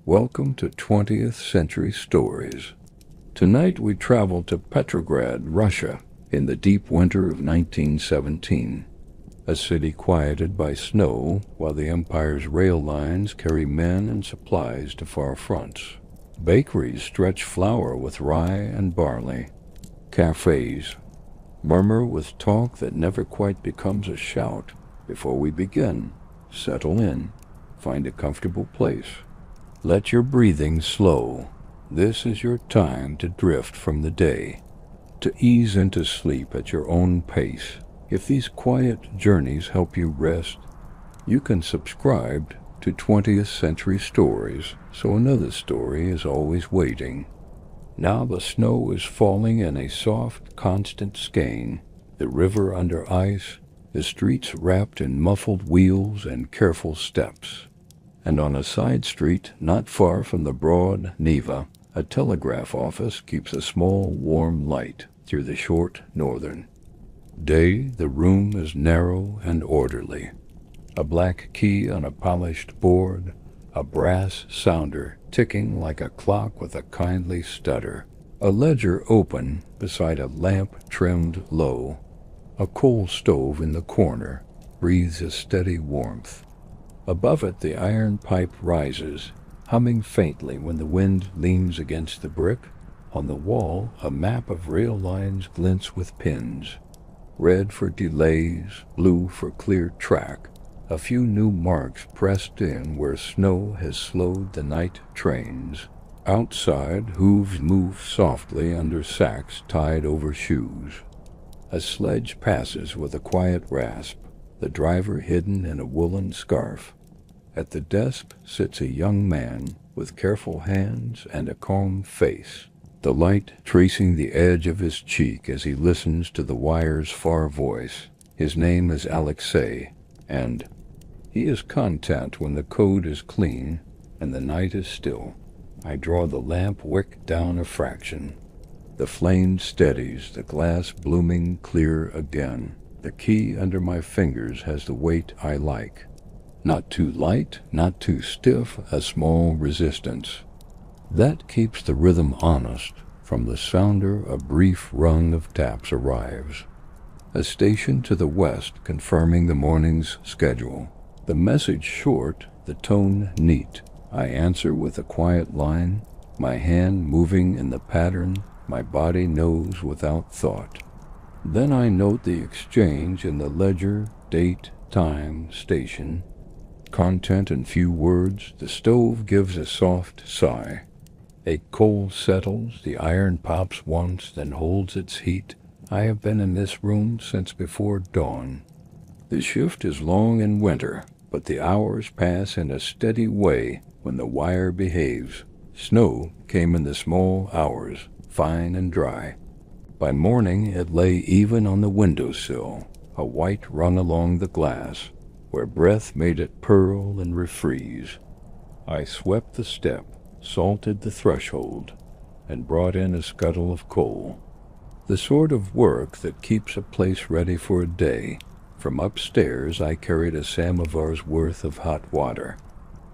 Welcome to 20th Century Stories. Tonight we travel to Petrograd, Russia, in the deep winter of 1917. A city quieted by snow while the empire's rail lines carry men and supplies to far fronts. Bakeries stretch flour with rye and barley. Cafés murmur with talk that never quite becomes a shout. Before we begin, settle in, find a comfortable place. Let your breathing slow. This is your time to drift from the day, to ease into sleep at your own pace. If these quiet journeys help you rest, you can subscribe to 20th Century Stories, so another story is always waiting. Now the snow is falling in a soft, constant skein, the river under ice, the streets wrapped in muffled wheels and careful steps. And on a side street not far from the broad Neva, a telegraph office keeps a small, warm light through the short northern day. The room is narrow and orderly. A black key on a polished board, a brass sounder ticking like a clock with a kindly stutter, a ledger open beside a lamp trimmed low. A coal stove in the corner breathes a steady warmth. Above it the iron pipe rises, humming faintly when the wind leans against the brick. On the wall a map of rail lines glints with pins, red for delays, blue for clear track. A few new marks pressed in where snow has slowed the night trains. Outside, hooves move softly under sacks tied over shoes. A sledge passes with a quiet rasp, the driver hidden in a woolen scarf. At the desk sits a young man with careful hands and a calm face, the light tracing the edge of his cheek as he listens to the wire's far voice. His name is Alexei, and he is content when the code is clean and the night is still. I draw the lamp wick down a fraction. The flame steadies, the glass blooming clear again. The key under my fingers has the weight I like. Not too light, not too stiff, a small resistance. That keeps the rhythm honest. From the sounder a brief rung of taps arrives. A station to the west confirming the morning's schedule. The message short, the tone neat. I answer with a quiet line, my hand moving in the pattern my body knows without thought. Then I note the exchange in the ledger, date, time, station, content in few words. The stove gives a soft sigh. A coal settles, the iron pops once, then holds its heat. I have been in this room since before dawn. The shift is long in winter, but the hours pass in a steady way when the wire behaves. Snow came in the small hours, fine and dry. By morning it lay even on the windowsill, a white rung along the glass, where breath made it pearl and refreeze. I swept the step, salted the threshold, and brought in a scuttle of coal. The sort of work that keeps a place ready for a day. From upstairs I carried a samovar's worth of hot water.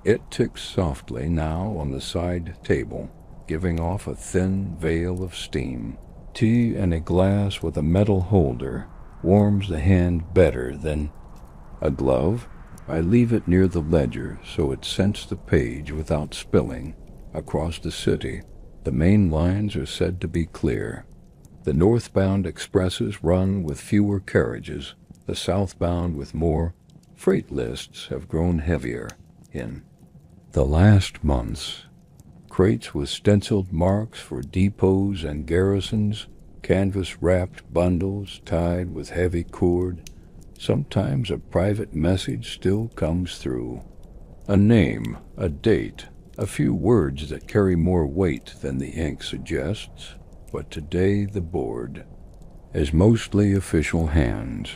It ticks softly now on the side table, giving off a thin veil of steam. Tea in a glass with a metal holder warms the hand better than a glove. I leave it near the ledger so it scents the page without spilling. Across the city, the main lines are said to be clear. The northbound expresses run with fewer carriages, the southbound with more. Freight lists have grown heavier in the last months. Crates with stenciled marks for depots and garrisons, canvas-wrapped bundles tied with heavy cord. Sometimes a private message still comes through. A name, a date, a few words that carry more weight than the ink suggests. But today the board is mostly official hands.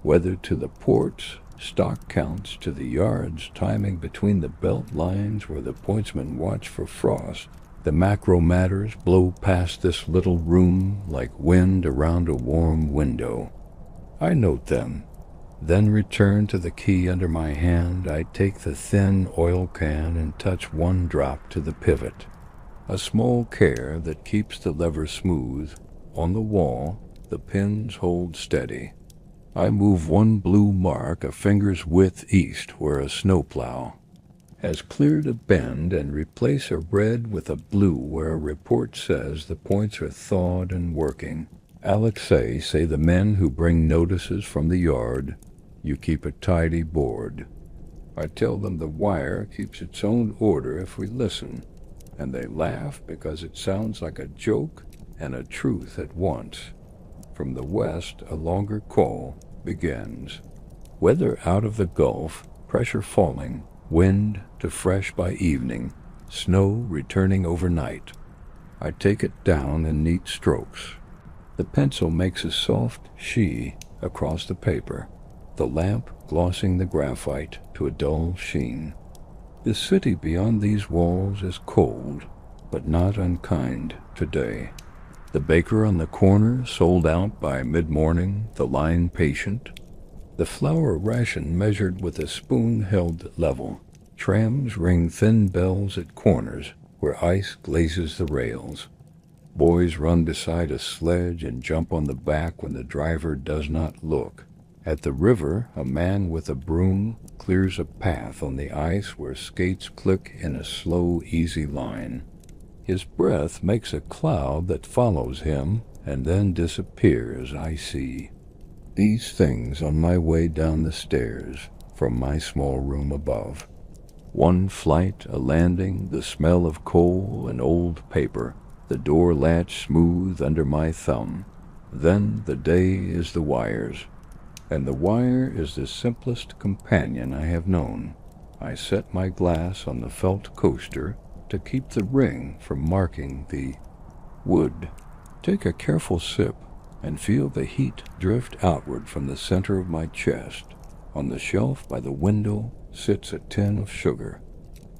Whether to the ports, stock counts to the yards, timing between the belt lines where the pointsmen watch for frost. The macro matters blow past this little room like wind around a warm window. I note them, then return to the key under my hand. I take the thin oil can and touch one drop to the pivot, a small care that keeps the lever smooth. On the wall, the pins hold steady. I move one blue mark a finger's width east where a snowplow has cleared a bend and replace a red with a blue where a report says the points are thawed and working. Alexei say the men who bring notices from the yard, you keep a tidy board. I tell them the wire keeps its own order if we listen, and they laugh because it sounds like a joke and a truth at once. From the west, a longer call begins. Weather out of the Gulf, pressure falling, wind to fresh by evening, snow returning overnight. I take it down in neat strokes. The pencil makes a soft "she" across the paper, the lamp glossing the graphite to a dull sheen. The city beyond these walls is cold, but not unkind today. The baker on the corner sold out by mid-morning, the line patient. The flour ration measured with a spoon held level. Trams ring thin bells at corners where ice glazes the rails. Boys run beside a sledge and jump on the back when the driver does not look. At the river, a man with a broom clears a path on the ice where skates click in a slow, easy line. His breath makes a cloud that follows him and then disappears, I see. These things on my way down the stairs from my small room above. One flight, a landing, the smell of coal and old paper, the door latch smooth under my thumb. Then the day is the wires, and the wire is the simplest companion I have known. I set my glass on the felt coaster to keep the ring from marking the wood. Take a careful sip and feel the heat drift outward from the center of my chest. On the shelf by the window sits a tin of sugar.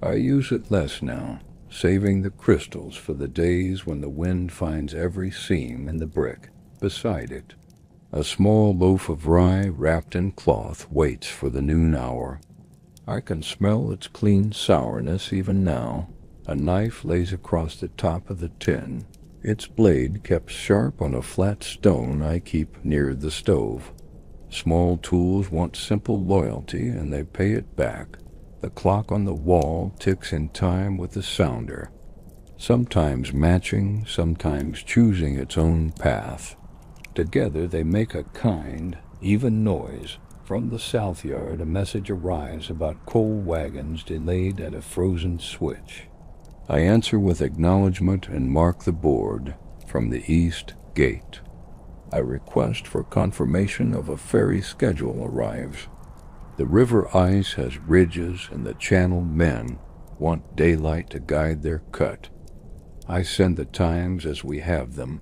I use it less now, saving the crystals for the days when the wind finds every seam in the brick. Beside it, a small loaf of rye wrapped in cloth waits for the noon hour. I can smell its clean sourness even now. A knife lays across the top of the tin, its blade kept sharp on a flat stone I keep near the stove. Small tools want simple loyalty, and they pay it back. The clock on the wall ticks in time with the sounder, sometimes matching, sometimes choosing its own path. Together they make a kind, even noise. From the south yard a message arrives about coal wagons delayed at a frozen switch. I answer with acknowledgment and mark the board from the east gate. A request for confirmation of a ferry schedule arrives. The river ice has ridges and the channel men want daylight to guide their cut. I send the times as we have them.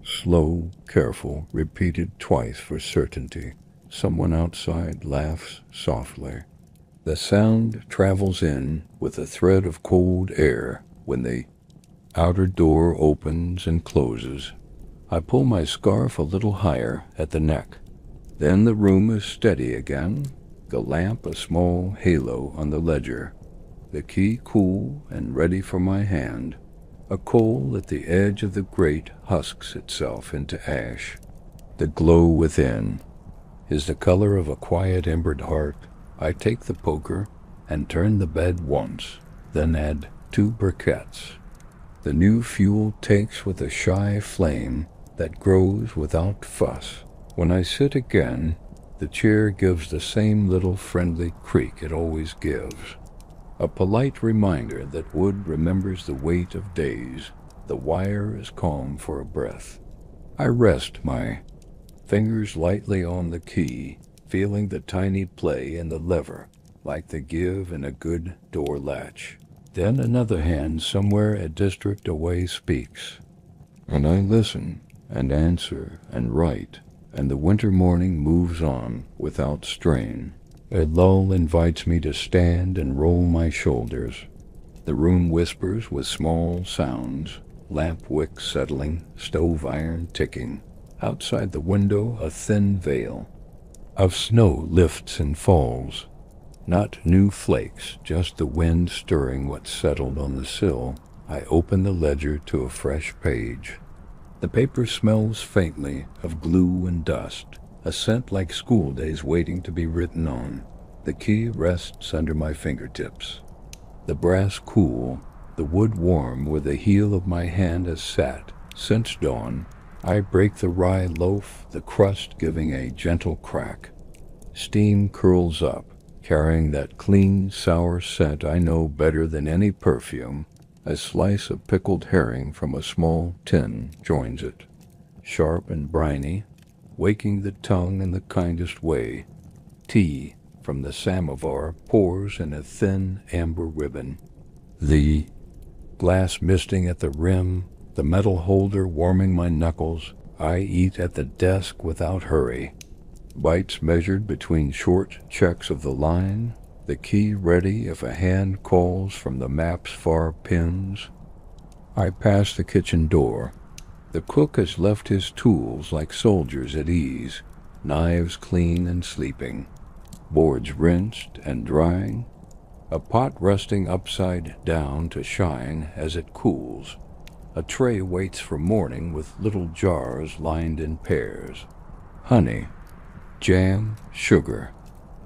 Slow, careful, repeated twice for certainty. Someone outside laughs softly. The sound travels in with a thread of cold air when the outer door opens and closes. I pull my scarf a little higher at the neck. Then the room is steady again, the lamp a small halo on the ledger, the key cool and ready for my hand. A coal at the edge of the grate husks itself into ash. The glow within is the color of a quiet embered heart. I take the poker and turn the bed once, then add 2 briquettes. The new fuel takes with a shy flame that grows without fuss. When I sit again, the chair gives the same little friendly creak it always gives. A polite reminder that wood remembers the weight of days. The wire is calm for a breath. I rest my fingers lightly on the key, feeling the tiny play in the lever, like the give in a good door latch. Then another hand somewhere a district away speaks, and I listen and answer and write, and the winter morning moves on without strain. A lull invites me to stand and roll my shoulders. The room whispers with small sounds, lamp wick settling, stove iron ticking. Outside the window a thin veil. of snow lifts and falls. Not new flakes, just the wind stirring what settled on the sill. I open the ledger to a fresh page. The paper smells faintly of glue and dust, a scent like school days waiting to be written on. The key rests under my fingertips. The brass cool, the wood warm where the heel of my hand has sat since dawn. I break the rye loaf, the crust giving a gentle crack. Steam curls up, carrying that clean, sour scent I know better than any perfume. A slice of pickled herring from a small tin joins it, sharp and briny, waking the tongue in the kindest way. Tea from the samovar pours in a thin amber ribbon. The glass misting at the rim, the metal holder warming my knuckles. I eat at the desk without hurry. Bites measured between short checks of the line, the key ready if a hand calls from the map's far pins. I pass the kitchen door. The cook has left his tools like soldiers at ease, knives clean and sleeping, boards rinsed and drying, a pot resting upside down to shine as it cools. A tray waits for morning with little jars lined in pairs. Honey, jam, sugar,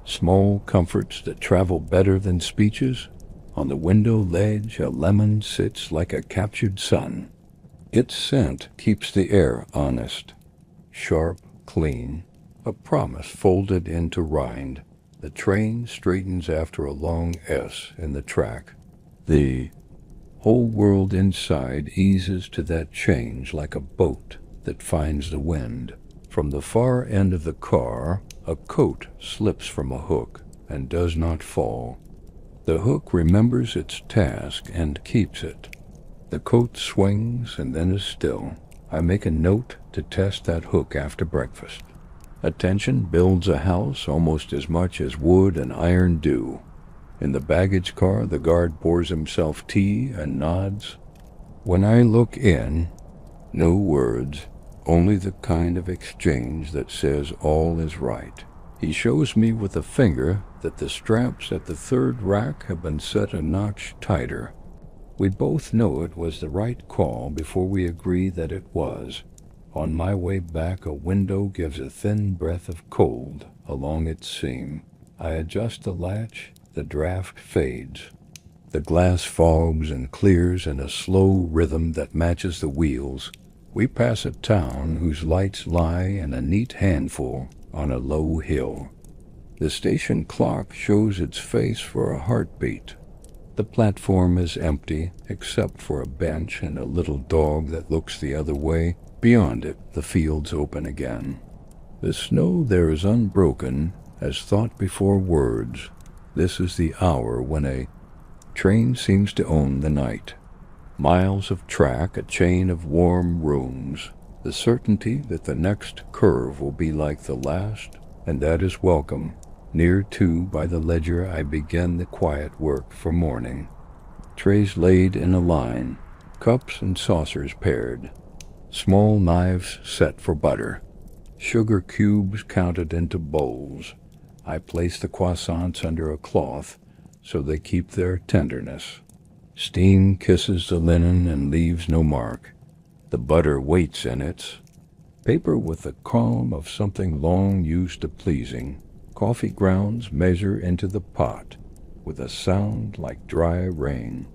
small comforts that travel better than speeches. On the window ledge a lemon sits like a captured sun. Its scent keeps the air honest, sharp, clean, a promise folded into rind. The train straightens after a long S in the track. The whole world inside eases to that change like a boat that finds the wind. From the far end of the car, a coat slips from a hook and does not fall. The hook remembers its task and keeps it. The coat swings and then is still. I make a note to test that hook after breakfast. Attention builds a house almost as much as wood and iron do. In the baggage car, the guard pours himself tea and nods. When I look in, no words, only the kind of exchange that says all is right. He shows me with a finger that the straps at the third rack have been set a notch tighter. We both know it was the right call before we agree that it was. On my way back, a window gives a thin breath of cold along its seam. I adjust the latch, the draft fades. The glass fogs and clears in a slow rhythm that matches the wheels. We pass a town whose lights lie in a neat handful on a low hill. The station clock shows its face for a heartbeat. The platform is empty except for a bench and a little dog that looks the other way. Beyond it, the fields open again. The snow there is unbroken as thought before words. This is the hour when a train seems to own the night. Miles of track, a chain of warm rooms, the certainty that the next curve will be like the last, and that is welcome. Near to, by the ledger, I begin the quiet work for morning. Trays laid in a line, cups and saucers paired, small knives set for butter, sugar cubes counted into bowls. I place the croissants under a cloth so they keep their tenderness. Steam kisses the linen and leaves no mark. The butter waits in its paper with the calm of something long used to pleasing. Coffee grounds measure into the pot with a sound like dry rain.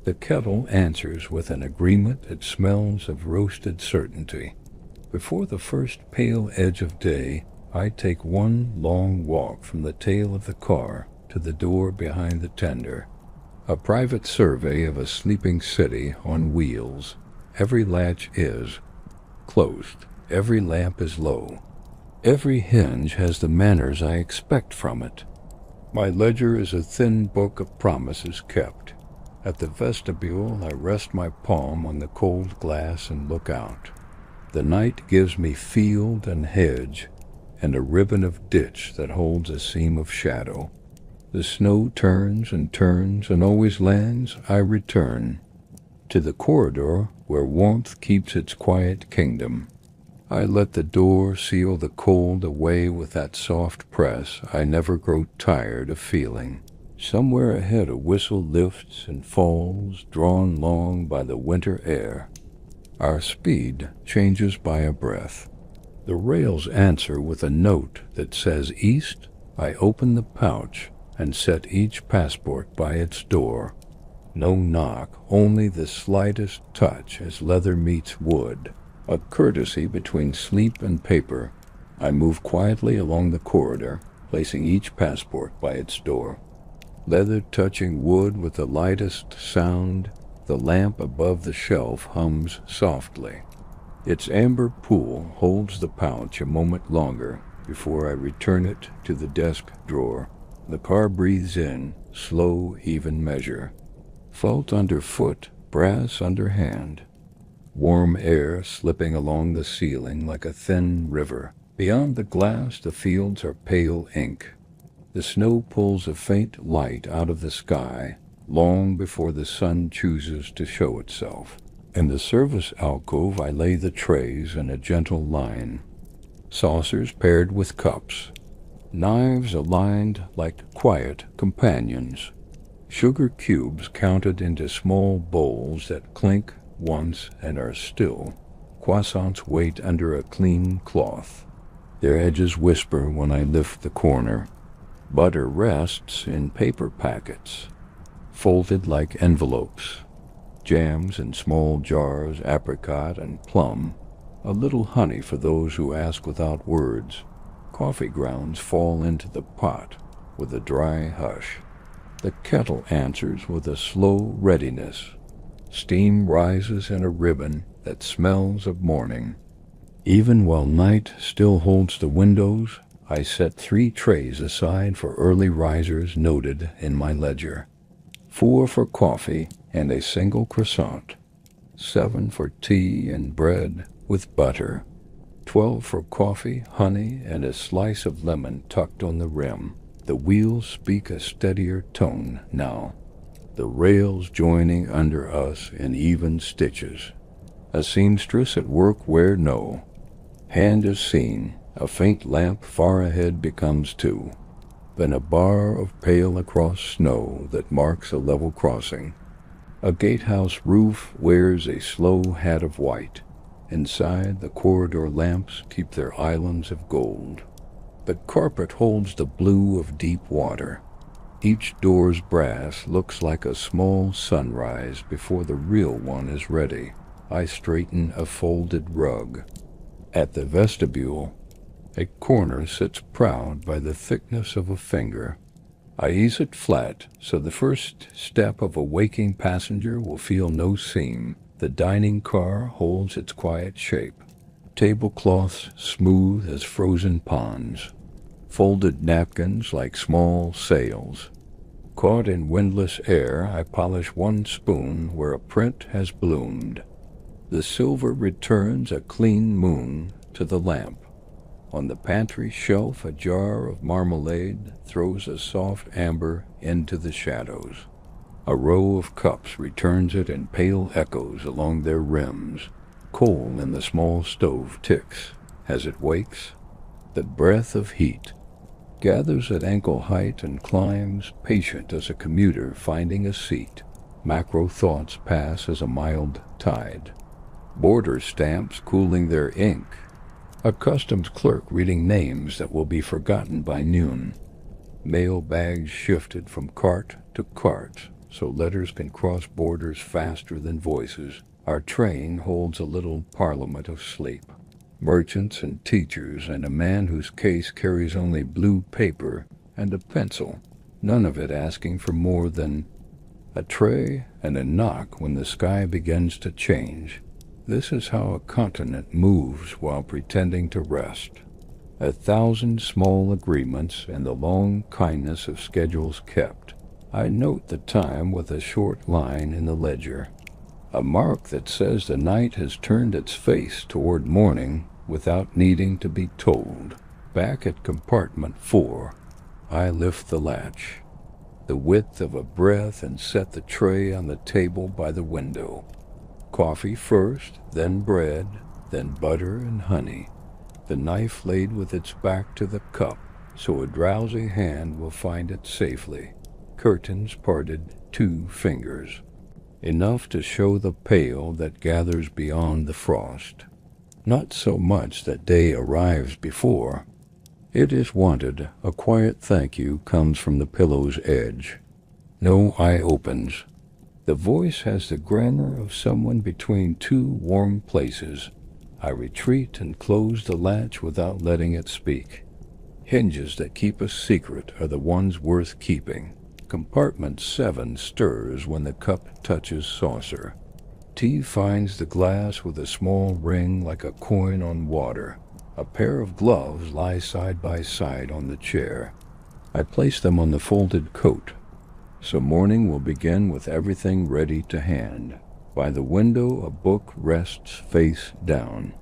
The kettle answers with an agreement that smells of roasted certainty. Before the first pale edge of day, I take one long walk from the tail of the car to the door behind the tender. A private survey of a sleeping city on wheels. Every latch is closed. Every lamp is low. Every hinge has the manners I expect from it. My ledger is a thin book of promises kept. At the vestibule, I rest my palm on the cold glass and look out. The night gives me field and hedge, and a ribbon of ditch that holds a seam of shadow. The snow turns and always lands. I return to the corridor where warmth keeps its quiet kingdom. I let the door seal the cold away with that soft press I never grow tired of feeling. Somewhere ahead a whistle lifts and falls, drawn long by the winter air. Our speed changes by a breath. The rails answer with a note that says east. I open the pouch and set each passport by its door. No knock, only the slightest touch as leather meets wood, a courtesy between sleep and paper. I move quietly along the corridor, placing each passport by its door. Leather touching wood with the lightest sound, the lamp above the shelf hums softly. Its amber pool holds the pouch a moment longer before I return it to the desk drawer. The car breathes in, slow, even measure. Fault underfoot, brass under hand. Warm air slipping along the ceiling like a thin river. Beyond the glass, the fields are pale ink. The snow pulls a faint light out of the sky long before the sun chooses to show itself. In the service alcove, I lay the trays in a gentle line. Saucers paired with cups. Knives aligned like quiet companions. Sugar cubes counted into small bowls that clink once and are still. Croissants wait under a clean cloth. Their edges whisper when I lift the corner. Butter rests in paper packets, folded like envelopes. Jams in small jars, apricot and plum. A little honey for those who ask without words. Coffee grounds fall into the pot with a dry hush. The kettle answers with a slow readiness. Steam rises in a ribbon that smells of morning. Even while night still holds the windows, I set 3 trays aside for early risers noted in my ledger. 4 for coffee and a single croissant. 7 for tea and bread with butter. 12 for coffee, honey, and a slice of lemon tucked on the rim. The wheels speak a steadier tone now. The rails joining under us in even stitches. A seamstress at work where no hand is seen. A faint lamp far ahead becomes 2. Then a bar of pale across snow that marks a level crossing. A gatehouse roof wears a slow hat of white. Inside, the corridor lamps keep their islands of gold. The carpet holds the blue of deep water. Each door's brass looks like a small sunrise before the real one is ready. I straighten a folded rug. At the vestibule, a corner sits proud by the thickness of a finger. I ease it flat so the first step of a waking passenger will feel no seam. The dining car holds its quiet shape. Tablecloths smooth as frozen ponds. Folded napkins like small sails. Caught in windless air, I polish one spoon where a print has bloomed. The silver returns a clean moon to the lamp. On the pantry shelf, a jar of marmalade throws a soft amber into the shadows. A row of cups returns it in pale echoes along their rims. Coal in the small stove ticks as it wakes. The breath of heat gathers at ankle height and climbs, patient as a commuter finding a seat. Macro thoughts pass as a mild tide. Border stamps cooling their ink. A customs clerk reading names that will be forgotten by noon. Mail bags shifted from cart to cart, so letters can cross borders faster than voices. Our train holds a little parliament of sleep. Merchants and teachers and a man whose case carries only blue paper and a pencil, none of it asking for more than a tray and a knock when the sky begins to change. This is how a continent moves while pretending to rest. 1,000 small agreements and the long kindness of schedules kept. I note the time with a short line in the ledger. A mark that says the night has turned its face toward morning without needing to be told. Back at compartment 4, I lift the latch, the width of a breath, and set the tray on the table by the window. Coffee first, then bread, then butter and honey, the knife laid with its back to the cup so a drowsy hand will find it safely, curtains parted 2 fingers, enough to show the pale that gathers beyond the frost. Not so much that day arrives before. It is wanted, a quiet thank you comes from the pillow's edge. No eye opens. The voice has the grammar of someone between 2 warm places. I retreat and close the latch without letting it speak. Hinges that keep a secret are the ones worth keeping. Compartment 7 stirs when the cup touches saucer. Tea finds the glass with a small ring like a coin on water. A pair of gloves lie side by side on the chair. I place them on the folded coat. So morning will begin with everything ready to hand. By the window a book rests face down.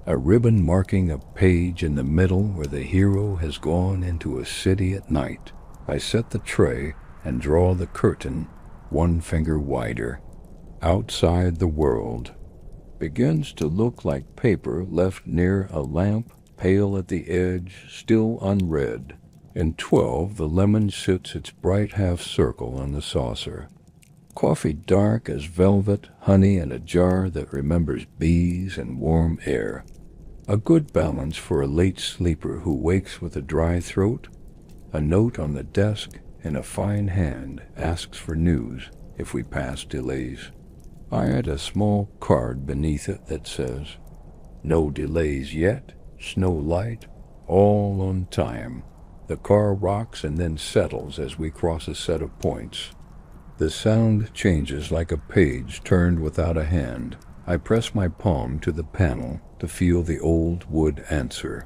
A ribbon marking a page in the middle where the hero has gone into a city at night. I set the tray and draw the curtain 1 finger wider. Outside the world begins to look like paper left near a lamp, pale at the edge, still unread. In 12 the lemon sits its bright half circle on the saucer. Coffee dark as velvet, honey in a jar that remembers bees and warm air. A good balance for a late sleeper who wakes with a dry throat. A note on the desk in a fine hand asks for news if we pass delays. I add a small card beneath it that says, "No delays yet, snow light, all on time." The car rocks and then settles as we cross a set of points. The sound changes like a page turned without a hand. I press my palm to the panel to feel the old wood answer.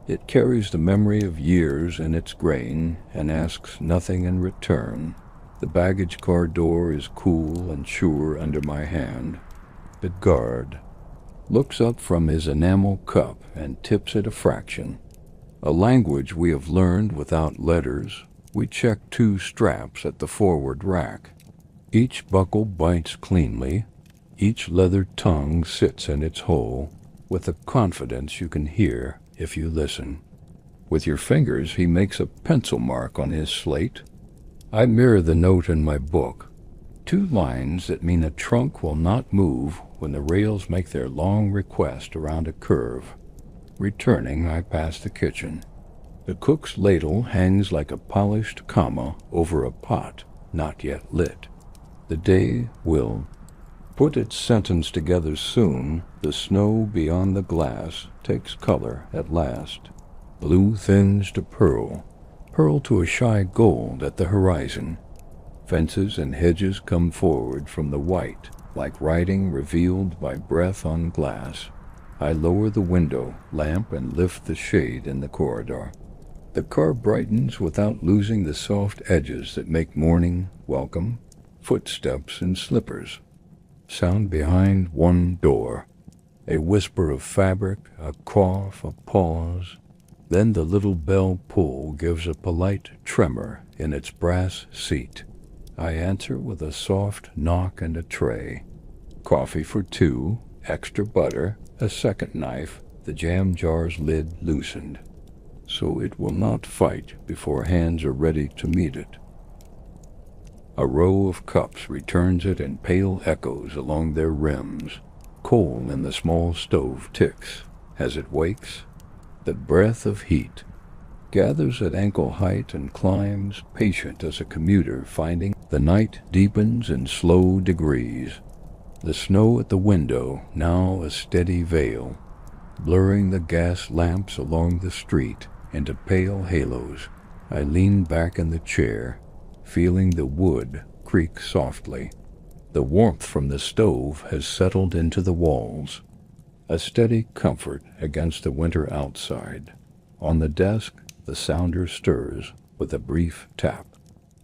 It carries the memory of years in its grain and asks nothing in return. The baggage car door is cool and sure under my hand. The guard looks up from his enamel cup and tips it a fraction. A language we have learned without letters. We check 2 straps at the forward rack. Each buckle bites cleanly. Each leather tongue sits in its hole with a confidence you can hear if you listen. With your fingers he makes a pencil mark on his slate. I mirror the note in my book. 2 lines that mean a trunk will not move when the rails make their long request around a curve. Returning, I pass the kitchen. The cook's ladle hangs like a polished comma over a pot not yet lit. The day will put its sentence together soon. The snow beyond the glass takes color at last. Blue thins to pearl, pearl to a shy gold at the horizon. Fences and hedges come forward from the white, like writing revealed by breath on glass. I lower the window lamp and lift the shade in the corridor. The car brightens without losing the soft edges that make morning welcome. Footsteps and slippers sound behind one door. A whisper of fabric, a cough, a pause. Then the little bell pull gives a polite tremor in its brass seat. I answer with a soft knock and a tray. Coffee for 2, extra butter, a second knife, the jam jar's lid loosened, so it will not fight before hands are ready to meet it. A row of cups returns it in pale echoes along their rims. Coal in the small stove ticks as it wakes. The breath of heat gathers at ankle height and climbs, patient as a commuter finding. The night deepens in slow degrees. The snow at the window, now a steady veil, blurring the gas lamps along the street into pale halos. I lean back in the chair, feeling the wood creak softly. The warmth from the stove has settled into the walls, a steady comfort against the winter outside. On the desk, the sounder stirs with a brief tap.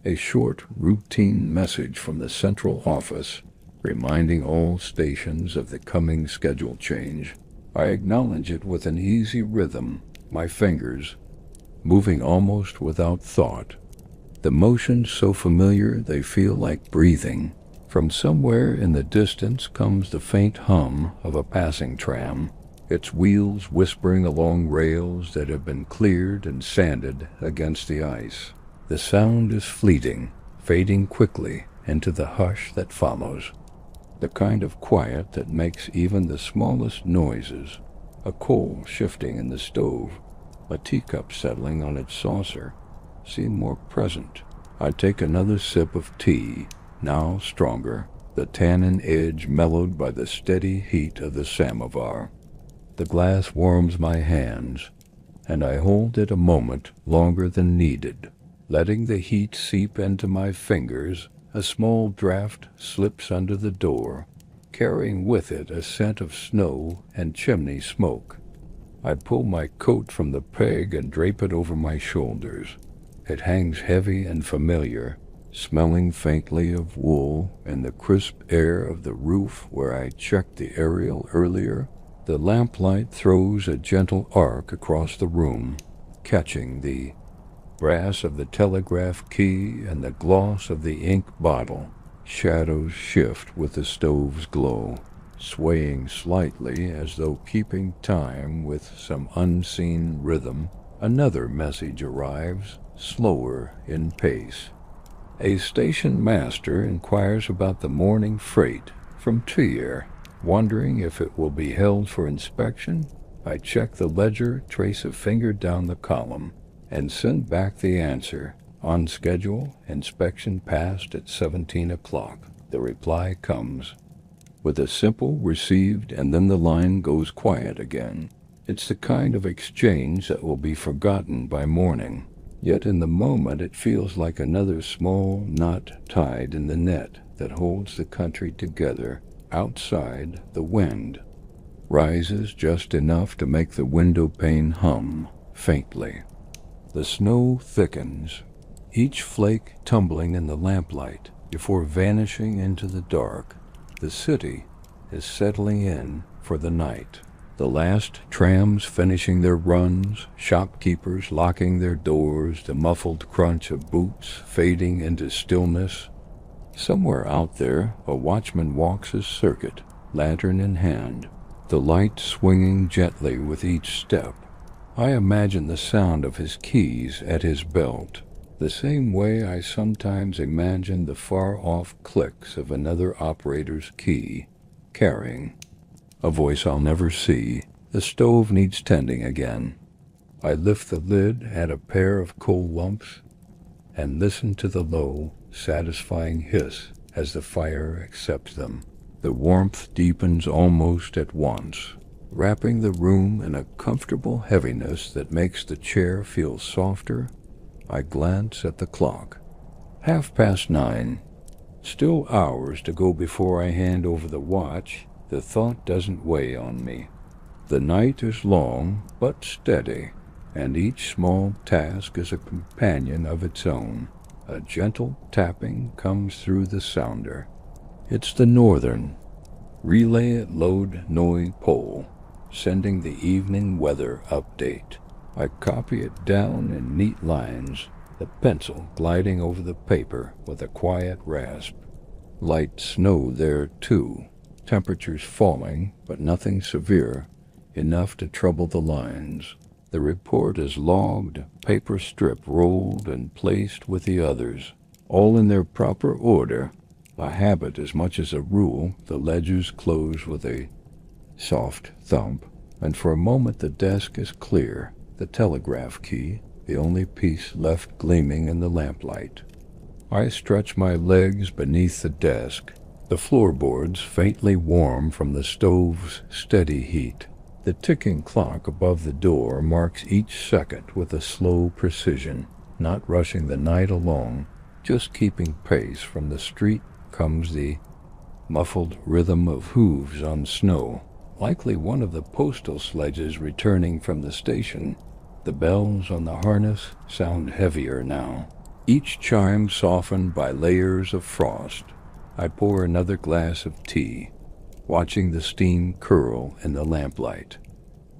A short, routine message from the central office, reminding all stations of the coming schedule change. I acknowledge it with an easy rhythm, my fingers moving almost without thought. The motions so familiar they feel like breathing. From somewhere in the distance comes the faint hum of a passing tram. its wheels whispering along rails that have been cleared and sanded against the ice. The sound is fleeting, fading quickly into the hush that follows. The kind of quiet that makes even the smallest noises, a coal shifting in the stove, a teacup settling on its saucer, seem more present. I take another sip of tea, now stronger, the tannin edge mellowed by the steady heat of the samovar. The glass warms my hands, and I hold it a moment longer than needed. Letting the heat seep into my fingers, a small draft slips under the door, carrying with it a scent of snow and chimney smoke. I pull my coat from the peg and drape it over my shoulders. It hangs heavy and familiar, smelling faintly of wool and the crisp air of the roof where I checked the aerial earlier. The lamplight throws a gentle arc across the room, catching the brass of the telegraph key and the gloss of the ink bottle. Shadows shift with the stove's glow, swaying slightly as though keeping time with some unseen rhythm. Another message arrives, slower in pace. A station master inquires about the morning freight from Trier, wondering if it will be held for inspection. I check the ledger, trace a finger down the column, and send back the answer. On schedule, inspection passed at 17 o'clock. The reply comes with a simple received, and then the line goes quiet again. It's the kind of exchange that will be forgotten by morning. Yet in the moment it feels like another small knot tied in the net that holds the country together. Outside, the wind rises just enough to make the window pane hum faintly. The snow thickens, each flake tumbling in the lamplight before vanishing into the dark. The city is settling in for the night. The last trams finishing their runs, shopkeepers locking their doors, the muffled crunch of boots fading into stillness. Somewhere out there, a watchman walks his circuit, lantern in hand, the light swinging gently with each step. I imagine the sound of his keys at his belt, the same way I sometimes imagine the far-off clicks of another operator's key, carrying a voice I'll never see. The stove needs tending again. I lift the lid, add a pair of coal lumps, and listen to the low, satisfying hiss as the fire accepts them. The warmth deepens almost at once, wrapping the room in a comfortable heaviness that makes the chair feel softer. I glance at the clock. 9:30. Still hours to go before I hand over the watch. The thought doesn't weigh on me. The night is long but steady, and each small task is a companion of its own. A gentle tapping comes through the sounder. It's the northern relay at Lode Noi pole, sending the evening weather update. I copy it down in neat lines, the pencil gliding over the paper with a quiet rasp. Light snow there too, temperatures falling, but nothing severe, enough to trouble the lines. The report is logged, paper strip rolled and placed with the others, all in their proper order. A habit as much as a rule, the ledgers close with a soft thump, and for a moment the desk is clear, the telegraph key, the only piece left gleaming in the lamplight. I stretch my legs beneath the desk, the floorboards faintly warm from the stove's steady heat. The ticking clock above the door marks each second with a slow precision, not rushing the night along, just keeping pace. From the street comes the muffled rhythm of hooves on snow, likely one of the postal sledges returning from the station. The bells on the harness sound heavier now, each chime softened by layers of frost. I pour another glass of tea, watching the steam curl in the lamplight.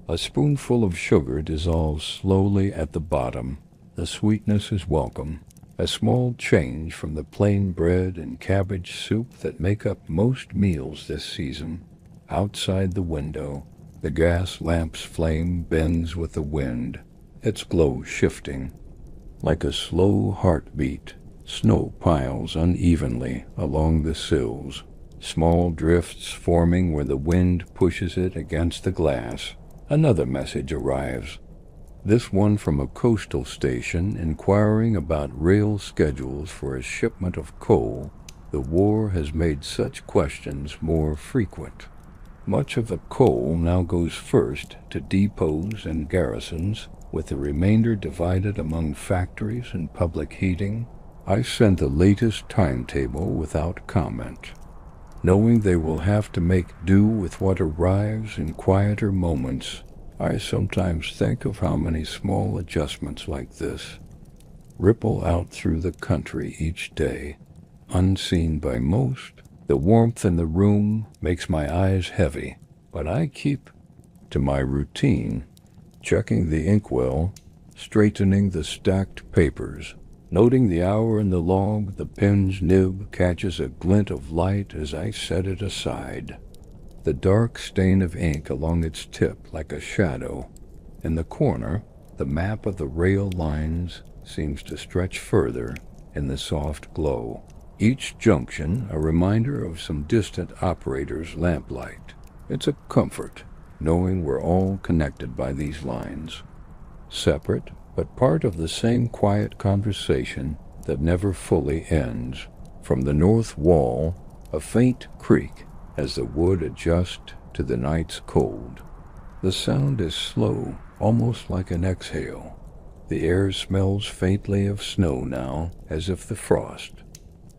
A spoonful of sugar dissolves slowly at the bottom. The sweetness is welcome, a small change from the plain bread and cabbage soup that make up most meals this season. Outside the window, The gas lamp's flame bends with the wind, its glow shifting. Like a slow heartbeat, snow piles unevenly along the sills, small drifts forming where the wind pushes it against the glass. Another message arrives, this one from a coastal station inquiring about rail schedules for a shipment of coal. The war has made such questions more frequent. Much of the coal now goes first to depots and garrisons, with the remainder divided among factories and public heating. I send the latest timetable without comment, knowing they will have to make do with what arrives in quieter moments. I sometimes think of how many small adjustments like this ripple out through the country each day, unseen by most. The warmth in the room makes my eyes heavy, but I keep to my routine, checking the inkwell, straightening the stacked papers, noting the hour in the log. The pen's nib catches a glint of light as I set it aside, the dark stain of ink along its tip like a shadow. In the corner, the map of the rail lines seems to stretch further in the soft glow. Each junction a reminder of some distant operator's lamplight. It's a comfort knowing we're all connected by these lines, separate but part of the same quiet conversation that never fully ends. From the north wall, a faint creak as the wood adjusts to the night's cold. The sound is slow, almost like an exhale. The air smells faintly of snow now, as if the frost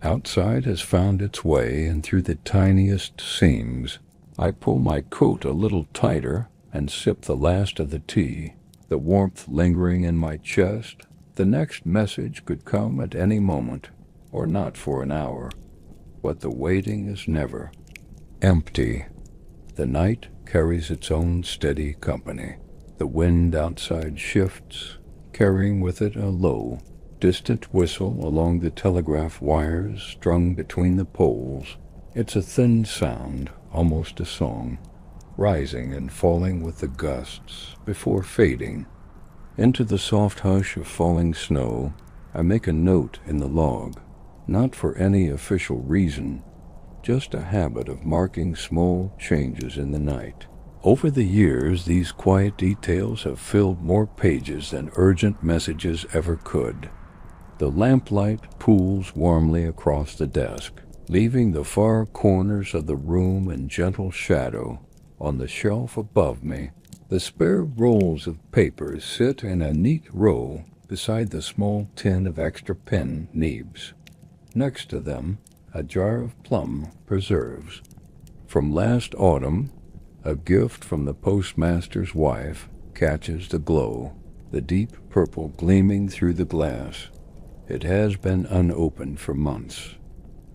outside has found its way in through the tiniest seams. I pull my coat a little tighter and sip the last of the tea, the warmth lingering in my chest. The next message could come at any moment, or not for an hour, but the waiting is never empty. The night carries its own steady company. The wind outside shifts, carrying with it a low, distant whistle along the telegraph wires strung between the poles. It's a thin sound, almost a song, rising and falling with the gusts before fading into the soft hush of falling snow. I make a note in the log, not for any official reason, just a habit of marking small changes in the night. Over the years, these quiet details have filled more pages than urgent messages ever could. The lamplight pools warmly across the desk, leaving the far corners of the room in gentle shadow. On the shelf above me, the spare rolls of papers sit in a neat row beside the small tin of extra pen nibs. Next to them, a jar of plum preserves from last autumn, a gift from the postmaster's wife, catches the glow, the deep purple gleaming through the glass. It has been unopened for months.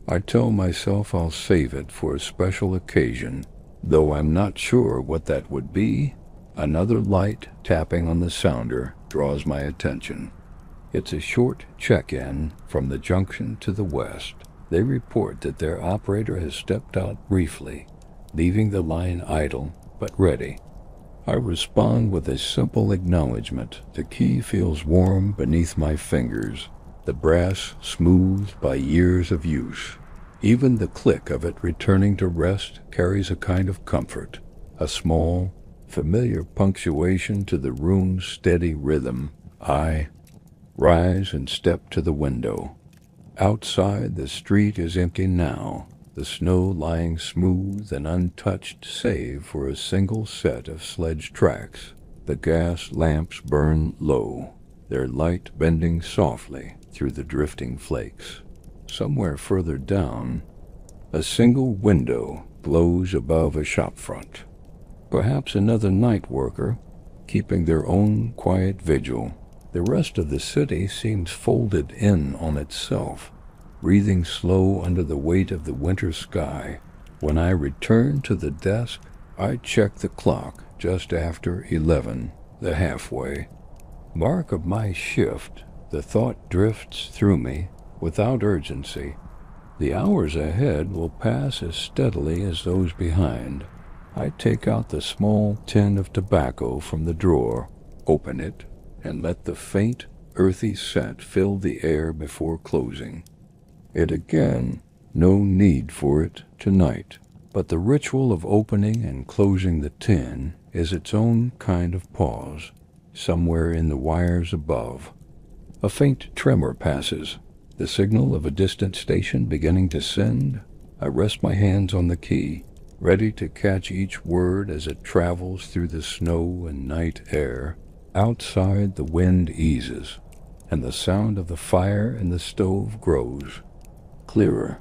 I tell myself I'll save it for a special occasion, though I'm not sure what that would be. Another light tapping on the sounder draws my attention. It's a short check-in from the junction to the west. They report that their operator has stepped out briefly, leaving the line idle but ready. I respond with a simple acknowledgement. The key feels warm beneath my fingers, the brass smoothed by years of use. Even the click of it returning to rest carries a kind of comfort, a small, familiar punctuation to the room's steady rhythm. I rise and step to the window. Outside, the street is empty now, the snow lying smooth and untouched save for a single set of sledge tracks. The gas lamps burn low, their light bending softly through the drifting flakes. Somewhere further down, a single window glows above a shop front. Perhaps another night worker, keeping their own quiet vigil. The rest of the city seems folded in on itself, breathing slow under the weight of the winter sky. When I return to the desk, I check the clock just after 11, the halfway mark of my shift. The thought drifts through me without urgency. The hours ahead will pass as steadily as those behind. I take out the small tin of tobacco from the drawer, open it, and let the faint, earthy scent fill the air before closing it again. No need for it tonight, but the ritual of opening and closing the tin is its own kind of pause. Somewhere in the wires above, a faint tremor passes, the signal of a distant station beginning to send. I rest my hands on the key, ready to catch each word as it travels through the snow and night air. Outside, the wind eases, and the sound of the fire in the stove grows clearer.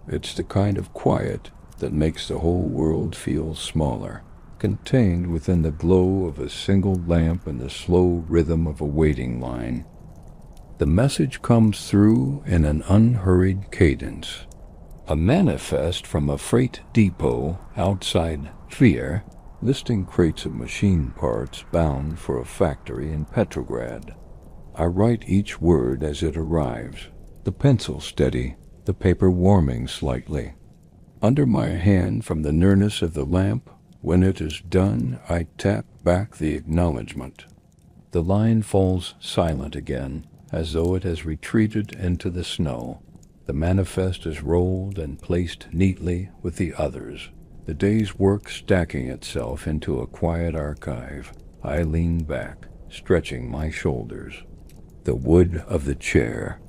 It's the kind of quiet that makes the whole world feel smaller, contained within the glow of a single lamp and the slow rhythm of a waiting line. The message comes through in an unhurried cadence. A manifest from a freight depot outside Tver, listing crates of machine parts bound for a factory in Petrograd. I write each word as it arrives, the pencil steady, the paper warming slightly. Under my hand from the nearness of the lamp, when it is done, I tap back the acknowledgement. The line falls silent again, as though it has retreated into the snow. The manifest is rolled and placed neatly with the others, the day's work stacking itself into a quiet archive. I lean back, stretching my shoulders. The wood of the chair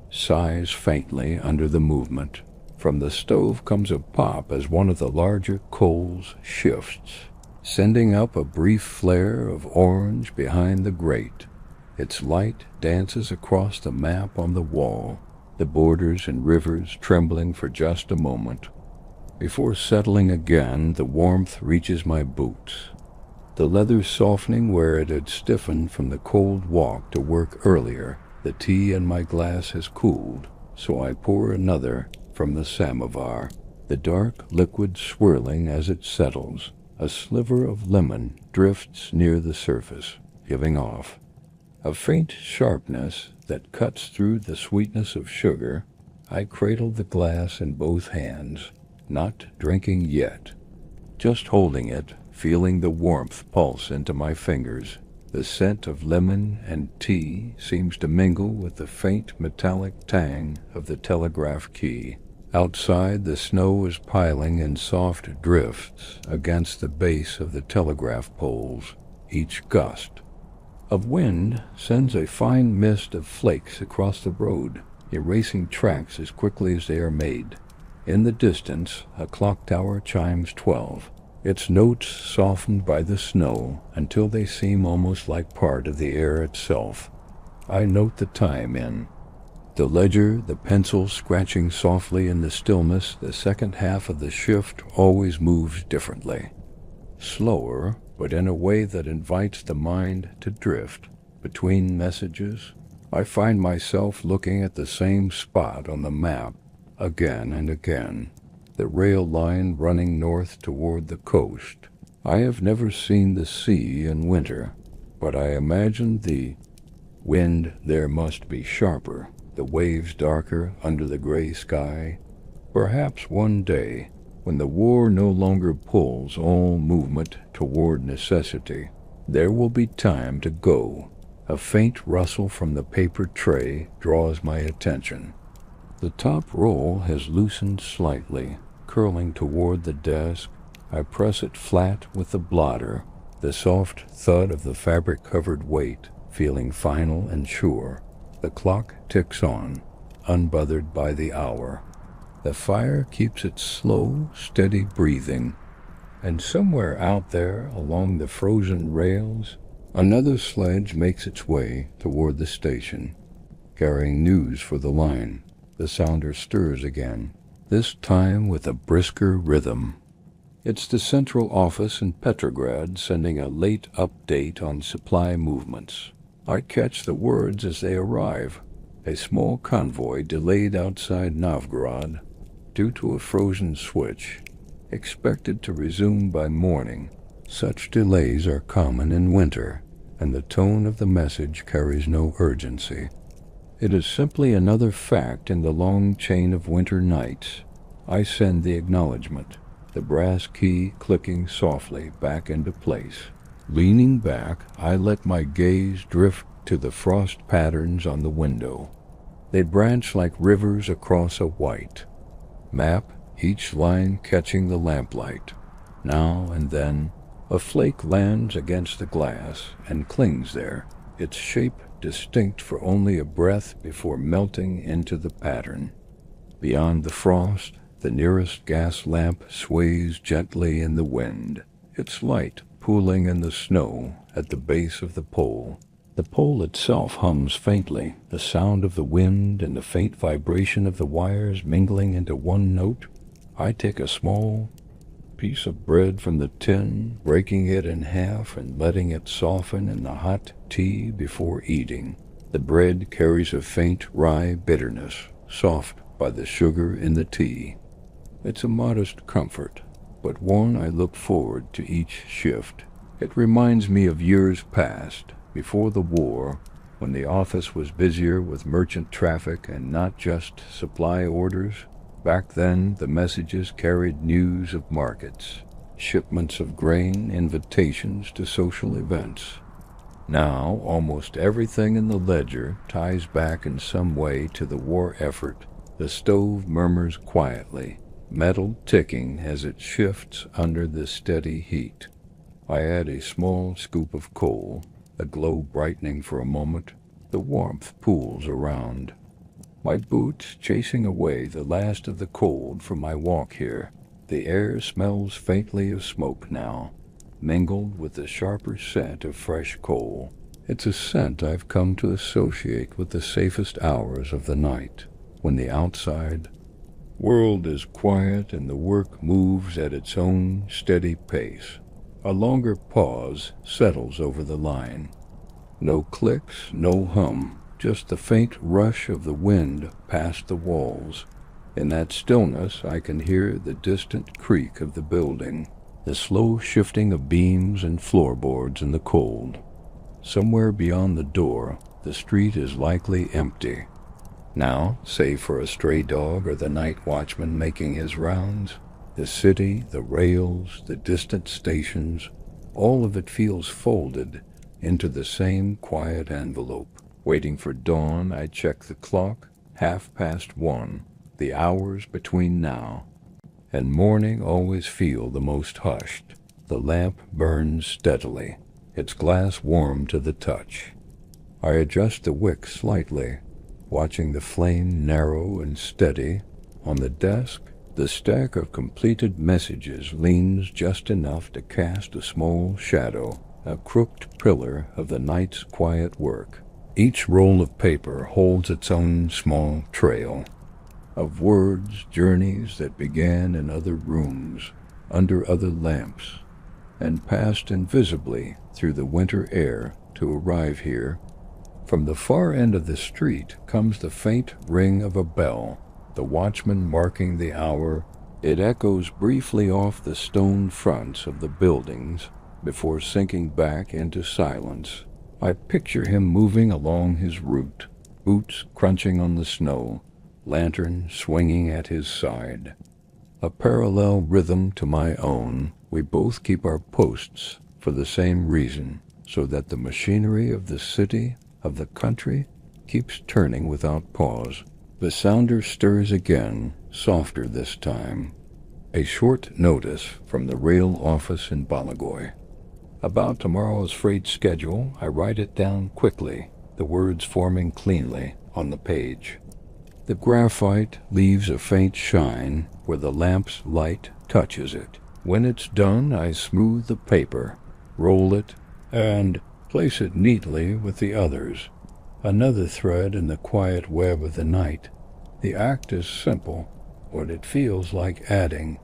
sighs faintly under the movement. From the stove comes a pop as one of the larger coals shifts, sending up a brief flare of orange behind the grate. Its light dances across the map on the wall, the borders and rivers trembling for just a moment. Before settling again, the warmth reaches my boots, the leather softening where it had stiffened from the cold walk to work earlier. The tea in my glass has cooled, so I pour another from the samovar, the dark liquid swirling as it settles. A sliver of lemon drifts near the surface, giving off a faint sharpness that cuts through the sweetness of sugar. I cradle the glass in both hands, not drinking yet, just holding it, feeling the warmth pulse into my fingers. The scent of lemon and tea seems to mingle with the faint metallic tang of the telegraph key. Outside, the snow is piling in soft drifts against the base of the telegraph poles. Each gust of wind sends a fine mist of flakes across the road, erasing tracks as quickly as they are made. In the distance, a clock tower chimes 12, its notes softened by the snow until they seem almost like part of the air itself. I note the time in the ledger, the pencil scratching softly in the stillness. The second half of the shift always moves differently, slower, but in a way that invites the mind to drift. Between messages, I find myself looking at the same spot on the map again and again, the rail line running north toward the coast. I have never seen the sea in winter, but I imagine the wind there must be sharper, the waves darker under the gray sky. Perhaps one day, when the war no longer pulls all movement toward necessity, there will be time to go. A faint rustle from the paper tray draws my attention. The top roll has loosened slightly, curling toward the desk. I press it flat with the blotter, the soft thud of the fabric-covered weight feeling final and sure. The clock ticks on, unbothered by the hour. The fire keeps its slow, steady breathing, and somewhere out there along the frozen rails, another sledge makes its way toward the station, carrying news for the line. The sounder stirs again, this time with a brisker rhythm. It's the central office in Petrograd sending a late update on supply movements. I catch the words as they arrive. A small convoy delayed outside Novgorod due to a frozen switch, expected to resume by morning. Such delays are common in winter, and the tone of the message carries no urgency. It is simply another fact in the long chain of winter nights. I send the acknowledgement. the brass key clicking softly back into place. Leaning back, I let my gaze drift to the frost patterns on the window. They branch like rivers across a white map, each line catching the lamplight. Now and then, a flake lands against the glass and clings there, its shape distinct for only a breath before melting into the pattern. Beyond the frost, the nearest gas lamp sways gently in the wind, its light pooling in the snow at the base of the pole. The pole itself hums faintly, the sound of the wind and the faint vibration of the wires mingling into one note. I take a small piece of bread from the tin, breaking it in half and letting it soften in the hot tea before eating. The bread carries a faint rye bitterness, soft by the sugar in the tea. It's a modest comfort, but one I look forward to each shift. It reminds me of years past, before the war, when the office was busier with merchant traffic and not just supply orders. Back then, the messages carried news of markets, shipments of grain, invitations to social events. Now, almost everything in the ledger ties back in some way to the war effort. The stove murmurs quietly, metal ticking as it shifts under the steady heat. I add a small scoop of coal, the glow brightening for a moment. The warmth pools around. My boots chasing away the last of the cold from my walk here. The air smells faintly of smoke now, mingled with the sharper scent of fresh coal. It's a scent I've come to associate with the safest hours of the night, when the outside world is quiet and the work moves at its own steady pace. A longer pause settles over the line. No clicks, no hum, just the faint rush of the wind past the walls. In that stillness, I can hear the distant creak of the building, the slow shifting of beams and floorboards in the cold. Somewhere beyond the door, the street is likely empty. Now, save for a stray dog or the night watchman making his rounds, the city, the rails, the distant stations, all of it feels folded into the same quiet envelope. Waiting for dawn, I check the clock, 1:30. The hours between now and morning always feel the most hushed. The lamp burns steadily, its glass warm to the touch. I adjust the wick slightly, watching the flame narrow and steady. On the desk, the stack of completed messages leans just enough to cast a small shadow, a crooked pillar of the night's quiet work. Each roll of paper holds its own small trail of words, journeys that began in other rooms, under other lamps, and passed invisibly through the winter air to arrive here. From the far end of the street comes the faint ring of a bell, the watchman marking the hour. It echoes briefly off the stone fronts of the buildings before sinking back into silence. I picture him moving along his route, boots crunching on the snow, lantern swinging at his side. A parallel rhythm to my own. We both keep our posts for the same reason, so that the machinery of the city, of the country, keeps turning without pause. The sounder stirs again, softer this time. A short notice from the rail office in Balagoy. About tomorrow's freight schedule, I write it down quickly, the words forming cleanly on the page. The graphite leaves a faint shine where the lamp's light touches it. When it's done, I smooth the paper, roll it, and place it neatly with the others. Another thread in the quiet web of the night. The act is simple, but it feels like adding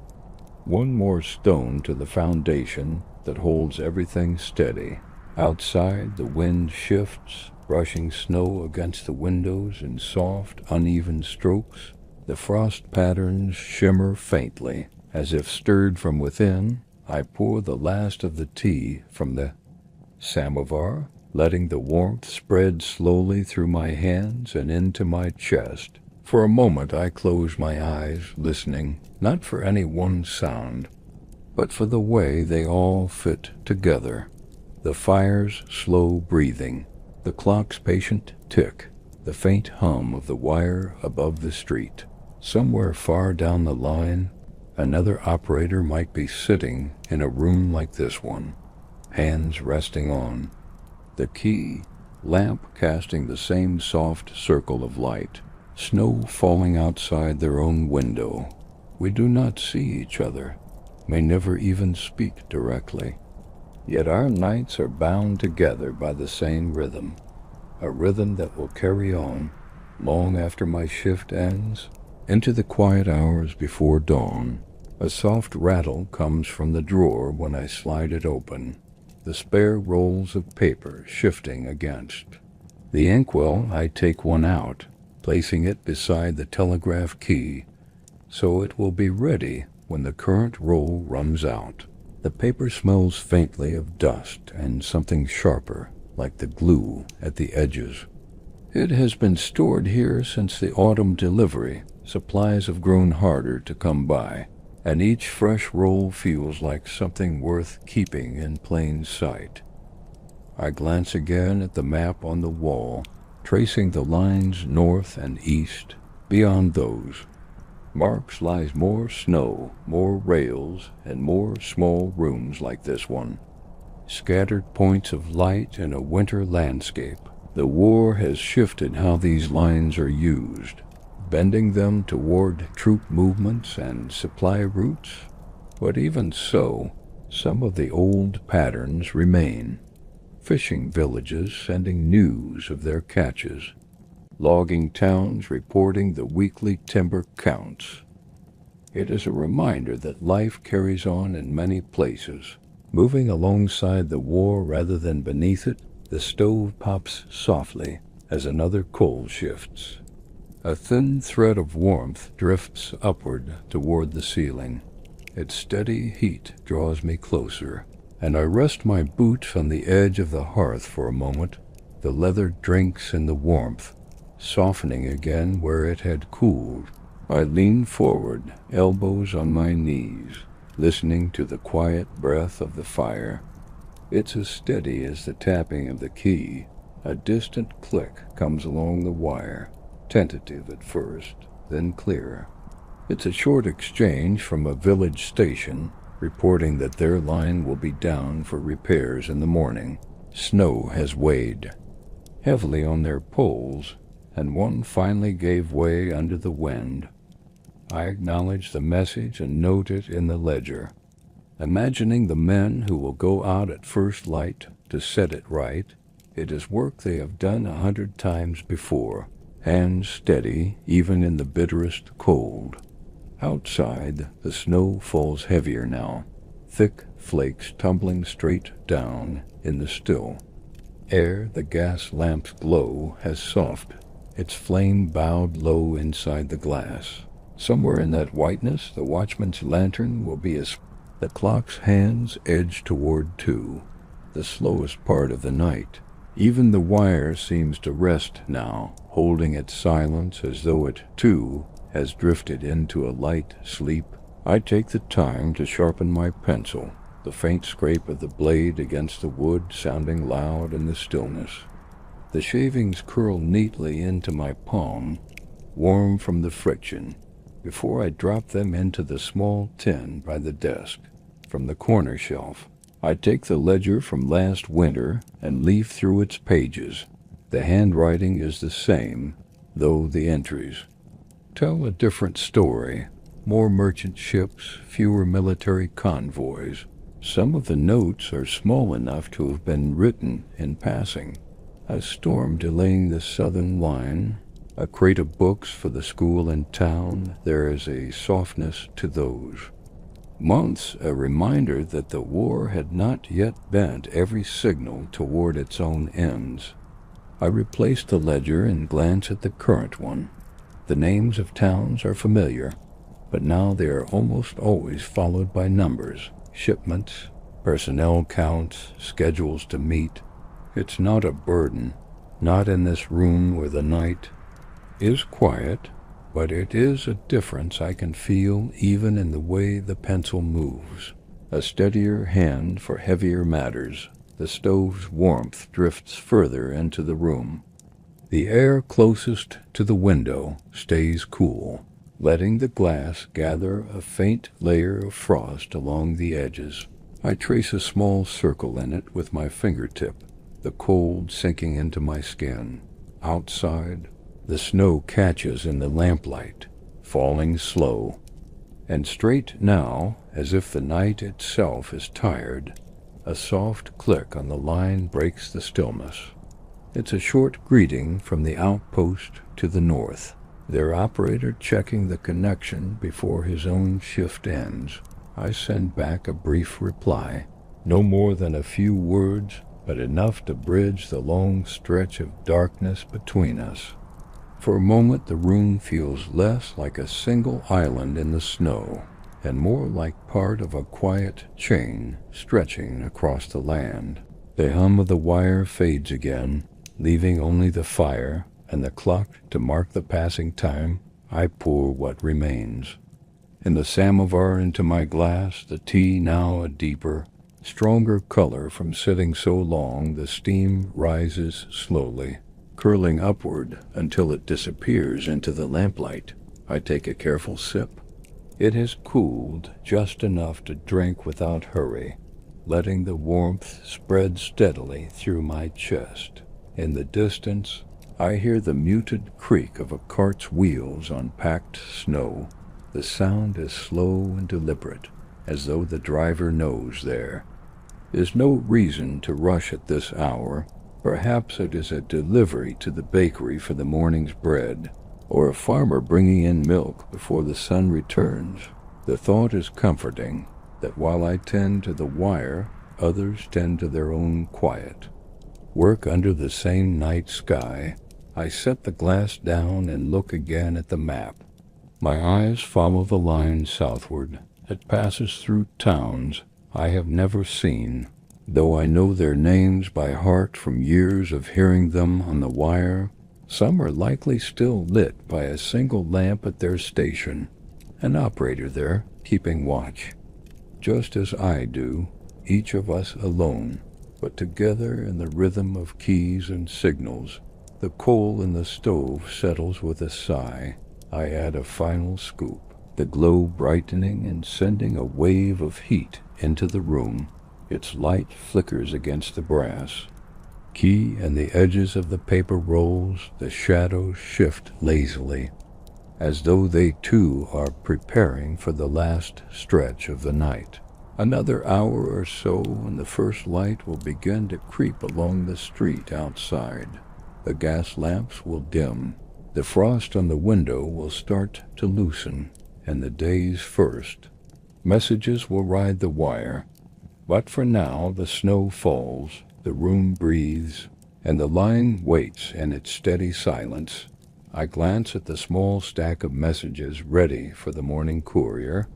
one more stone to the foundation that holds everything steady. Outside, the wind shifts, brushing snow against the windows in soft, uneven strokes. The frost patterns shimmer faintly, as if stirred from within. I pour the last of the tea from the samovar, letting the warmth spread slowly through my hands and into my chest. For a moment I close my eyes, listening, not for any one sound, but for the way they all fit together. The fire's slow breathing, the clock's patient tick, the faint hum of the wire above the street. Somewhere far down the line, another operator might be sitting in a room like this one, hands resting on the key, lamp casting the same soft circle of light, snow falling outside their own window. We do not see each other, may never even speak directly. Yet our nights are bound together by the same rhythm, a rhythm that will carry on, long after my shift ends, into the quiet hours before dawn. A soft rattle comes from the drawer when I slide it open, the spare rolls of paper shifting against. The inkwell, I take one out, placing it beside the telegraph key, so it will be ready when the current roll runs out. The paper smells faintly of dust and something sharper, like the glue at the edges. It has been stored here since the autumn delivery. Supplies have grown harder to come by, and each fresh roll feels like something worth keeping in plain sight. I glance again at the map on the wall, tracing the lines north and east. Beyond those marks lies more snow, more rails, and more small rooms like this one. Scattered points of light in a winter landscape. The war has shifted how these lines are used, bending them toward troop movements and supply routes. But even so, some of the old patterns remain. Fishing villages sending news of their catches, logging towns reporting the weekly timber counts. It is a reminder that life carries on in many places. Moving alongside the war rather than beneath it, the stove pops softly as another coal shifts. A thin thread of warmth drifts upward toward the ceiling. Its steady heat draws me closer, and I rest my boots on the edge of the hearth for a moment. The leather drinks in the warmth, softening again where it had cooled. I lean forward, elbows on my knees, listening to the quiet breath of the fire. It's as steady as the tapping of the key. A distant click comes along the wire, tentative at first, then clearer. It's a short exchange from a village station, reporting that their line will be down for repairs in the morning. Snow has weighed heavily on their poles, and one finally gave way under the wind. I acknowledge the message and note it in the ledger, imagining the men who will go out at first light to set it right. It is work they have done 100 times before, hands steady even in the bitterest cold. Outside, the snow falls heavier now, thick flakes tumbling straight down in the still. Ere the gas lamp's glow has softened, its flame bowed low inside the glass. Somewhere in that whiteness, the watchman's lantern will be as the clock's hands edge toward 2, the slowest part of the night. Even the wire seems to rest now, holding its silence as though it, too, has drifted into a light sleep. I take the time to sharpen my pencil, the faint scrape of the blade against the wood sounding loud in the stillness. The shavings curl neatly into my palm, warm from the friction, before I drop them into the small tin by the desk. From the corner shelf, I take the ledger from last winter and leaf through its pages. The handwriting is the same, though the entries tell a different story. More merchant ships, fewer military convoys. Some of the notes are small enough to have been written in passing. A storm delaying the southern line, a crate of books for the school in town. There is a softness to those. Months, a reminder that the war had not yet bent every signal toward its own ends. I replace the ledger and glance at the current one. The names of towns are familiar, but now they are almost always followed by numbers, shipments, personnel counts, schedules to meet. It's not a burden, not in this room where the night is quiet, but it is a difference I can feel even in the way the pencil moves. A steadier hand for heavier matters, the stove's warmth drifts further into the room. The air closest to the window stays cool, letting the glass gather a faint layer of frost along the edges. I trace a small circle in it with my fingertip, the cold sinking into my skin. Outside, the snow catches in the lamplight, falling slow, and straight now, as if the night itself is tired. A soft click on the line breaks the stillness. It's a short greeting from the outpost to the north, their operator checking the connection before his own shift ends. I send back a brief reply, no more than a few words, but enough to bridge the long stretch of darkness between us. For a moment the room feels less like a single island in the snow, and more like part of a quiet chain stretching across the land. The hum of the wire fades again, leaving only the fire and the clock to mark the passing time. I pour what remains. In the samovar into my glass, the tea now a deeper, stronger color from sitting so long. The steam rises slowly, curling upward until it disappears into the lamplight. I take a careful sip. It has cooled just enough to drink without hurry, letting the warmth spread steadily through my chest. In the distance, I hear the muted creak of a cart's wheels on packed snow. The sound is slow and deliberate, as though the driver knows there is no reason to rush at this hour. Perhaps it is a delivery to the bakery for the morning's bread, or a farmer bringing in milk before the sun returns. The thought is comforting that while I tend to the wire, others tend to their own quiet. Work under the same night sky. I set the glass down and look again at the map. My eyes follow the line southward. It passes through towns I have never seen, though I know their names by heart from years of hearing them on the wire. Some are likely still lit by a single lamp at their station, an operator there keeping watch, just as I do, each of us alone, but together in the rhythm of keys and signals. The coal in the stove settles with a sigh. I add a final scoop, the glow brightening and sending a wave of heat into the room. Its light flickers against the brass key and the edges of the paper rolls. The shadows shift lazily, as though they too are preparing for the last stretch of the night. Another hour or so and the first light will begin to creep along the street outside. The gas lamps will dim. The frost on the window will start to loosen, and the day's first messages will ride the wire. But for now the snow falls, the room breathes, and the line waits in its steady silence. I glance at the small stack of messages ready for the morning courier.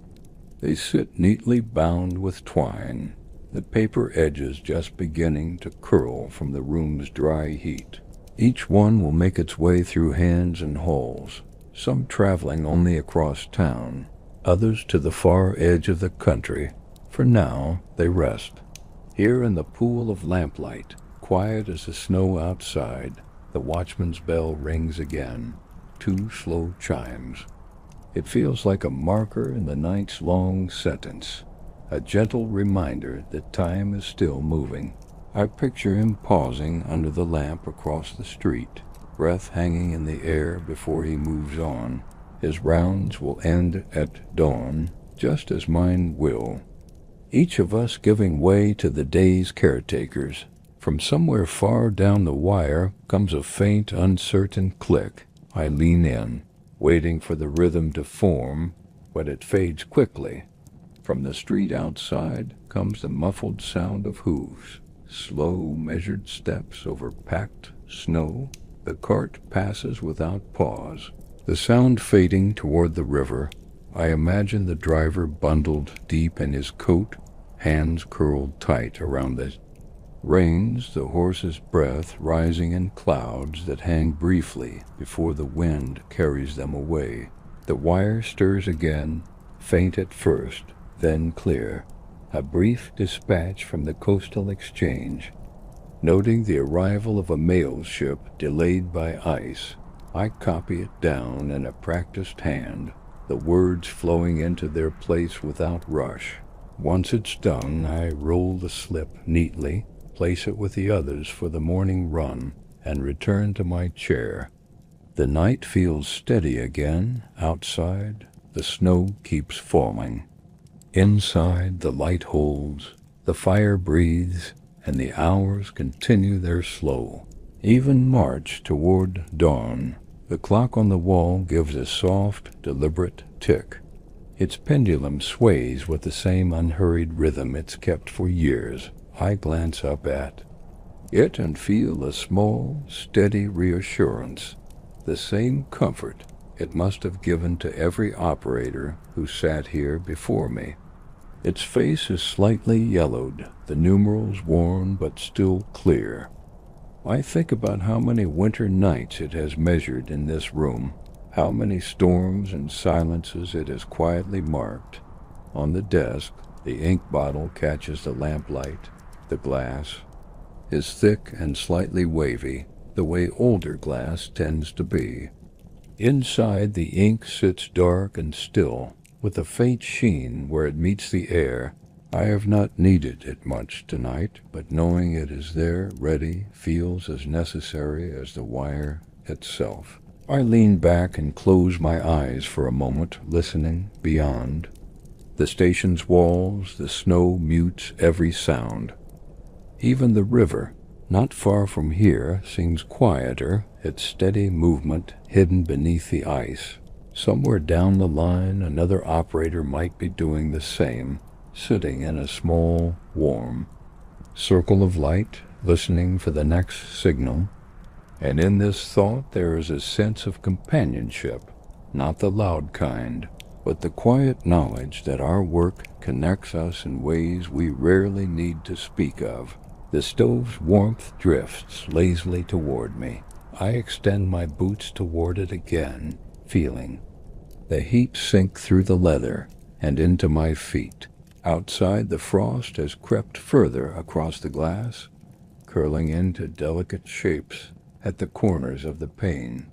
They sit neatly bound with twine, the paper edges just beginning to curl from the room's dry heat. Each one will make its way through hands and halls, some traveling only across town, others to the far edge of the country. For now, they rest. Here in the pool of lamplight, quiet as the snow outside, the watchman's bell rings again, 2 slow chimes. It feels like a marker in the night's long sentence, a gentle reminder that time is still moving. I picture him pausing under the lamp across the street, breath hanging in the air before he moves on. His rounds will end at dawn, just as mine will. Each of us giving way to the day's caretakers. From somewhere far down the wire comes a faint, uncertain click. I lean in, waiting for the rhythm to form, but it fades quickly. From the street outside comes the muffled sound of hooves, slow, measured steps over packed snow. The cart passes without pause, the sound fading toward the river. I imagine the driver bundled deep in his coat, hands curled tight around the reins, the horse's breath rising in clouds that hang briefly before the wind carries them away. The wire stirs again, faint at first, then clear. a brief dispatch from the coastal exchange. Noting the arrival of a mail ship delayed by ice, I copy it down in a practiced hand, the words flowing into their place without rush. Once it's done, I roll the slip neatly, place it with the others for the morning run, and return to my chair. The night feels steady again. Outside, the snow keeps falling. Inside, the light holds, the fire breathes, and the hours continue their slow, even march toward dawn. The clock on the wall gives a soft, deliberate tick. Its pendulum sways with the same unhurried rhythm it's kept for years. I glance up at it and feel a small, steady reassurance, the same comfort it must have given to every operator who sat here before me. Its face is slightly yellowed, the numerals worn but still clear. I think about how many winter nights it has measured in this room, how many storms and silences it has quietly marked. On the desk, the ink bottle catches the lamplight. The glass is thick and slightly wavy, the way older glass tends to be. Inside, the ink sits dark and still, with a faint sheen where it meets the air. I have not needed it much tonight, but knowing it is there, ready, feels as necessary as the wire itself. I lean back and close my eyes for a moment, listening. Beyond the station's walls, the snow mutes every sound. Even the river, not far from here, seems quieter, its steady movement hidden beneath the ice. Somewhere down the line, another operator might be doing the same, sitting in a small, warm circle of light, listening for the next signal. And in this thought there is a sense of companionship, not the loud kind, but the quiet knowledge that our work connects us in ways we rarely need to speak of. The stove's warmth drifts lazily toward me. I extend my boots toward it again, feeling the heat sink through the leather and into my feet. Outside, the frost has crept further across the glass, curling into delicate shapes at the corners of the pane.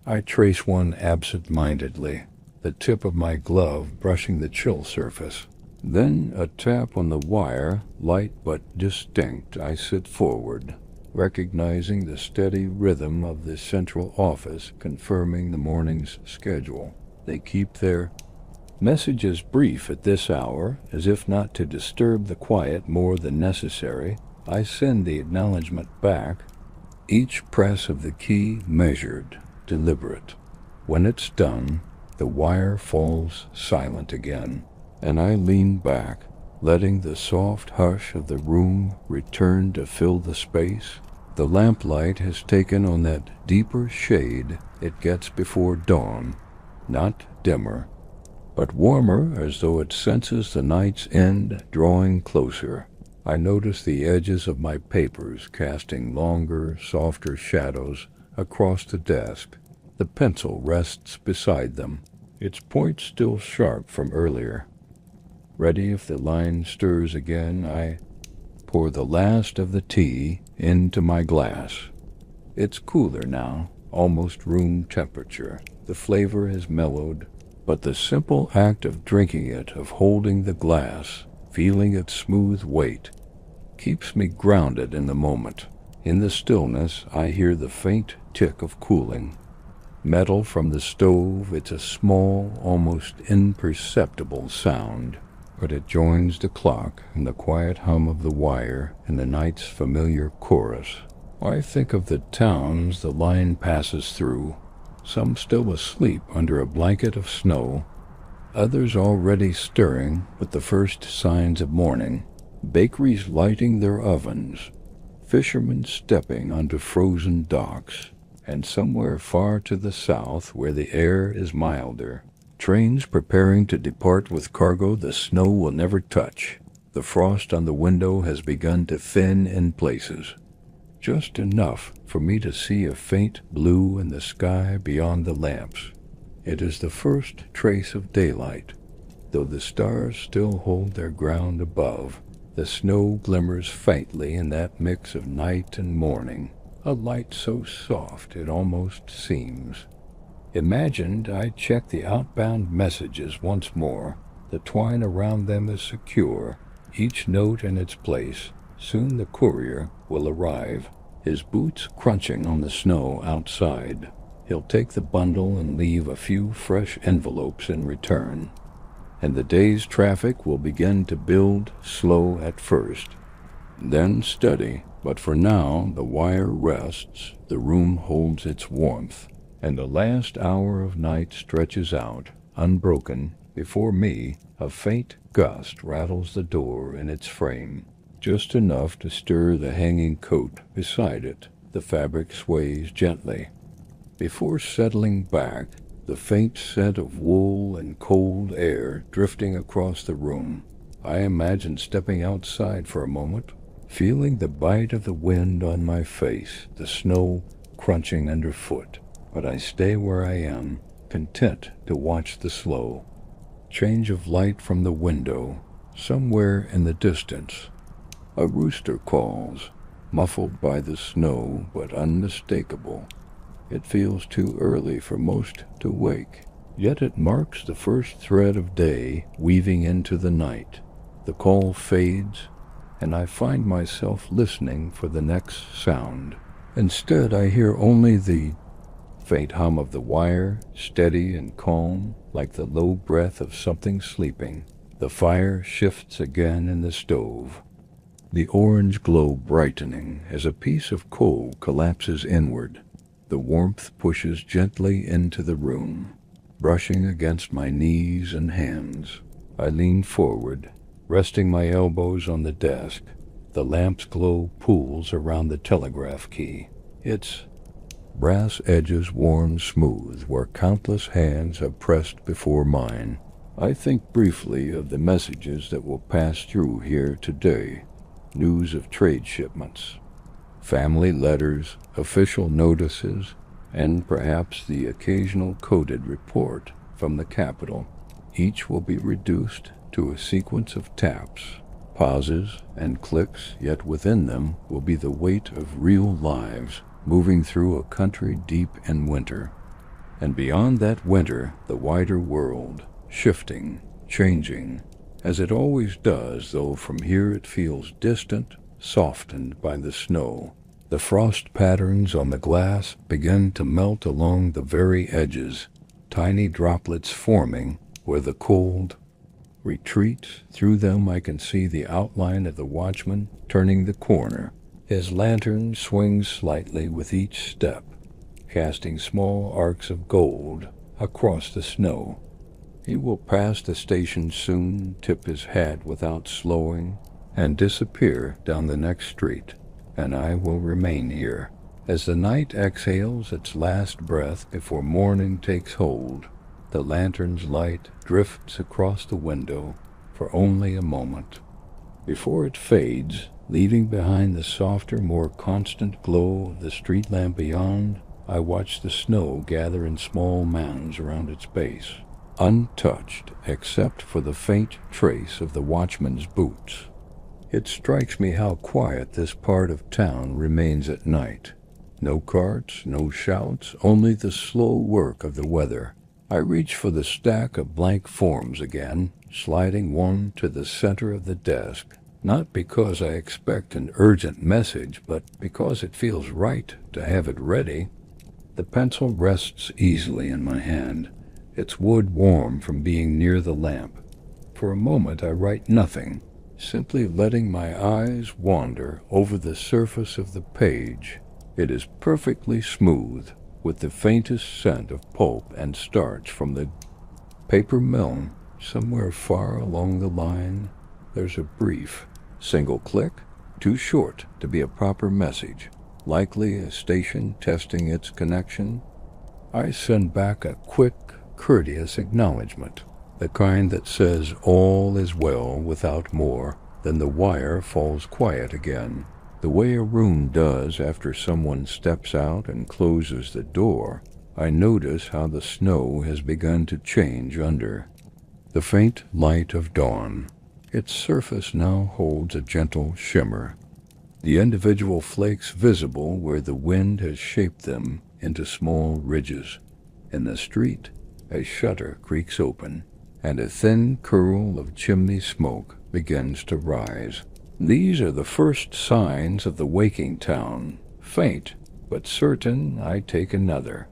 I trace one absent-mindedly, the tip of my glove brushing the chill surface. Then a tap on the wire, light but distinct. I sit forward, recognizing the steady rhythm of the central office, confirming the morning's schedule. They keep their messages brief at this hour, as if not to disturb the quiet more than necessary. I send the acknowledgement back, each press of the key measured, deliberate. When it's done, the wire falls silent again, and I lean back, letting the soft hush of the room return to fill the space. The lamplight has taken on that deeper shade it gets before dawn, not dimmer, but warmer, as though it senses the night's end drawing closer. I notice the edges of my papers casting longer, softer shadows across the desk. The pencil rests beside them, its point still sharp from earlier. Ready if the line stirs again, I pour the last of the tea into my glass. It's cooler now, almost room temperature. The flavor has mellowed, but the simple act of drinking it, of holding the glass, feeling its smooth weight, keeps me grounded in the moment. In the stillness, I hear the faint tick of cooling metal from the stove. It's a small, almost imperceptible sound, but it joins the clock and the quiet hum of the wire and the night's familiar chorus. I think of the towns the line passes through, some still asleep under a blanket of snow, others already stirring with the first signs of morning, bakeries lighting their ovens, fishermen stepping onto frozen docks, and somewhere far to the south, where the air is milder, trains preparing to depart with cargo the snow will never touch. The frost on the window has begun to thin in places, just enough for me to see a faint blue in the sky beyond the lamps. It is the first trace of daylight. though the stars still hold their ground above. The snow glimmers faintly in that mix of night and morning, a light so soft it almost seems. Imagined I check the outbound messages once more. The twine around them is secure, each note in its place. Soon the courier will arrive, his boots crunching on the snow outside. He'll take the bundle and leave a few fresh envelopes in return. And the day's traffic will begin to build, slow at first, then steady. But for now, the wire rests, the room holds its warmth, and the last hour of night stretches out, unbroken. Before me, a faint gust rattles the door in its frame, just enough to stir the hanging coat beside it. The fabric sways gently. Before settling back, the faint scent of wool and cold air drifting across the room. I imagine stepping outside for a moment, feeling the bite of the wind on my face, the snow crunching underfoot. But I stay where I am, content to watch the slow change of light from the window. Somewhere in the distance, a rooster calls, muffled by the snow but unmistakable. It feels too early for most to wake, yet it marks the first thread of day weaving into the night. The call fades, and I find myself listening for the next sound. Instead, I hear only the faint hum of the wire, steady and calm, like the low breath of something sleeping. The fire shifts again in the stove, the orange glow brightening as a piece of coal collapses inward. The warmth pushes gently into the room, brushing against my knees and hands. I lean forward, resting my elbows on the desk. The lamp's glow pools around the telegraph key, its brass edges worn smooth where countless hands have pressed before mine. I think briefly of the messages that will pass through here today. News of trade shipments, family letters, official notices, and perhaps the occasional coded report from the capital. Each will be reduced to a sequence of taps, pauses, and clicks, yet within them will be the weight of real lives moving through a country deep in winter. And beyond that winter, the wider world, shifting, changing, as it always does, though from here it feels distant, softened by the snow. The frost patterns on the glass begin to melt along the very edges, tiny droplets forming where the cold retreats. Through them I can see the outline of the watchman turning the corner. His lantern swings slightly with each step, casting small arcs of gold across the snow. He will pass the station soon, tip his hat without slowing, and disappear down the next street, and I will remain here. As the night exhales its last breath before morning takes hold, the lantern's light drifts across the window for only a moment. Before it fades, leaving behind the softer, more constant glow of the street lamp beyond, I watch the snow gather in small mounds around its base, untouched except for the faint trace of the watchman's boots. It strikes me how quiet this part of town remains at night. No carts, no shouts, only the slow work of the weather. I reach for the stack of blank forms again, sliding one to the center of the desk, not because I expect an urgent message, but because it feels right to have it ready. The pencil rests easily in my hand, its wood warm from being near the lamp. For a moment I write nothing, simply letting my eyes wander over the surface of the page. It is perfectly smooth, with the faintest scent of pulp and starch from the paper mill. Somewhere far along the line, there's a brief, single click, too short to be a proper message, likely a station testing its connection. I send back a quick, courteous acknowledgement, the kind that says all is well without more. Then the wire falls quiet again, the way a room does after someone steps out and closes the door. I notice how the snow has begun to change under. The faint light of dawn. Its surface now holds a gentle shimmer, the individual flakes visible where the wind has shaped them into small ridges. In the street, a shutter creaks open, and a thin curl of chimney smoke begins to rise. These are the first signs of the waking town. Faint, but certain. I take another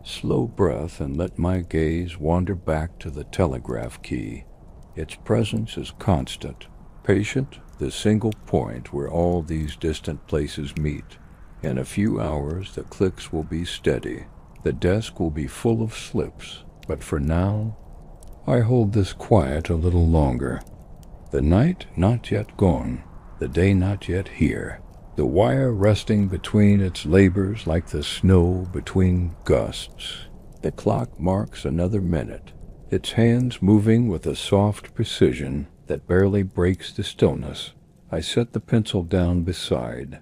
slow breath and let my gaze wander back to the telegraph key. Its presence is constant, patient, the single point where all these distant places meet. In a few hours the clicks will be steady. The desk will be full of slips, but for now, I hold this quiet a little longer. The night not yet gone, the day not yet here. The wire resting between its labors like the snow between gusts. The clock marks another minute, its hands moving with a soft precision that barely breaks the stillness. I set the pencil down beside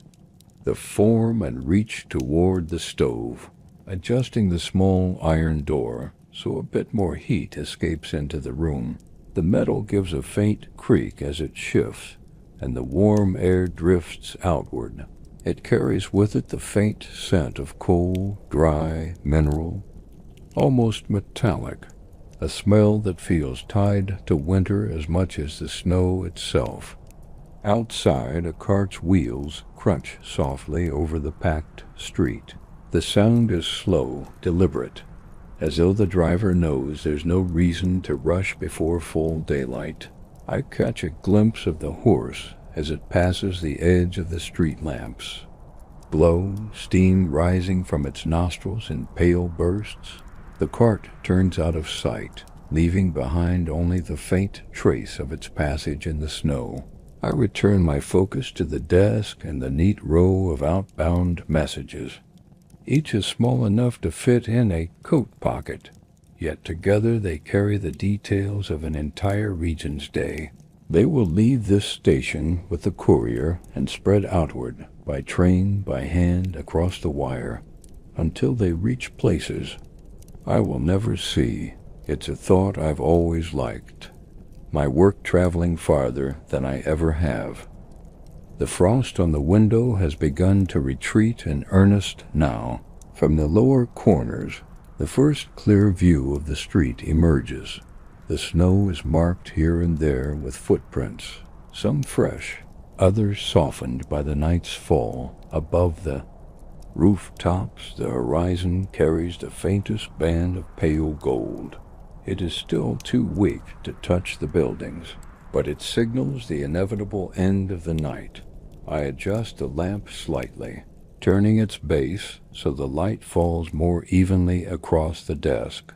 the form and reach toward the stove, adjusting the small iron door so a bit more heat escapes into the room. The metal gives a faint creak as it shifts, and the warm air drifts outward. It carries with it the faint scent of coal, dry, mineral, almost metallic, a smell that feels tied to winter as much as the snow itself. Outside, a cart's wheels crunch softly over the packed street. The sound is slow, deliberate, as though the driver knows there's no reason to rush before full daylight. I catch a glimpse of the horse as it passes the edge of the street lamps. Blow, steam rising from its nostrils in pale bursts. The cart turns out of sight, leaving behind only the faint trace of its passage in the snow. I return my focus to the desk and the neat row of outbound messages. Each is small enough to fit in a coat pocket, yet together they carry the details of an entire region's day. They will leave this station with the courier and spread outward, by train, by hand, across the wire, until they reach places I will never see. It's a thought I've always liked. My work traveling farther than I ever have. The frost on the window has begun to retreat in earnest now. From the lower corners, the first clear view of the street emerges. The snow is marked here and there with footprints, some fresh, others softened by the night's fall. Above the rooftops, the horizon carries the faintest band of pale gold. It is still too weak to touch the buildings, but it signals the inevitable end of the night. I adjust the lamp slightly, turning its base so the light falls more evenly across the desk.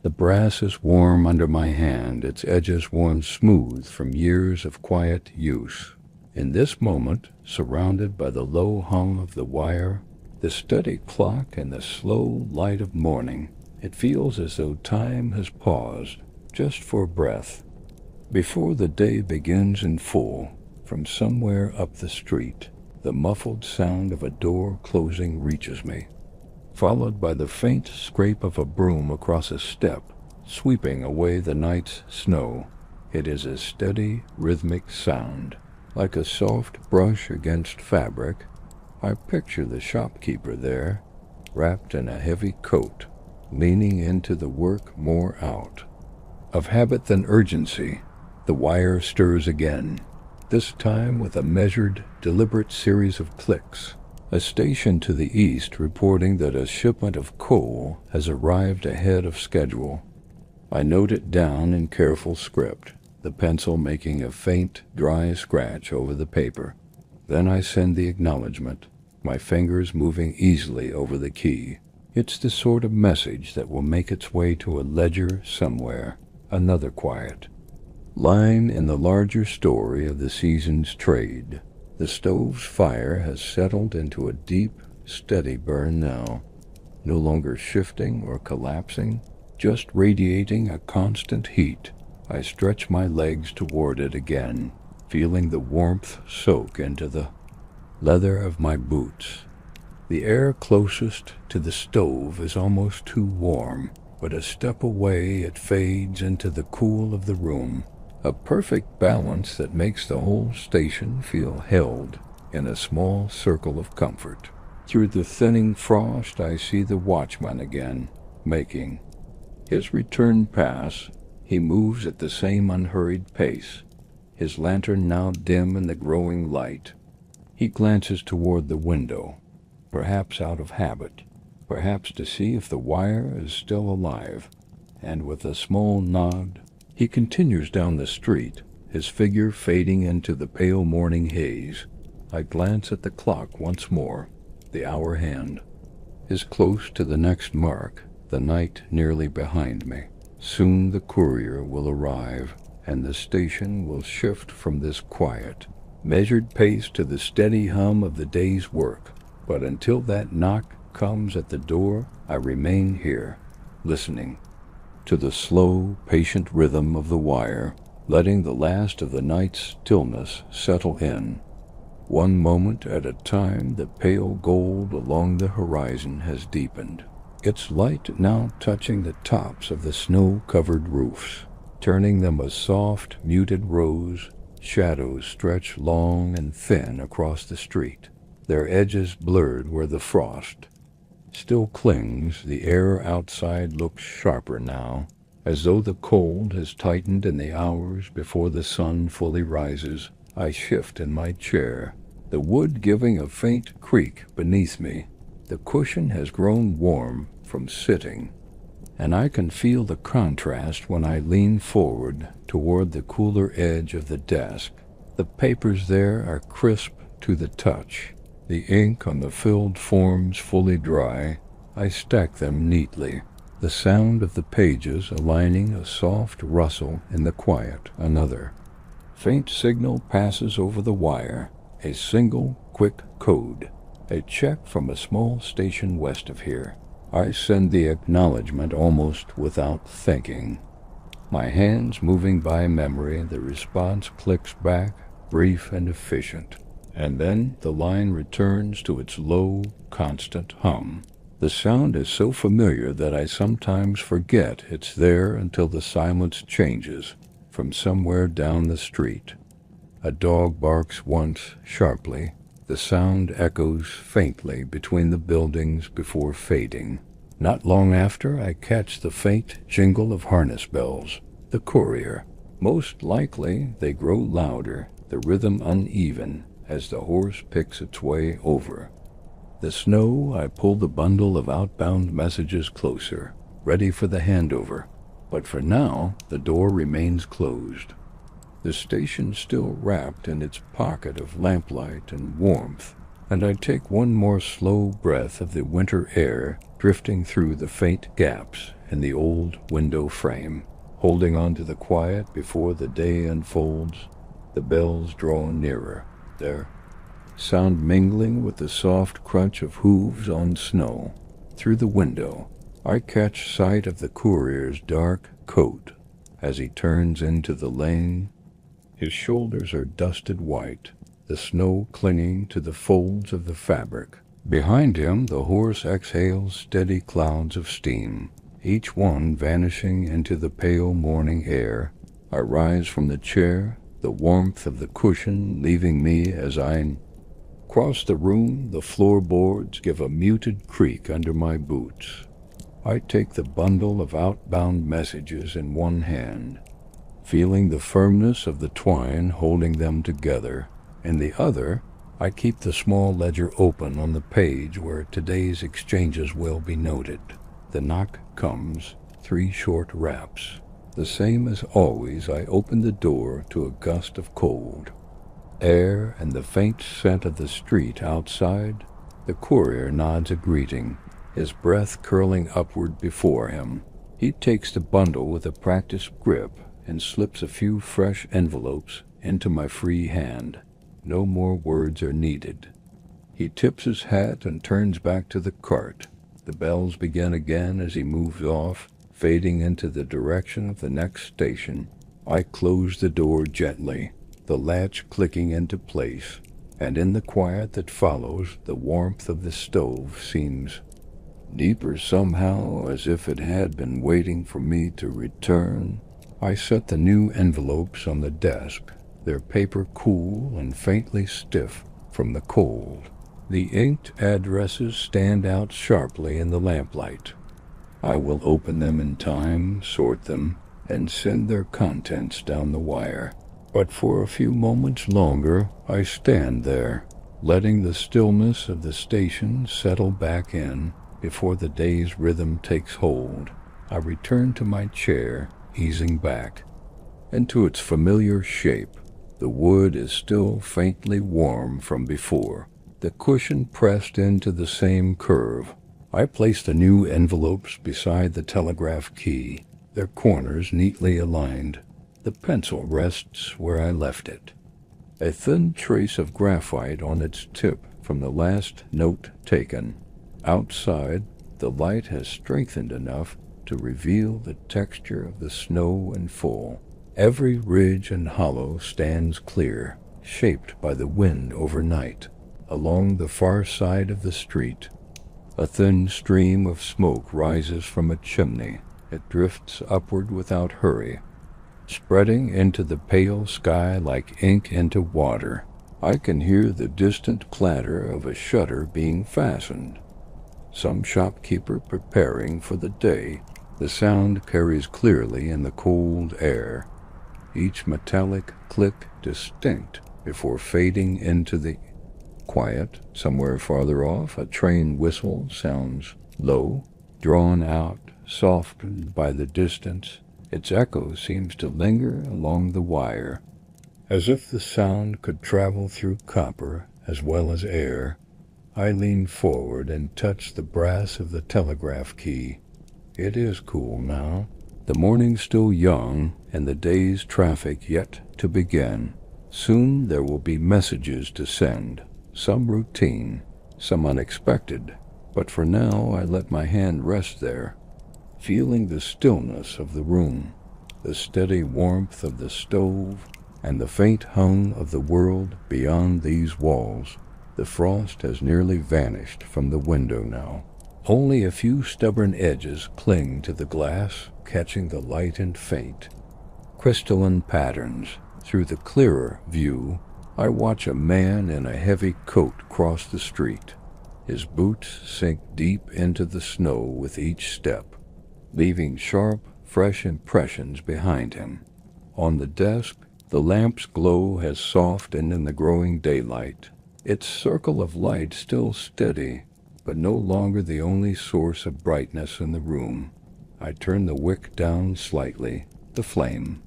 The brass is warm under my hand, its edges worn smooth from years of quiet use. In this moment, surrounded by the low hum of the wire, the steady clock and the slow light of morning, it feels as though time has paused, just for breath. Before the day begins in full, from somewhere up the street, the muffled sound of a door closing reaches me, followed by the faint scrape of a broom across a step, sweeping away the night's snow. It is a steady, rhythmic sound, like a soft brush against fabric. I picture the shopkeeper there, wrapped in a heavy coat, leaning into the work more out. Of habit than urgency, the wire stirs again, this time with a measured, deliberate series of clicks. A station to the east reporting that a shipment of coal has arrived ahead of schedule. I note it down in careful script, the pencil making a faint, dry scratch over the paper. Then I send the acknowledgement, my fingers moving easily over the key. It's the sort of message that will make its way to a ledger somewhere. Another quiet line in the larger story of the season's trade. The stove's fire has settled into a deep, steady burn now, no longer shifting or collapsing, just radiating a constant heat. I stretch my legs toward it again, feeling the warmth soak into the leather of my boots. The air closest to the stove is almost too warm. but a step away it fades into the cool of the room, a perfect balance that makes the whole station feel held in a small circle of comfort. Through the thinning frost I see the watchman again, making his return pass. He moves at the same unhurried pace, his lantern now dim in the growing light. He glances toward the window, perhaps out of habit, perhaps to see if the wire is still alive, and with a small nod, he continues down the street, his figure fading into the pale morning haze. I glance at the clock once more. The hour hand is close to the next mark, the night nearly behind me. Soon the courier will arrive, and the station will shift from this quiet, measured pace to the steady hum of the day's work. But until that knock comes at the door, I remain here, listening to the slow, patient rhythm of the wire, letting the last of the night's stillness settle in. One moment at a time, the pale gold along the horizon has deepened, its light now touching the tops of the snow-covered roofs, turning them a soft, muted rose. Shadows stretch long and thin across the street, their edges blurred where the frost still clings. The air outside looks sharper now, as though the cold has tightened in the hours before the sun fully rises. I shift in my chair, the wood giving a faint creak beneath me. The cushion has grown warm from sitting, and I can feel the contrast when I lean forward toward the cooler edge of the desk. The papers there are crisp to the touch, the ink on the filled forms fully dry. I stack them neatly, the sound of the pages aligning a soft rustle in the quiet. Another faint signal passes over the wire, a single quick code, a check from a small station west of here. I send the acknowledgement almost without thinking. My hands moving by memory, the response clicks back, brief and efficient. And then the line returns to its low, constant hum. The sound is so familiar that I sometimes forget it's there until the silence changes from somewhere down the street. A dog barks once sharply. The sound echoes faintly between the buildings before fading. Not long after, I catch the faint jingle of harness bells. The courier. Most likely, they grow louder, the rhythm uneven, as the horse picks its way over the snow. I pull the bundle of outbound messages closer, ready for the handover. But for now, the door remains closed. The station still wrapped in its pocket of lamplight and warmth, and I take one more slow breath of the winter air drifting through the faint gaps in the old window frame, holding on to the quiet before the day unfolds. The bells draw nearer, their sound mingling with the soft crunch of hooves on snow. Through the window, I catch sight of the courier's dark coat as he turns into the lane. His shoulders are dusted white, the snow clinging to the folds of the fabric. Behind him, the horse exhales steady clouds of steam, each one vanishing into the pale morning air. I rise from the chair, the warmth of the cushion leaving me as I cross the room. The floorboards give a muted creak under my boots. I take the bundle of outbound messages in one hand, feeling the firmness of the twine holding them together. In the other, I keep the small ledger open on the page where today's exchanges will be noted. The knock comes, 3 short raps. The same as always, I open the door to a gust of cold air and the faint scent of the street outside. The courier nods a greeting, his breath curling upward before him. He takes the bundle with a practiced grip and slips a few fresh envelopes into my free hand. No more words are needed. He tips his hat and turns back to the cart. The bells begin again as he moves off, fading into the direction of the next station. I close the door gently, the latch clicking into place, and in the quiet that follows, the warmth of the stove seems deeper somehow, as if it had been waiting for me to return. I set the new envelopes on the desk, their paper cool and faintly stiff from the cold. The inked addresses stand out sharply in the lamplight. I will open them in time, sort them, and send their contents down the wire. But for a few moments longer I stand there, letting the stillness of the station settle back in before the day's rhythm takes hold. I return to my chair, easing back, and to its familiar shape. The wood is still faintly warm from before, the cushion pressed into the same curve. I place the new envelopes beside the telegraph key, their corners neatly aligned. The pencil rests where I left it, a thin trace of graphite on its tip from the last note taken. Outside, the light has strengthened enough to reveal the texture of the snow in full. Every ridge and hollow stands clear, shaped by the wind overnight. Along the far side of the street, a thin stream of smoke rises from a chimney. It drifts upward without hurry, spreading into the pale sky like ink into water. I can hear the distant clatter of a shutter being fastened, some shopkeeper preparing for the day. The sound carries clearly in the cold air, each metallic click distinct before fading into the quiet. Somewhere farther off, a train whistle sounds low, drawn out, softened by the distance. Its echo seems to linger along the wire, as if the sound could travel through copper as well as air. I lean forward and touch the brass of the telegraph key. It is cool now, the morning still young and the day's traffic yet to begin. Soon there will be messages to send, some routine, some unexpected, but for now I let my hand rest there, feeling the stillness of the room, the steady warmth of the stove, and the faint hum of the world beyond these walls. The frost has nearly vanished from the window now. Only a few stubborn edges cling to the glass, catching the light in faint, crystalline patterns. Through the clearer view, I watch a man in a heavy coat cross the street. His boots sink deep into the snow with each step, leaving sharp, fresh impressions behind him. On the desk, the lamp's glow has softened in the growing daylight, its circle of light still steady, but no longer the only source of brightness in the room. I turn the wick down slightly, the flame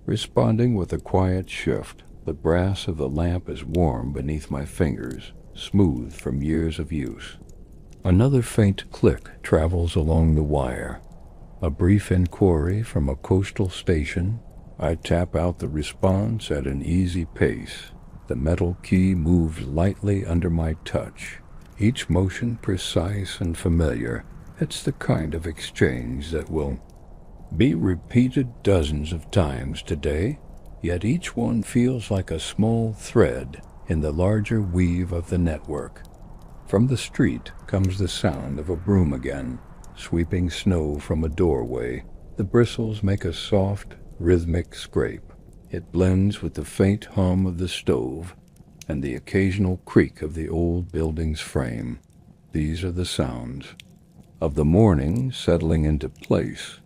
responding with a quiet shift. The brass of the lamp is warm beneath my fingers, smooth from years of use. Another faint click travels along the wire, a brief inquiry from a coastal station. I tap out the response at an easy pace. The metal key moves lightly under my touch, each motion precise and familiar. It's the kind of exchange that will be repeated dozens of times today, yet each one feels like a small thread in the larger weave of the network. From the street comes the sound of a broom again, sweeping snow from a doorway. The bristles make a soft, rhythmic scrape. It blends with the faint hum of the stove and the occasional creak of the old building's frame. These are the sounds of the morning settling into place,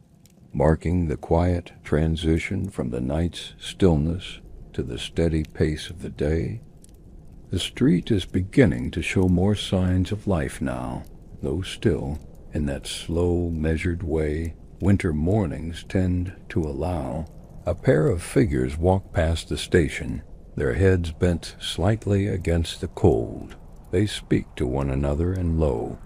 marking the quiet transition from the night's stillness to the steady pace of the day. The street is beginning to show more signs of life now, though still in that slow, measured way winter mornings tend to allow. A pair of figures walk past the station, their heads bent slightly against the cold. They speak to one another in low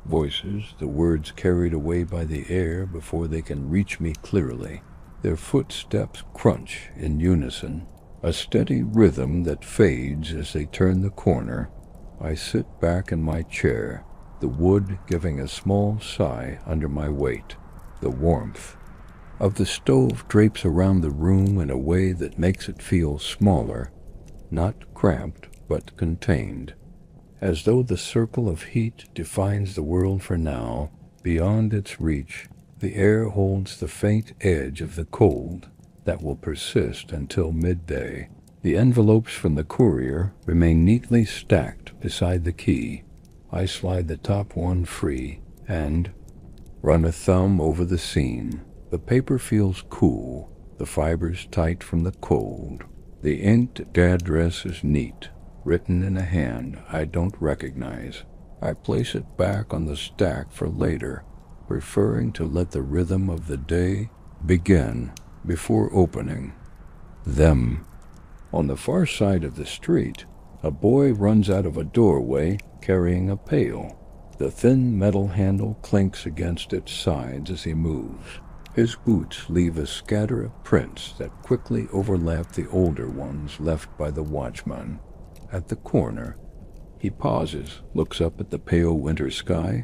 voices, the words carried away by the air before they can reach me clearly. Their footsteps crunch in unison, a steady rhythm that fades as they turn the corner. I sit back in my chair, the wood giving a small sigh under my weight. The warmth of the stove drapes around the room in a way that makes it feel smaller, not cramped, but contained. As though the circle of heat defines the world for now, beyond its reach, the air holds the faint edge of the cold that will persist until midday. The envelopes from the courier remain neatly stacked beside the key. I slide the top one free and run a thumb over the seam. The paper feels cool, the fibers tight from the cold. The inked address is neat, written in a hand I don't recognize. I place it back on the stack for later, preferring to let the rhythm of the day begin before opening them. On the far side of the street, a boy runs out of a doorway carrying a pail. The thin metal handle clinks against its sides as he moves. His boots leave a scatter of prints that quickly overlap the older ones left by the watchman. At the corner, he pauses, looks up at the pale winter sky,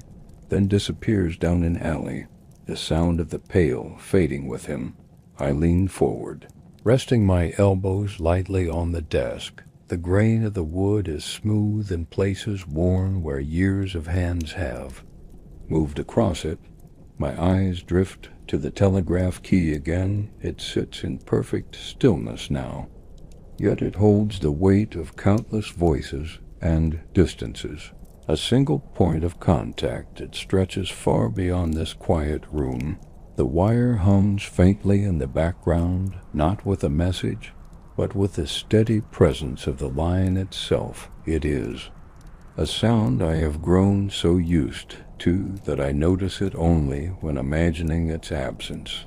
then disappears down an alley, the sound of the pail fading with him. I lean forward, resting my elbows lightly on the desk. The grain of the wood is smooth in places worn where years of hands have moved across it. My eyes drift to the telegraph key again. It sits in perfect stillness now, yet it holds the weight of countless voices and distances. A single point of contact that stretches far beyond this quiet room. The wire hums faintly in the background, not with a message, but with the steady presence of the line itself. It is a sound I have grown so used to that I notice it only when imagining its absence,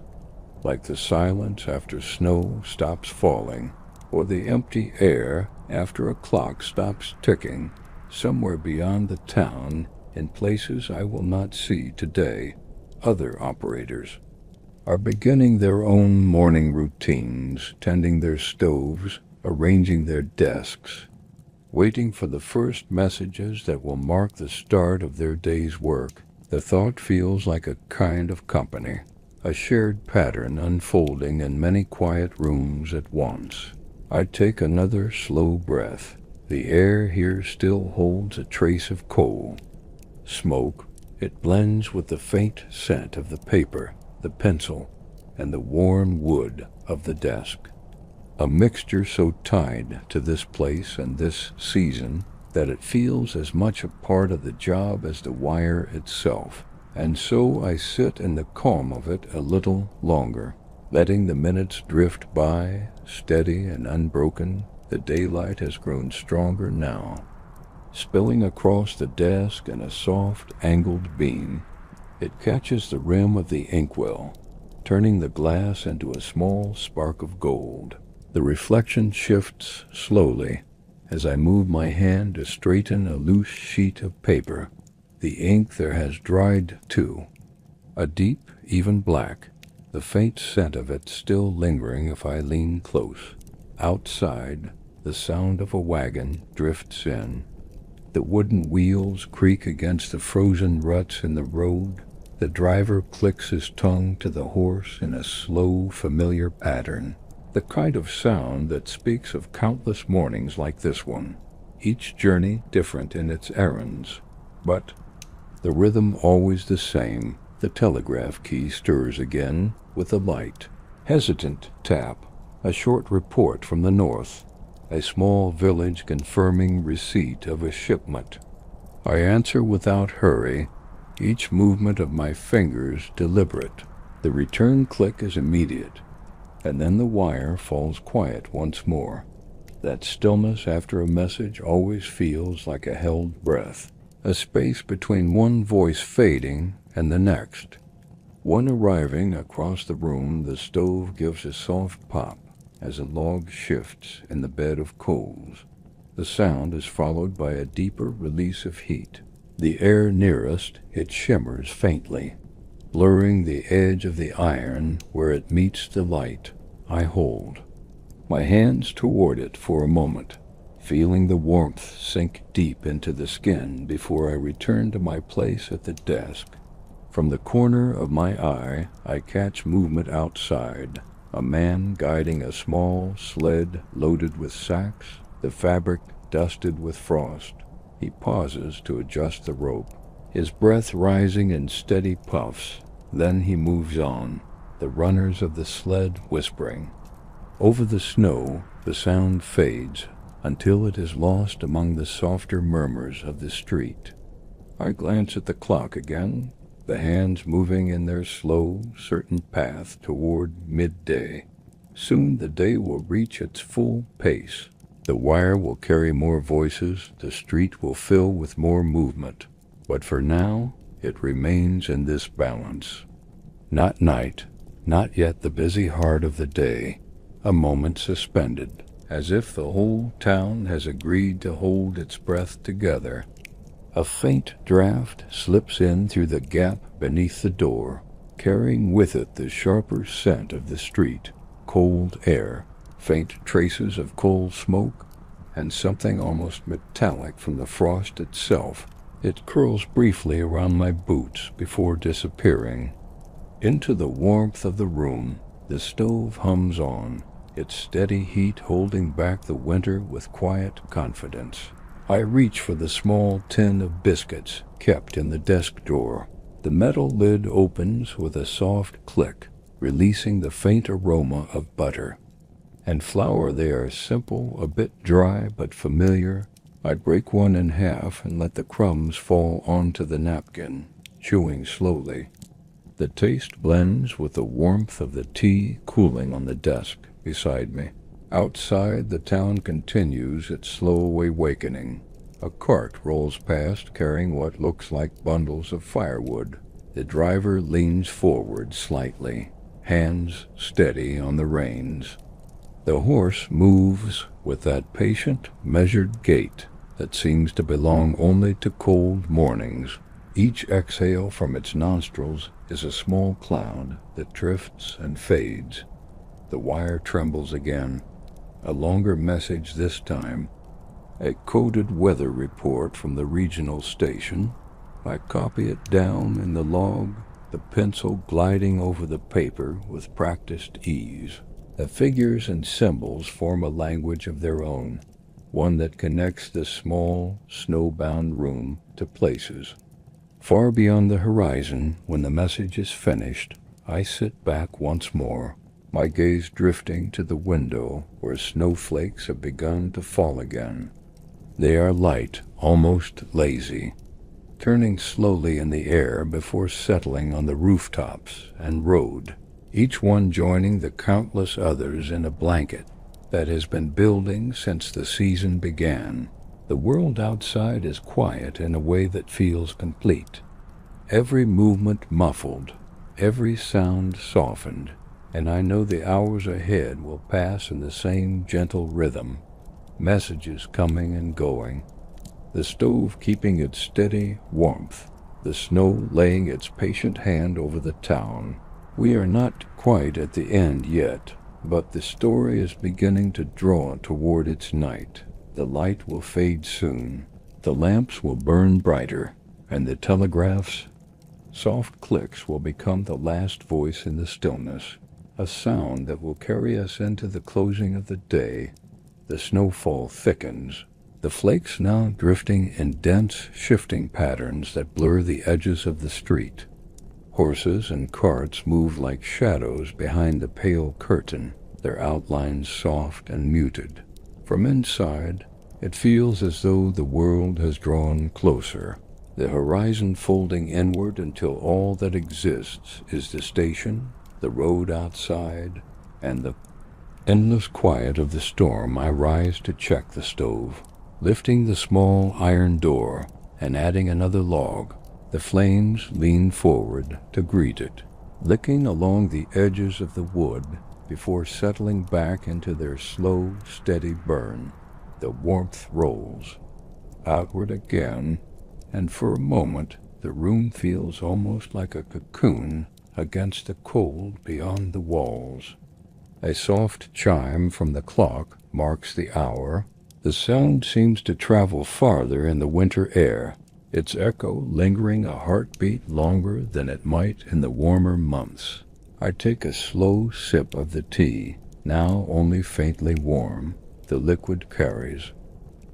like the silence after snow stops falling, or the empty air after a clock stops ticking. Somewhere beyond the town, in places I will not see today, other operators are beginning their own morning routines, tending their stoves, arranging their desks, waiting for the first messages that will mark the start of their day's work. The thought feels like a kind of company, a shared pattern unfolding in many quiet rooms at once. I take another slow breath. The air here still holds a trace of coal. Smoke, it blends with the faint scent of the paper, the pencil, and the worn wood of the desk. A mixture so tied to this place and this season that it feels as much a part of the job as the wire itself. And so I sit in the calm of it a little longer, letting the minutes drift by, steady and unbroken. The daylight has grown stronger now, spilling across the desk in a soft, angled beam. It catches the rim of the inkwell, turning the glass into a small spark of gold. The reflection shifts slowly as I move my hand to straighten a loose sheet of paper. The ink there has dried too, a deep, even black, the faint scent of it still lingering if I lean close. Outside, the sound of a wagon drifts in. The wooden wheels creak against the frozen ruts in the road. The driver clicks his tongue to the horse in a slow, familiar pattern. The kind of sound that speaks of countless mornings like this one, each journey different in its errands, but the rhythm always the same. The telegraph key stirs again with a light, hesitant tap. A short report from the north, a small village confirming receipt of a shipment. I answer without hurry, each movement of my fingers deliberate. The return click is immediate, and then the wire falls quiet once more. That stillness after a message always feels like a held breath, a space between one voice fading and the next. One arriving across the room, the stove gives a soft pop as a log shifts in the bed of coals. The sound is followed by a deeper release of heat. The air nearest, it shimmers faintly, blurring the edge of the iron where it meets the light. I hold my hands toward it for a moment, feeling the warmth sink deep into the skin before I return to my place at the desk. From the corner of my eye, I catch movement outside. A man guiding a small sled loaded with sacks, the fabric dusted with frost. He pauses to adjust the rope, his breath rising in steady puffs. Then he moves on, the runners of the sled whispering. Over the snow, the sound fades until it is lost among the softer murmurs of the street. I glance at the clock again, the hands moving in their slow, certain path toward midday. Soon the day will reach its full pace. The wire will carry more voices, the street will fill with more movement. But for now, it remains in this balance. Not night, not yet the busy heart of the day, a moment suspended, as if the whole town has agreed to hold its breath together. A faint draft slips in through the gap beneath the door, carrying with it the sharper scent of the street, cold air, faint traces of coal smoke, and something almost metallic from the frost itself. It curls briefly around my boots before disappearing. Into the warmth of the room, the stove hums on, its steady heat holding back the winter with quiet confidence. I reach for the small tin of biscuits kept in the desk drawer. The metal lid opens with a soft click, releasing the faint aroma of butter. And flour, they are simple, a bit dry but familiar. I break one in half and let the crumbs fall onto the napkin, chewing slowly. The taste blends with the warmth of the tea cooling on the desk beside me. Outside, the town continues its slow awakening. A cart rolls past carrying what looks like bundles of firewood. The driver leans forward slightly, hands steady on the reins. The horse moves with that patient, measured gait that seems to belong only to cold mornings. Each exhale from its nostrils is a small cloud that drifts and fades. The wire trembles again. A longer message this time. A coded weather report from the regional station. I copy it down in the log, the pencil gliding over the paper with practiced ease. The figures and symbols form a language of their own, one that connects the small, snowbound room to places. Far beyond the horizon, when the message is finished, I sit back once more, my gaze drifting to the window where snowflakes have begun to fall again. They are light, almost lazy, turning slowly in the air before settling on the rooftops and road, each one joining the countless others in a blanket that has been building since the season began. The world outside is quiet in a way that feels complete. Every movement muffled, every sound softened, and I know the hours ahead will pass in the same gentle rhythm. Messages coming and going, the stove keeping its steady warmth, the snow laying its patient hand over the town. We are not quite at the end yet, but the story is beginning to draw toward its night. The light will fade soon, the lamps will burn brighter, and the telegraph's soft clicks will become the last voice in the stillness, a sound that will carry us into the closing of the day. The snowfall thickens, the flakes now drifting in dense, shifting patterns that blur the edges of the street. Horses and carts move like shadows behind the pale curtain, their outlines soft and muted. From inside, it feels as though the world has drawn closer, the horizon folding inward until all that exists is the station, the road outside, and the endless quiet of the storm. I rise to check the stove, lifting the small iron door and adding another log. The flames lean forward to greet it, licking along the edges of the wood before settling back into their slow, steady burn. The warmth rolls outward again, and for a moment the room feels almost like a cocoon against the cold beyond the walls. A soft chime from the clock marks the hour. The sound seems to travel farther in the winter air, its echo lingering a heartbeat longer than it might in the warmer months. I take a slow sip of the tea, now only faintly warm. The liquid carries.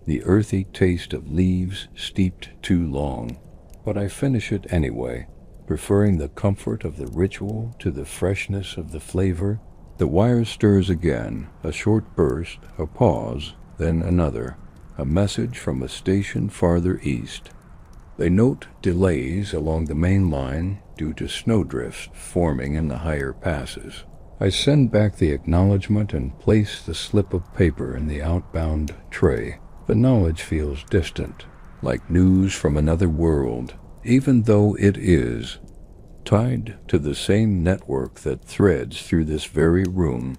the earthy taste of leaves steeped too long. But I finish it anyway, preferring the comfort of the ritual to the freshness of the flavor. The wire stirs again, a short burst, a pause, then another, a message from a station farther east. They note delays along the main line due to snowdrifts forming in the higher passes. I send back the acknowledgement and place the slip of paper in the outbound tray. The knowledge feels distant, like news from another world, even though it is tied to the same network that threads through this very room.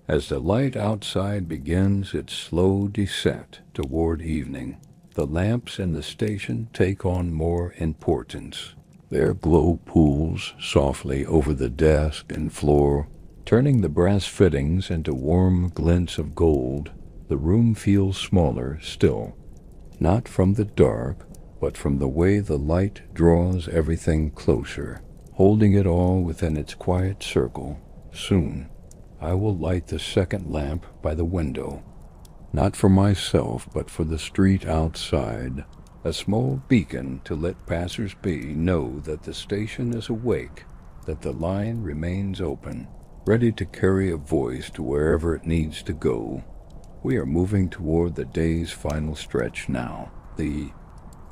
As the light outside begins its slow descent toward evening, the lamps in the station take on more importance. Their glow pools softly over the desk and floor, turning the brass fittings into warm glints of gold. The room feels smaller still, not from the dark, but from the way the light draws everything closer, holding it all within its quiet circle. Soon, I will light the second lamp by the window, not for myself, but for the street outside, a small beacon to let passers-by know that the station is awake, that the line remains open, ready to carry a voice to wherever it needs to go. We are moving toward the day's final stretch now. The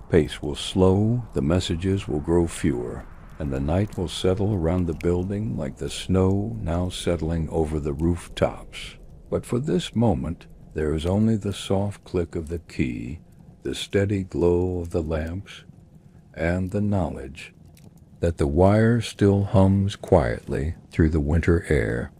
pace will slow, the messages will grow fewer, and the night will settle around the building like the snow now settling over the rooftops. But for this moment, there is only the soft click of the key, the steady glow of the lamps, and the knowledge that the wire still hums quietly through the winter air.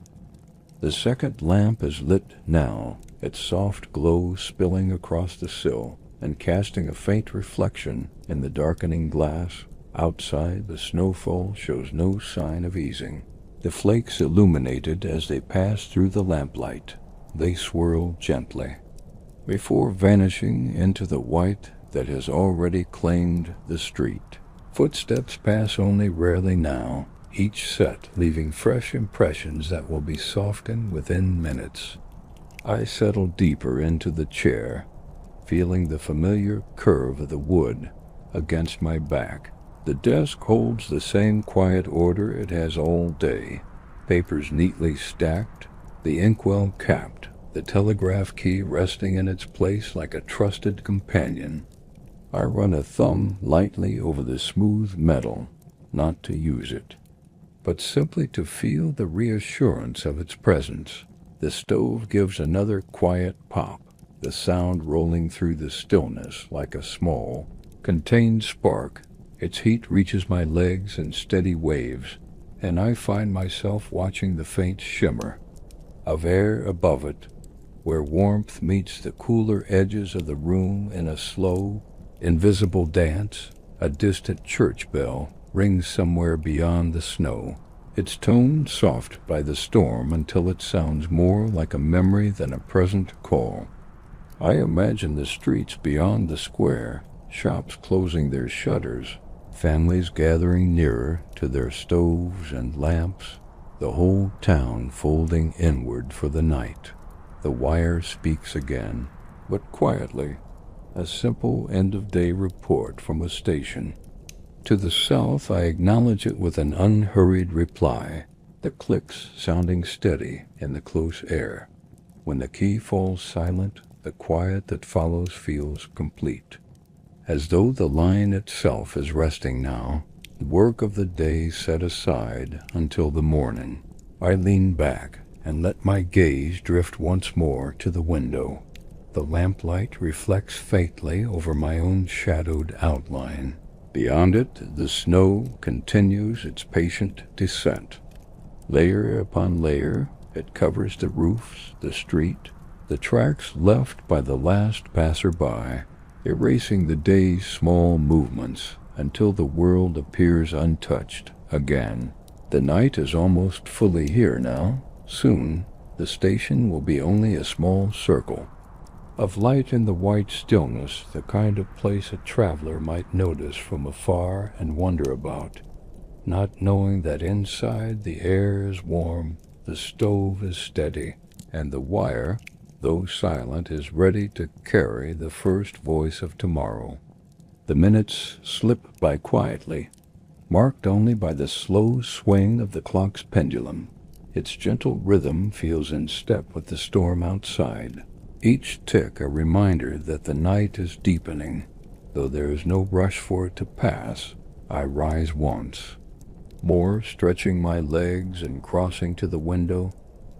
The second lamp is lit now, its soft glow spilling across the sill and casting a faint reflection in the darkening glass. Outside, the snowfall shows no sign of easing. The flakes illuminated as they pass through the lamplight. They swirl gently, before vanishing into the white that has already claimed the street. Footsteps pass only rarely now, each set leaving fresh impressions that will be softened within minutes. I settle deeper into the chair, feeling the familiar curve of the wood against my back. The desk holds the same quiet order it has all day, papers neatly stacked, the inkwell capped, the telegraph key resting in its place like a trusted companion. I run a thumb lightly over the smooth metal, not to use it, but simply to feel the reassurance of its presence. The stove gives another quiet pop, the sound rolling through the stillness like a small, contained spark. Its heat reaches my legs in steady waves, and I find myself watching the faint shimmer of air above it, where warmth meets the cooler edges of the room in a slow, invisible dance. A distant church bell rings somewhere beyond the snow, its tone soft by the storm until it sounds more like a memory than a present call. I imagine the streets beyond the square, shops closing their shutters, families gathering nearer to their stoves and lamps, the whole town folding inward for the night. The wire speaks again, but quietly, a simple end-of-day report from a station. To the south, I acknowledge it with an unhurried reply, the clicks sounding steady in the close air. When the key falls silent, the quiet that follows feels complete, as though the line itself is resting now, the work of the day set aside until the morning. I lean back and let my gaze drift once more to the window. The lamplight reflects faintly over my own shadowed outline. Beyond it, the snow continues its patient descent. Layer upon layer, it covers the roofs, the street, the tracks left by the last passer-by, erasing the day's small movements until the world appears untouched again. The night is almost fully here now. Soon, the station will be only a small circle of light in the white stillness, the kind of place a traveler might notice from afar and wonder about, not knowing that inside the air is warm, the stove is steady, and the wire though silent, is ready to carry the first voice of tomorrow. The minutes slip by quietly, marked only by the slow swing of the clock's pendulum. Its gentle rhythm feels in step with the storm outside, each tick a reminder that the night is deepening. Though there is no rush for it to pass, I rise once more, stretching my legs and crossing to the window.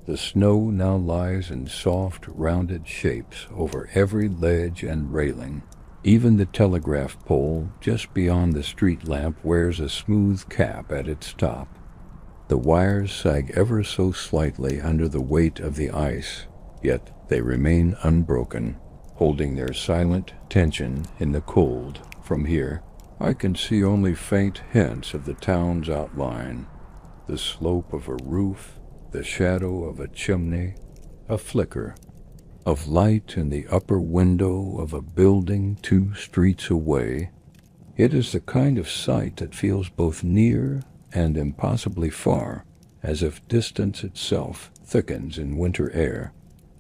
The snow now lies in soft, rounded shapes over every ledge and railing. Even the telegraph pole just beyond the street lamp wears a smooth cap at its top. The wires sag ever so slightly under the weight of the ice, yet they remain unbroken, holding their silent tension in the cold. From here, I can see only faint hints of the town's outline, the slope of a roof, the shadow of a chimney, a flicker of light in the upper window of a building 2 streets away. It is the kind of sight that feels both near and impossibly far, as if distance itself thickens in winter air.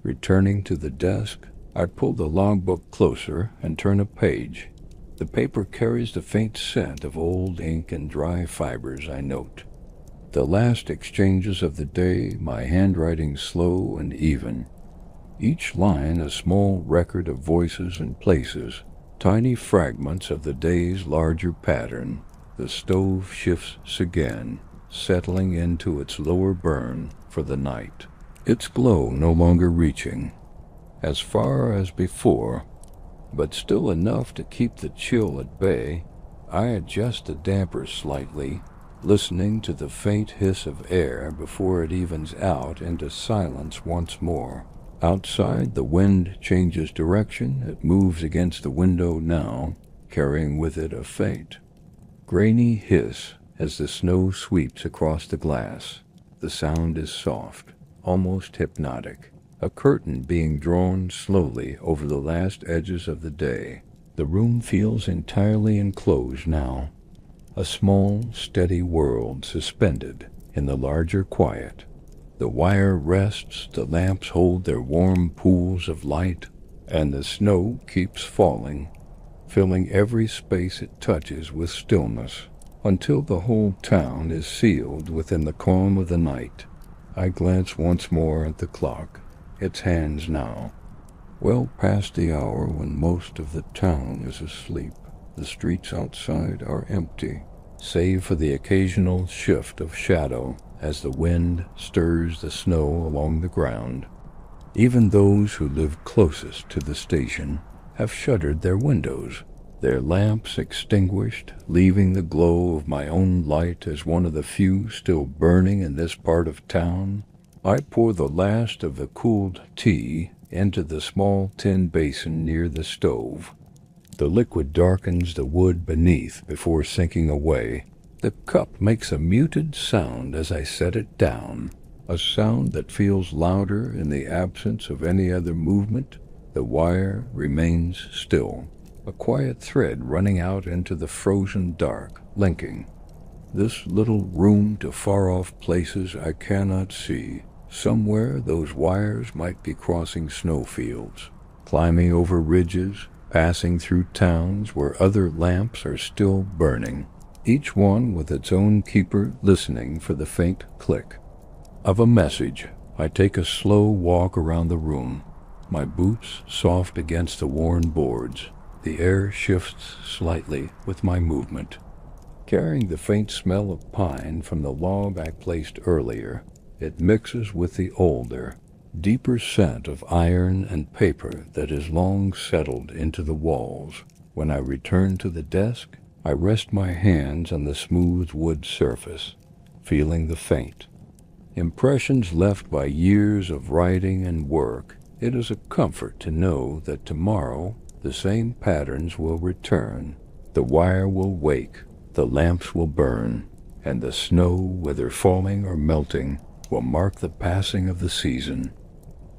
Returning to the desk, I pull the logbook closer and turn a page. The paper carries the faint scent of old ink and dry fibers, I note. The last exchanges of the day, my handwriting slow and even. Each line a small record of voices and places, tiny fragments of the day's larger pattern. The stove shifts again, settling into its lower burn for the night, its glow no longer reaching as far as before, but still enough to keep the chill at bay. I adjust the damper slightly, listening to the faint hiss of air before it evens out into silence once more. Outside, the wind changes direction. It moves against the window now, carrying with it a faint, grainy hiss as the snow sweeps across the glass. The sound is soft, almost hypnotic, a curtain being drawn slowly over the last edges of the day. The room feels entirely enclosed now, a small, steady world suspended in the larger quiet. The wire rests, the lamps hold their warm pools of light, and the snow keeps falling, filling every space it touches with stillness, until the whole town is sealed within the calm of the night. I glance once more at the clock, its hands now well past the hour when most of the town is asleep. The streets outside are empty, save for the occasional shift of shadow as the wind stirs the snow along the ground. Even those who live closest to the station have shuttered their windows, their lamps extinguished, leaving the glow of my own light as one of the few still burning in this part of town. I pour the last of the cooled tea into the small tin basin near the stove. The liquid darkens the wood beneath before sinking away. The cup makes a muted sound as I set it down, a sound that feels louder in the absence of any other movement. The wire remains still, a quiet thread running out into the frozen dark, linking this little room to far-off places I cannot see. Somewhere those wires might be crossing snowfields, climbing over ridges, passing through towns where other lamps are still burning, each one with its own keeper listening for the faint click of a message. I take a slow walk around the room, my boots soft against the worn boards. The air shifts slightly with my movement, carrying the faint smell of pine from the log I placed earlier. It mixes with the older, deeper scent of iron and paper that has long settled into the walls. When I return to the desk, I rest my hands on the smooth wood surface, feeling the faint impressions left by years of writing and work. It is a comfort to know that tomorrow the same patterns will return. The wire will wake, the lamps will burn, and the snow, whether falling or melting, will mark the passing of the season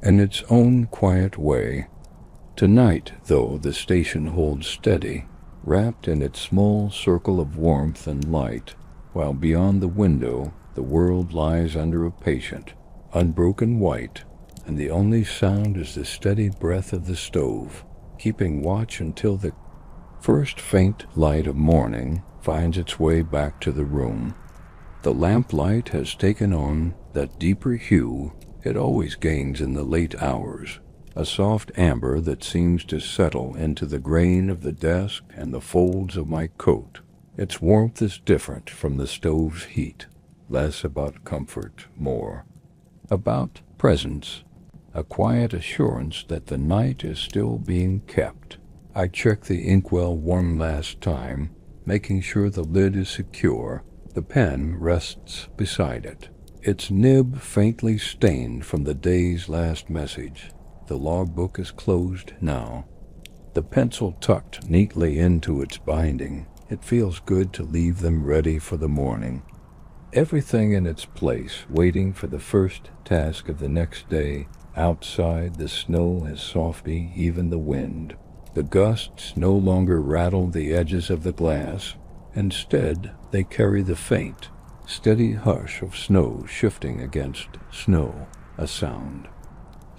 in its own quiet way. Tonight, though, the station holds steady, wrapped in its small circle of warmth and light, while beyond the window the world lies under a patient, unbroken white and the only sound is the steady breath of the stove, keeping watch until the first faint light of morning finds its way back to the room. The lamplight has taken on that deeper hue it always gains in the late hours, a soft amber that seems to settle into the grain of the desk and the folds of my coat. Its warmth is different from the stove's heat, less about comfort, more about presence, a quiet assurance that the night is still being kept. I check the inkwell one last time, making sure the lid is secure. The pen rests beside it, its nib faintly stained from the day's last message. The logbook is closed now, the pencil tucked neatly into its binding. It feels good to leave them ready for the morning. Everything in its place, waiting for the first task of the next day. Outside, the snow has softened even the wind. The gusts no longer rattle the edges of the glass. Instead, they carry the faint, steady hush of snow shifting against snow, a sound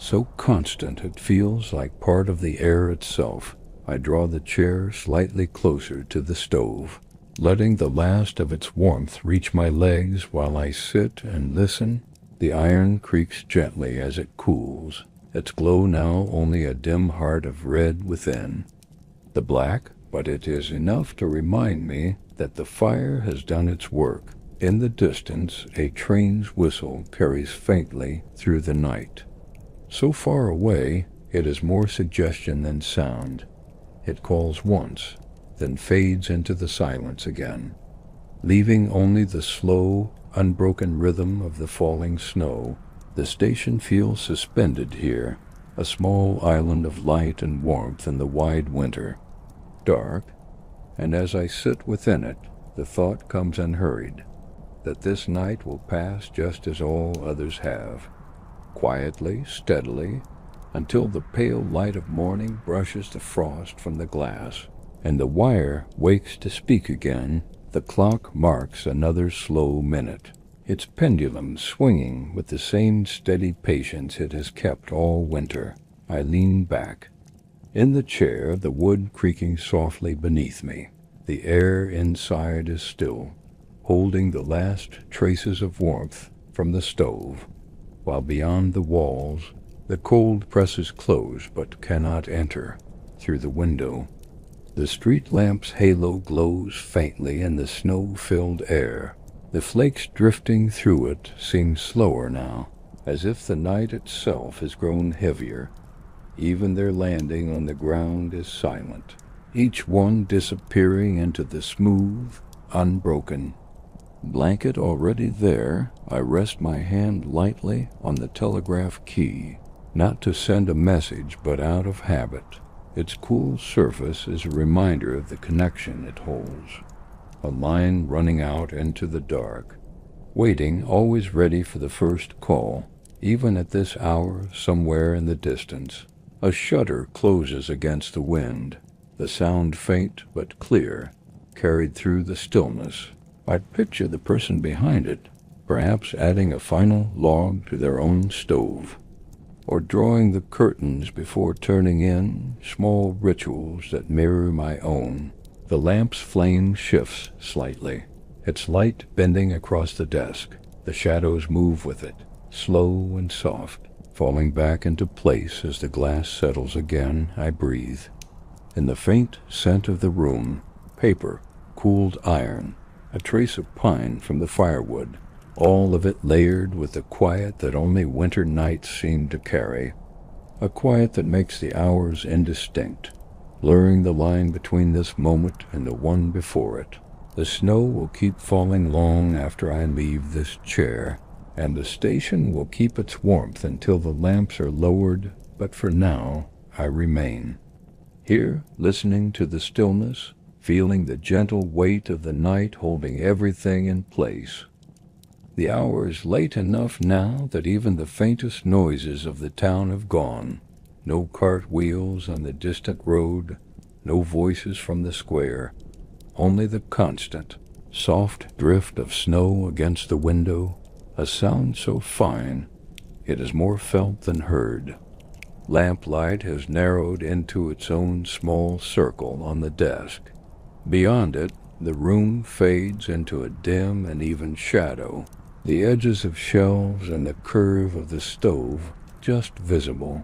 so constant it feels like part of the air itself. I draw the chair slightly closer to the stove, letting the last of its warmth reach my legs while I sit and listen. The iron creaks gently as it cools, its glow now only a dim heart of red within. The black, but it is enough to remind me that the fire has done its work. In the distance, a train's whistle carries faintly through the night. So far away, it is more suggestion than sound. It calls once, then fades into the silence again, leaving only the slow, unbroken rhythm of the falling snow. The station feels suspended here, a small island of light and warmth in the wide winter. Dark, and as I sit within it, the thought comes unhurried, that this night will pass just as all others have, quietly, steadily, until the pale light of morning brushes the frost from the glass, and the wire wakes to speak again. The clock marks another slow minute, its pendulum swinging with the same steady patience it has kept all winter. I lean back, in the chair, the wood creaking softly beneath me. The air inside is still, holding the last traces of warmth from the stove, while beyond the walls, the cold presses close but cannot enter. Through the window, the street lamp's halo glows faintly in the snow-filled air. The flakes drifting through it seem slower now, as if the night itself has grown heavier. Even their landing on the ground is silent, each one disappearing into the smooth, unbroken blanket already there. I rest my hand lightly on the telegraph key, not to send a message but out of habit. Its cool surface is a reminder of the connection it holds, a line running out into the dark, waiting, always ready for the first call. Even at this hour, somewhere in the distance, a shutter closes against the wind, the sound faint but clear, carried through the stillness. I picture the person behind it, perhaps adding a final log to their own stove, or drawing the curtains before turning in, small rituals that mirror my own. The lamp's flame shifts slightly, its light bending across the desk. The shadows move with it, slow and soft, falling back into place as the glass settles again. I breathe. In the faint scent of the room, paper, cooled iron, a trace of pine from the firewood, all of it layered with the quiet that only winter nights seem to carry, a quiet that makes the hours indistinct, blurring the line between this moment and the one before it. The snow will keep falling long after I leave this chair, and the station will keep its warmth until the lamps are lowered, but for now I remain here, listening to the stillness, feeling the gentle weight of the night holding everything in place. The hour is late enough now that even the faintest noises of the town have gone. No cart wheels on the distant road, no voices from the square, only the constant, soft drift of snow against the window, a sound so fine It is more felt than heard. Lamplight has narrowed into its own small circle on the desk. Beyond it, the room fades into a dim and even shadow, the edges of shelves and the curve of the stove just visible.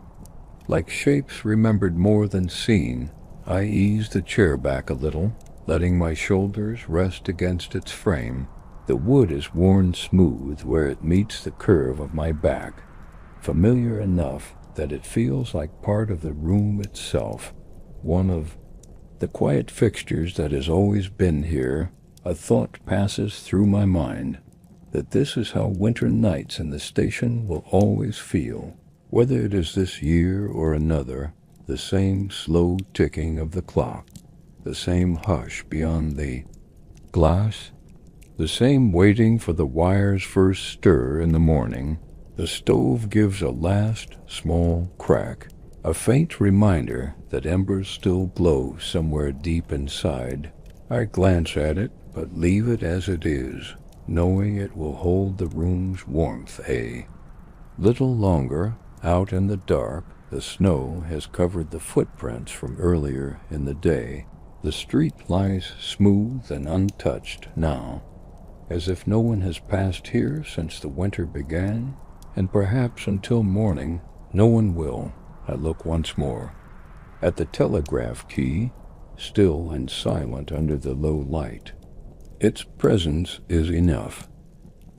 Like shapes remembered more than seen, I ease the chair back a little, letting my shoulders rest against its frame. The wood is worn smooth where it meets the curve of my back, familiar enough that it feels like part of the room itself, one of the quiet fixtures that has always been here. A thought passes through my mind that this is how winter nights in the station will always feel, whether it is this year or another, the same slow ticking of the clock, the same hush beyond the glass, the same waiting for the wire's first stir in the morning. The stove gives a last small crack, a faint reminder that embers still glow somewhere deep inside. I glance at it, but leave it as it is, knowing it will hold the room's warmth a little longer. Out in the dark, the snow has covered the footprints from earlier in the day. The street lies smooth and untouched now, as if no one has passed here since the winter began, and perhaps until morning no one will. I look once more at the telegraph key, still and silent under the low light. Its presence is enough.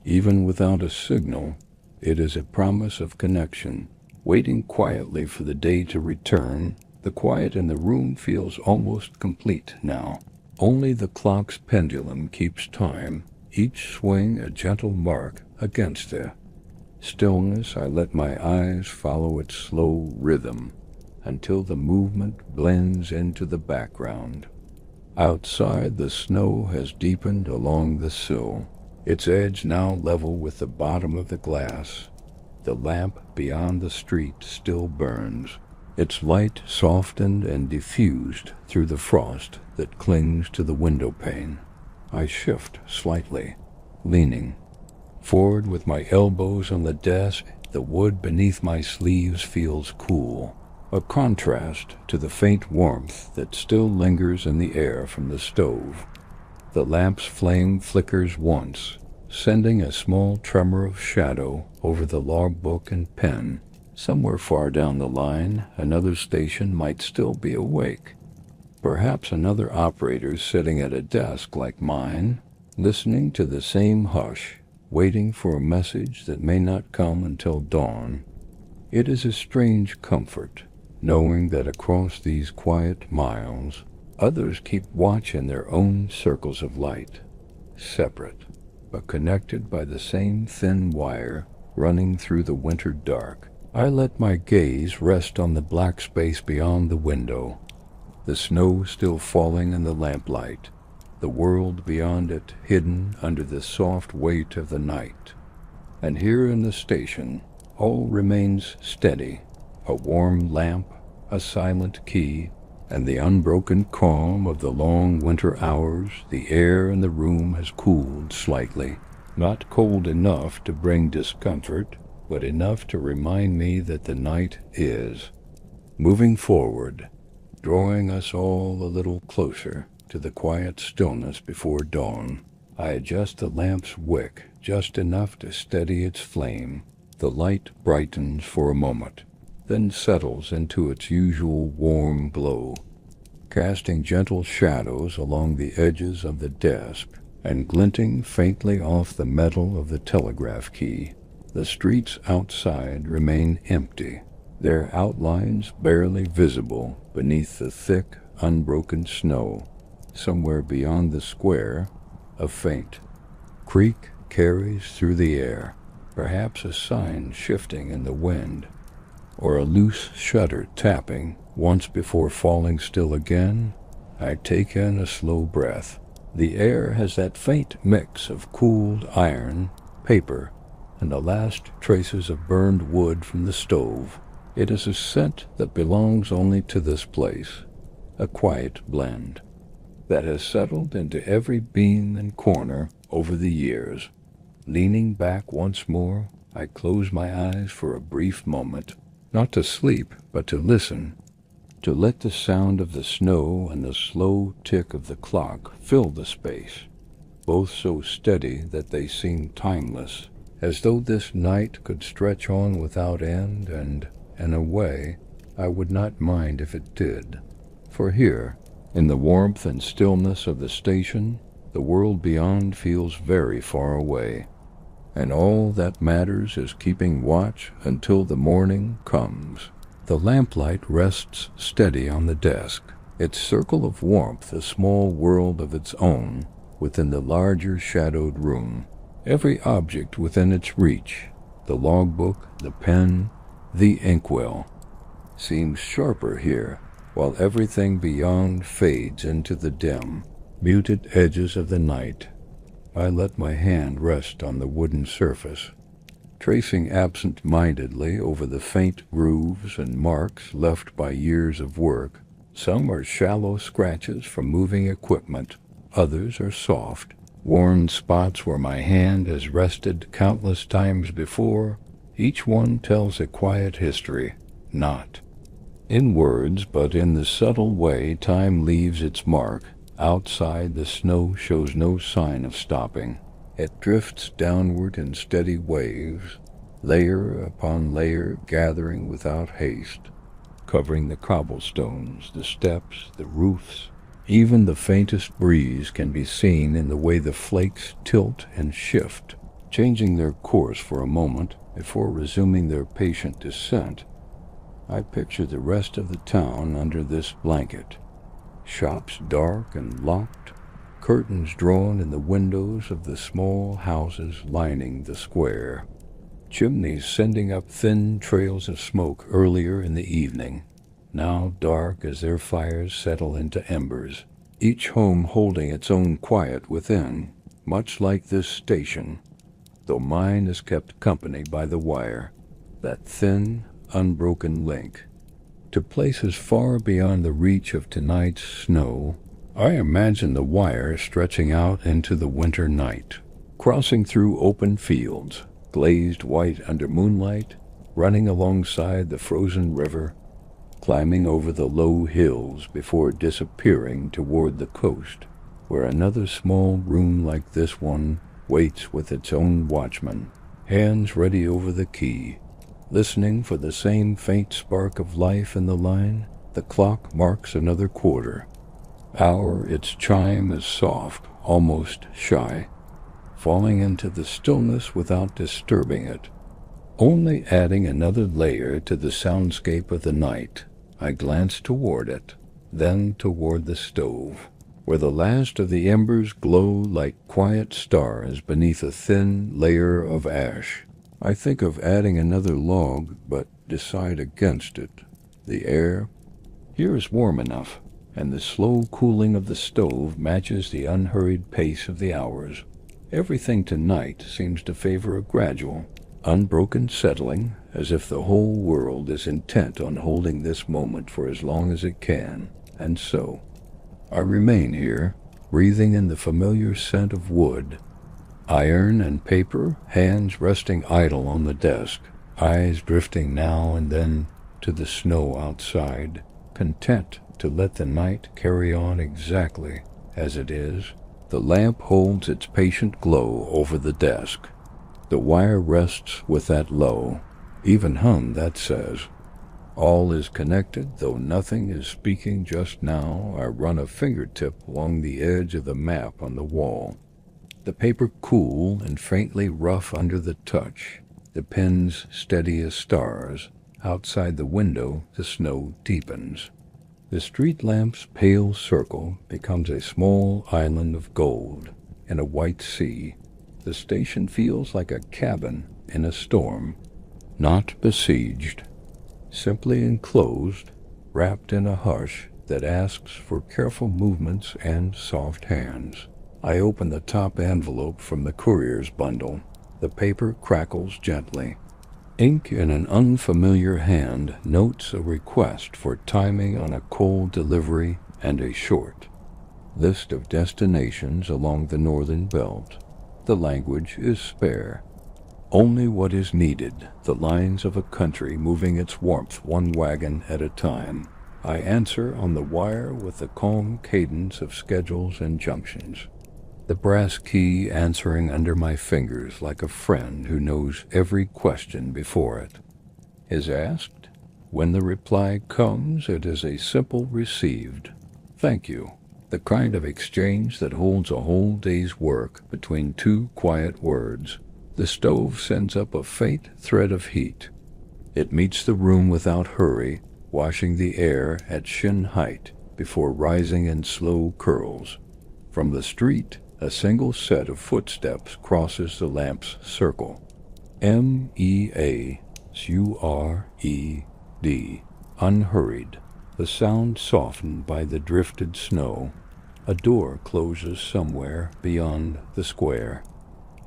Even without a signal, it is a promise of connection, waiting quietly for the day to return. The quiet in the room feels almost complete now. Only the clock's pendulum keeps time, each swing a gentle mark against the stillness. I let my eyes follow its slow rhythm until the movement blends into the background. Outside, the snow has deepened along the sill, its edge now level with the bottom of the glass. The lamp beyond the street still burns, its light softened and diffused through the frost that clings to the window pane. I shift slightly, leaning forward with my elbows on the desk. The wood beneath my sleeves feels cool, a contrast to the faint warmth that still lingers in the air from the stove. The lamp's flame flickers once, sending a small tremor of shadow over the logbook and pen. Somewhere far down the line, another station might still be awake. Perhaps another operator sitting at a desk like mine, listening to the same hush, waiting for a message that may not come until dawn. It is a strange comfort, knowing that across these quiet miles, others keep watch in their own circles of light, separate, but connected by the same thin wire running through the winter dark. I let my gaze rest on the black space beyond the window, the snow still falling in the lamplight, the world beyond it hidden under the soft weight of the night. And here in the station, all remains steady, a warm lamp, a silent key, and the unbroken calm of the long winter hours. The air in the room has cooled slightly, not cold enough to bring discomfort, but enough to remind me that the night is moving forward, drawing us all a little closer to the quiet stillness before dawn. I adjust the lamp's wick just enough to steady its flame. The light brightens for a moment, then settles into its usual warm glow, casting gentle shadows along the edges of the desk and glinting faintly off the metal of the telegraph key. The streets outside remain empty, their outlines barely visible beneath the thick, unbroken snow. Somewhere beyond the square, a faint creak carries through the air, perhaps a sign shifting in the wind, or a loose shutter tapping once before falling still again. I take in a slow breath. The air has that faint mix of cooled iron, paper, and the last traces of burned wood from the stove. It is a scent that belongs only to this place, a quiet blend that has settled into every beam and corner over the years. Leaning back once more, I close my eyes for a brief moment, not to sleep, but to listen, to let the sound of the snow and the slow tick of the clock fill the space, both so steady that they seem timeless, as though this night could stretch on without end, and, in a way, I would not mind if it did. For here, in the warmth and stillness of the station, the world beyond feels very far away, and all that matters is keeping watch until the morning comes. The lamplight rests steady on the desk, its circle of warmth a small world of its own within the larger shadowed room. Every object within its reach, the logbook, the pen, the inkwell, seems sharper here, while everything beyond fades into the dim, muted edges of the night. I let my hand rest on the wooden surface, tracing absent-mindedly over the faint grooves and marks left by years of work. Some are shallow scratches from moving equipment, others are soft, worn spots where my hand has rested countless times before. Each one tells a quiet history, not in words, but in the subtle way time leaves its mark. Outside, the snow shows no sign of stopping. It drifts downward in steady waves, layer upon layer, gathering without haste, covering the cobblestones, the steps, the roofs. Even the faintest breeze can be seen in the way the flakes tilt and shift, changing their course for a moment before resuming their patient descent. I picture the rest of the town under this blanket. Shops dark and locked, curtains drawn in the windows of the small houses lining the square, chimneys sending up thin trails of smoke earlier in the evening, now dark as their fires settle into embers, each home holding its own quiet within, much like this station, though mine is kept company by the wire, that thin, unbroken link, to places far beyond the reach of tonight's snow. I imagine the wire stretching out into the winter night, crossing through open fields, glazed white under moonlight, running alongside the frozen river, climbing over the low hills before disappearing toward the coast, where another small room like this one waits with its own watchman, hands ready over the key, listening for the same faint spark of life in the line. The clock marks another quarter. Its chime is soft, almost shy, falling into the stillness without disturbing it, only adding another layer to the soundscape of the night. I glance toward it, then toward the stove, where the last of the embers glow like quiet stars beneath a thin layer of ash. I think of adding another log, but decide against it. The air here is warm enough, and the slow cooling of the stove matches the unhurried pace of the hours. Everything tonight seems to favor a gradual, unbroken settling, as if the whole world is intent on holding this moment for as long as it can. And so, I remain here, breathing in the familiar scent of wood, iron and paper, hands resting idle on the desk, eyes drifting now and then to the snow outside, content to let the night carry on exactly as it is. The lamp holds its patient glow over the desk. The wire rests with that low, even hum that says, "All is connected, though nothing is speaking just now." I run a fingertip along the edge of the map on the wall, the paper cool and faintly rough under the touch, the pens steady as stars. Outside the window, the snow deepens. The street lamp's pale circle becomes a small island of gold in a white sea. The station feels like a cabin in a storm, not besieged, simply enclosed, wrapped in a hush that asks for careful movements and soft hands. I open the top envelope from the courier's bundle. The paper crackles gently. Ink in an unfamiliar hand notes a request for timing on a coal delivery and a short list of destinations along the northern belt. The language is spare. Only what is needed, the lines of a country moving its warmth one wagon at a time. I answer on the wire with the calm cadence of schedules and junctions. The brass key answering under my fingers like a friend who knows every question before it is asked. When the reply comes, it is a simple received thank you, the kind of exchange that holds a whole day's work between two quiet words. The stove sends up a faint thread of heat. It meets the room without hurry, washing the air at shin height before rising in slow curls. From the street, a single set of footsteps crosses the lamp's circle. M-E-A-S-U-R-E-D. Unhurried, the sound softened by the drifted snow. A door closes somewhere beyond the square.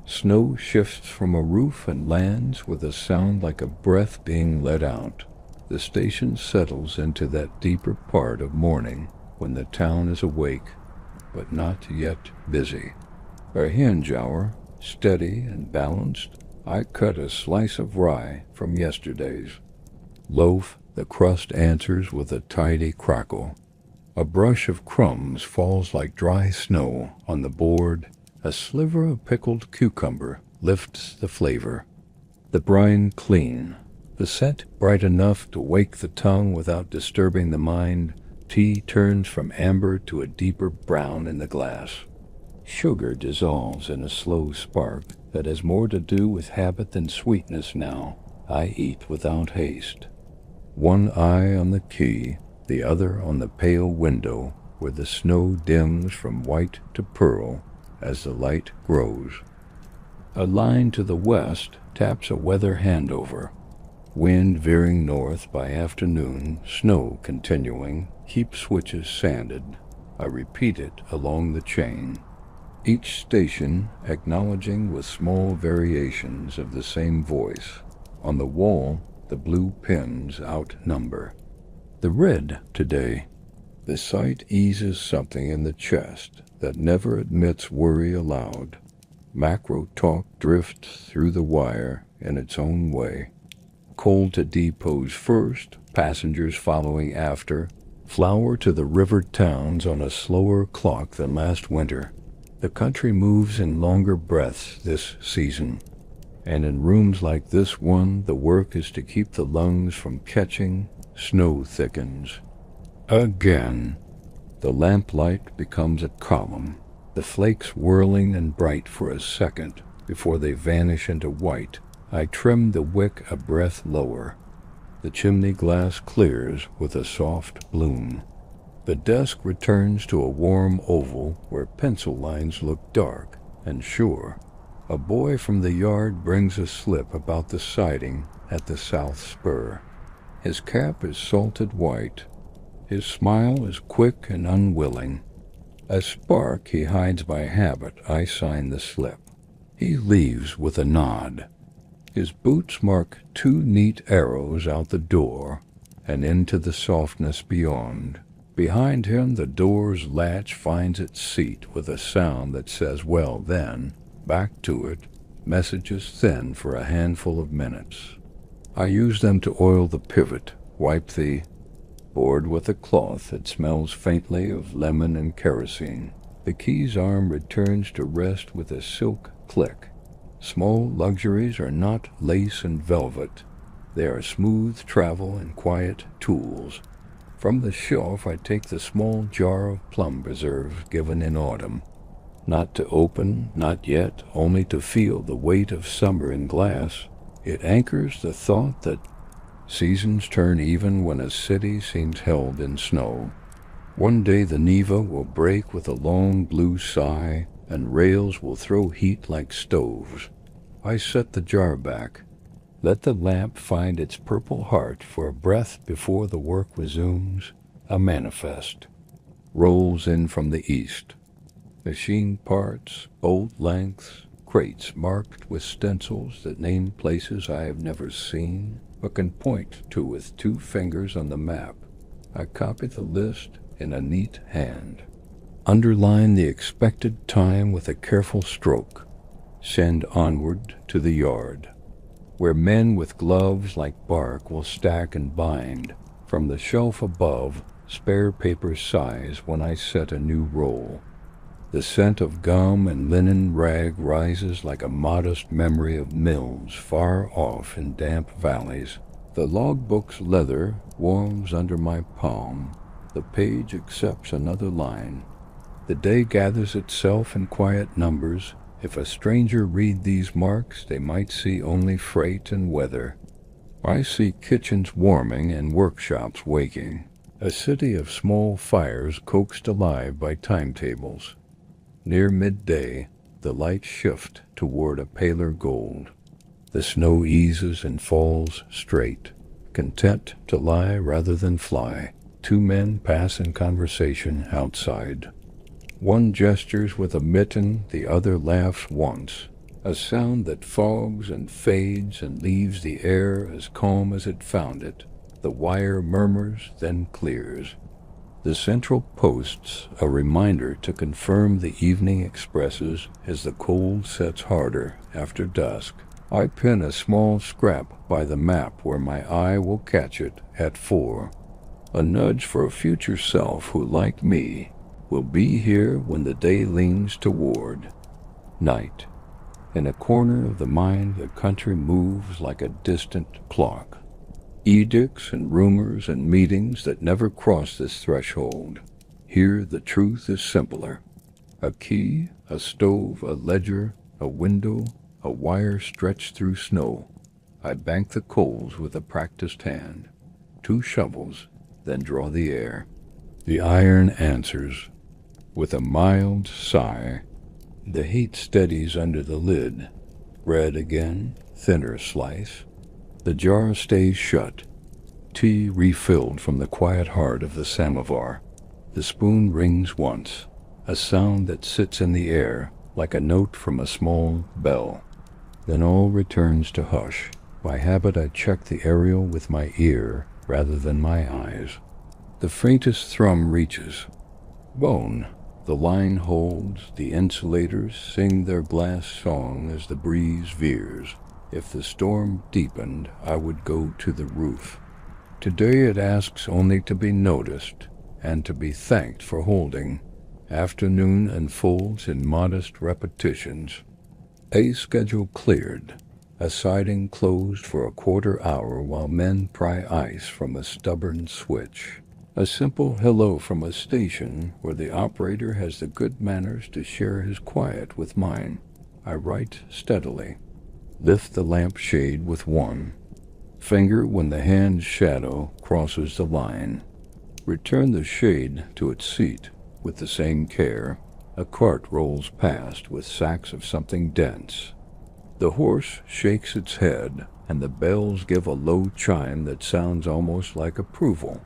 Snow shifts from a roof and lands with a sound like a breath being let out. The station settles into that deeper part of morning when the town is awake, but not yet busy. A hinge hour, steady and balanced, I cut a slice of rye from yesterday's loaf. The crust answers with a tidy crackle. A brush of crumbs falls like dry snow on the board. A sliver of pickled cucumber lifts the flavor. The brine clean, the scent bright enough to wake the tongue without disturbing the mind. Tea turns from amber to a deeper brown in the glass. Sugar dissolves in a slow spark that has more to do with habit than sweetness now. I eat without haste. One eye on the key, the other on the pale window where the snow dims from white to pearl as the light grows. A line to the west taps a weather handover. Wind veering north by afternoon, snow continuing, keep switches sanded. I repeat it along the chain. Each station acknowledging with small variations of the same voice. On the wall, the blue pins outnumber the red today. The sight eases something in the chest that never admits worry aloud. Macro talk drifts through the wire in its own way. Coal to depots first, passengers following after. Flour to the river towns on a slower clock than last winter. The country moves in longer breaths this season. And in rooms like this one, the work is to keep the lungs from catching. Snow thickens. Again. The lamplight becomes a column, the flakes whirling and bright for a second before they vanish into white. I trim the wick a breath lower. The chimney glass clears with a soft bloom. The desk returns to a warm oval where pencil lines look dark and sure. A boy from the yard brings a slip about the siding at the south spur. His cap is salted white. His smile is quick and unwilling. A spark he hides by habit, I sign the slip. He leaves with a nod. His boots mark 2 neat arrows out the door and into the softness beyond. Behind him the door's latch finds its seat with a sound that says, well then, back to it, messages thin for a handful of minutes. I use them to oil the pivot, wipe the board with a cloth that smells faintly of lemon and kerosene. The key's arm returns to rest with a silk click. Small luxuries are not lace and velvet. They are smooth travel and quiet tools. From the shelf I take the small jar of plum preserve given in autumn. Not to open, not yet, only to feel the weight of summer in glass. It anchors the thought that seasons turn even when a city seems held in snow. One day the Neva will break with a long blue sigh, and rails will throw heat like stoves. I set the jar back. Let the lamp find its purple heart for a breath before the work resumes. A manifest rolls in from the east. Machine parts, bolt lengths, crates marked with stencils that name places I have never seen, but can point to with 2 fingers on the map. I copy the list in a neat hand. Underline the expected time with a careful stroke. Send onward to the yard. where men with gloves like bark will stack and bind. From the shelf above, spare paper sighs when I set a new roll. The scent of gum and linen rag rises like a modest memory of mills far off in damp valleys. The logbook's leather warms under my palm. The page accepts another line. The day gathers itself in quiet numbers. If a stranger read these marks, they might see only freight and weather. I see kitchens warming and workshops waking. A city of small fires coaxed alive by timetables. Near midday, the lights shift toward a paler gold. The snow eases and falls straight. Content to lie rather than fly, two men pass in conversation outside. One gestures with a mitten, the other laughs once, a sound that fogs and fades and leaves the air as calm as it found it. The wire murmurs, then clears. The central posts a reminder to confirm the evening expresses as the cold sets harder after dusk. I pin a small scrap by the map where my eye will catch it at 4. A nudge for a future self who, like me, will be here when the day leans toward night. In a corner of the mind, the country moves like a distant clock. Edicts and rumors and meetings that never cross this threshold. Here the truth is simpler. A key, a stove, a ledger, a window, a wire stretched through snow. I bank the coals with a practiced hand. 2 shovels, then draw the air. The iron answers. With a mild sigh, the heat steadies under the lid. Bread again, thinner slice. The jar stays shut. Tea refilled from the quiet heart of the samovar. The spoon rings once, a sound that sits in the air like a note from a small bell. Then all returns to hush. By habit I check the aerial with my ear rather than my eyes. The faintest thrum reaches. Bone. The line holds, the insulators sing their glass song as the breeze veers. If the storm deepened, I would go to the roof. Today it asks only to be noticed and to be thanked for holding. Afternoon unfolds in modest repetitions. A schedule cleared, a siding closed for a quarter hour while men pry ice from a stubborn switch. A simple hello from a station where the operator has the good manners to share his quiet with mine. I write steadily. Lift the lamp shade with one finger when the hand's shadow crosses the line. Return the shade to its seat with the same care. A cart rolls past with sacks of something dense. The horse shakes its head, and the bells give a low chime that sounds almost like approval.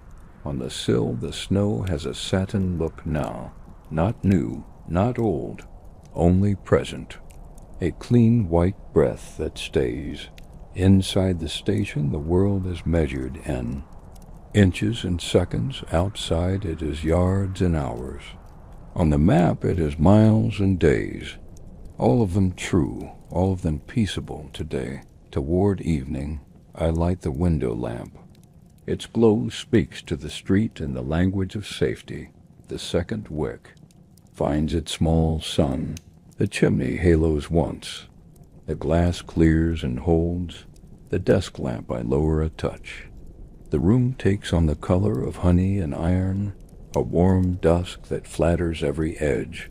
On the sill, the snow has a satin look now, not new, not old, only present. A clean white breath that stays. Inside the station, the world is measured in inches and seconds. Outside, it is yards and hours. On the map, it is miles and days. All of them true, all of them peaceable today. Toward evening, I light the window lamp. Its glow speaks to the street in the language of safety. The second wick finds its small sun. The chimney halos once. The glass clears and holds. The desk lamp I lower a touch. The room takes on the color of honey and iron, a warm dusk that flatters every edge.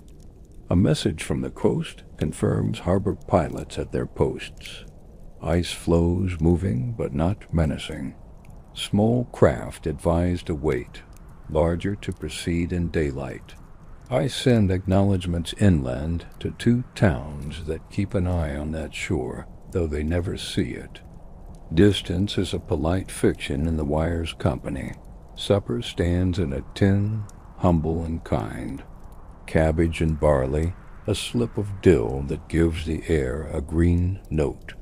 A message from the coast confirms harbor pilots at their posts. Ice floes moving but not menacing. Small craft advised to wait, larger to proceed in daylight. I send acknowledgments inland to 2 towns that keep an eye on that shore, though they never see it. Distance is a polite fiction in the wire's company. Supper stands in a tin, humble and kind. Cabbage and barley, a slip of dill that gives the air a green note.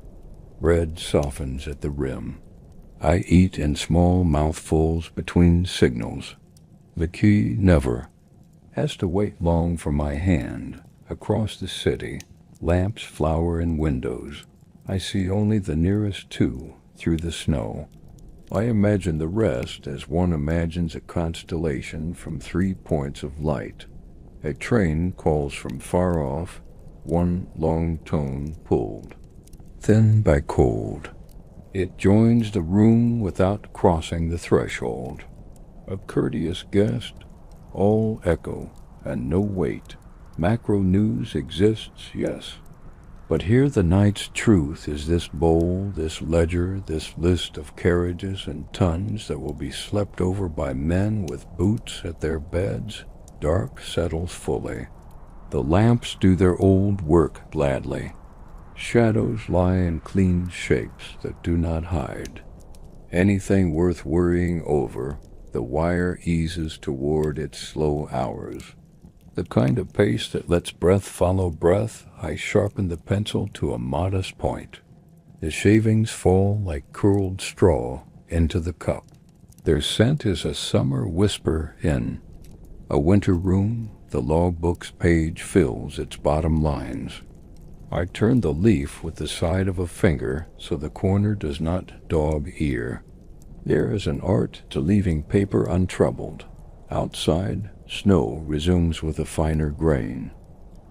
Bread softens at the rim. I eat in small mouthfuls between signals. The key never has to wait long for my hand. Across the city, lamps flower in windows. I see only the nearest two through the snow. I imagine the rest as one imagines a constellation from 3 points of light. A train calls from far off, one long tone pulled, thin by cold. It joins the room without crossing the threshold. A courteous guest, all echo and no weight. Macro news exists, yes. But here the night's truth is this bowl, this ledger, this list of carriages and tons that will be slept over by men with boots at their beds. Dark settles fully. The lamps do their old work gladly. Shadows lie in clean shapes that do not hide. Anything worth worrying over, the wire eases toward its slow hours. The kind of pace that lets breath follow breath, I sharpen the pencil to a modest point. The shavings fall like curled straw into the cup. Their scent is a summer whisper in. A winter room, the logbook's page fills its bottom lines. I turn the leaf with the side of a finger so the corner does not dog ear. There is an art to leaving paper untroubled. Outside, snow resumes with a finer grain.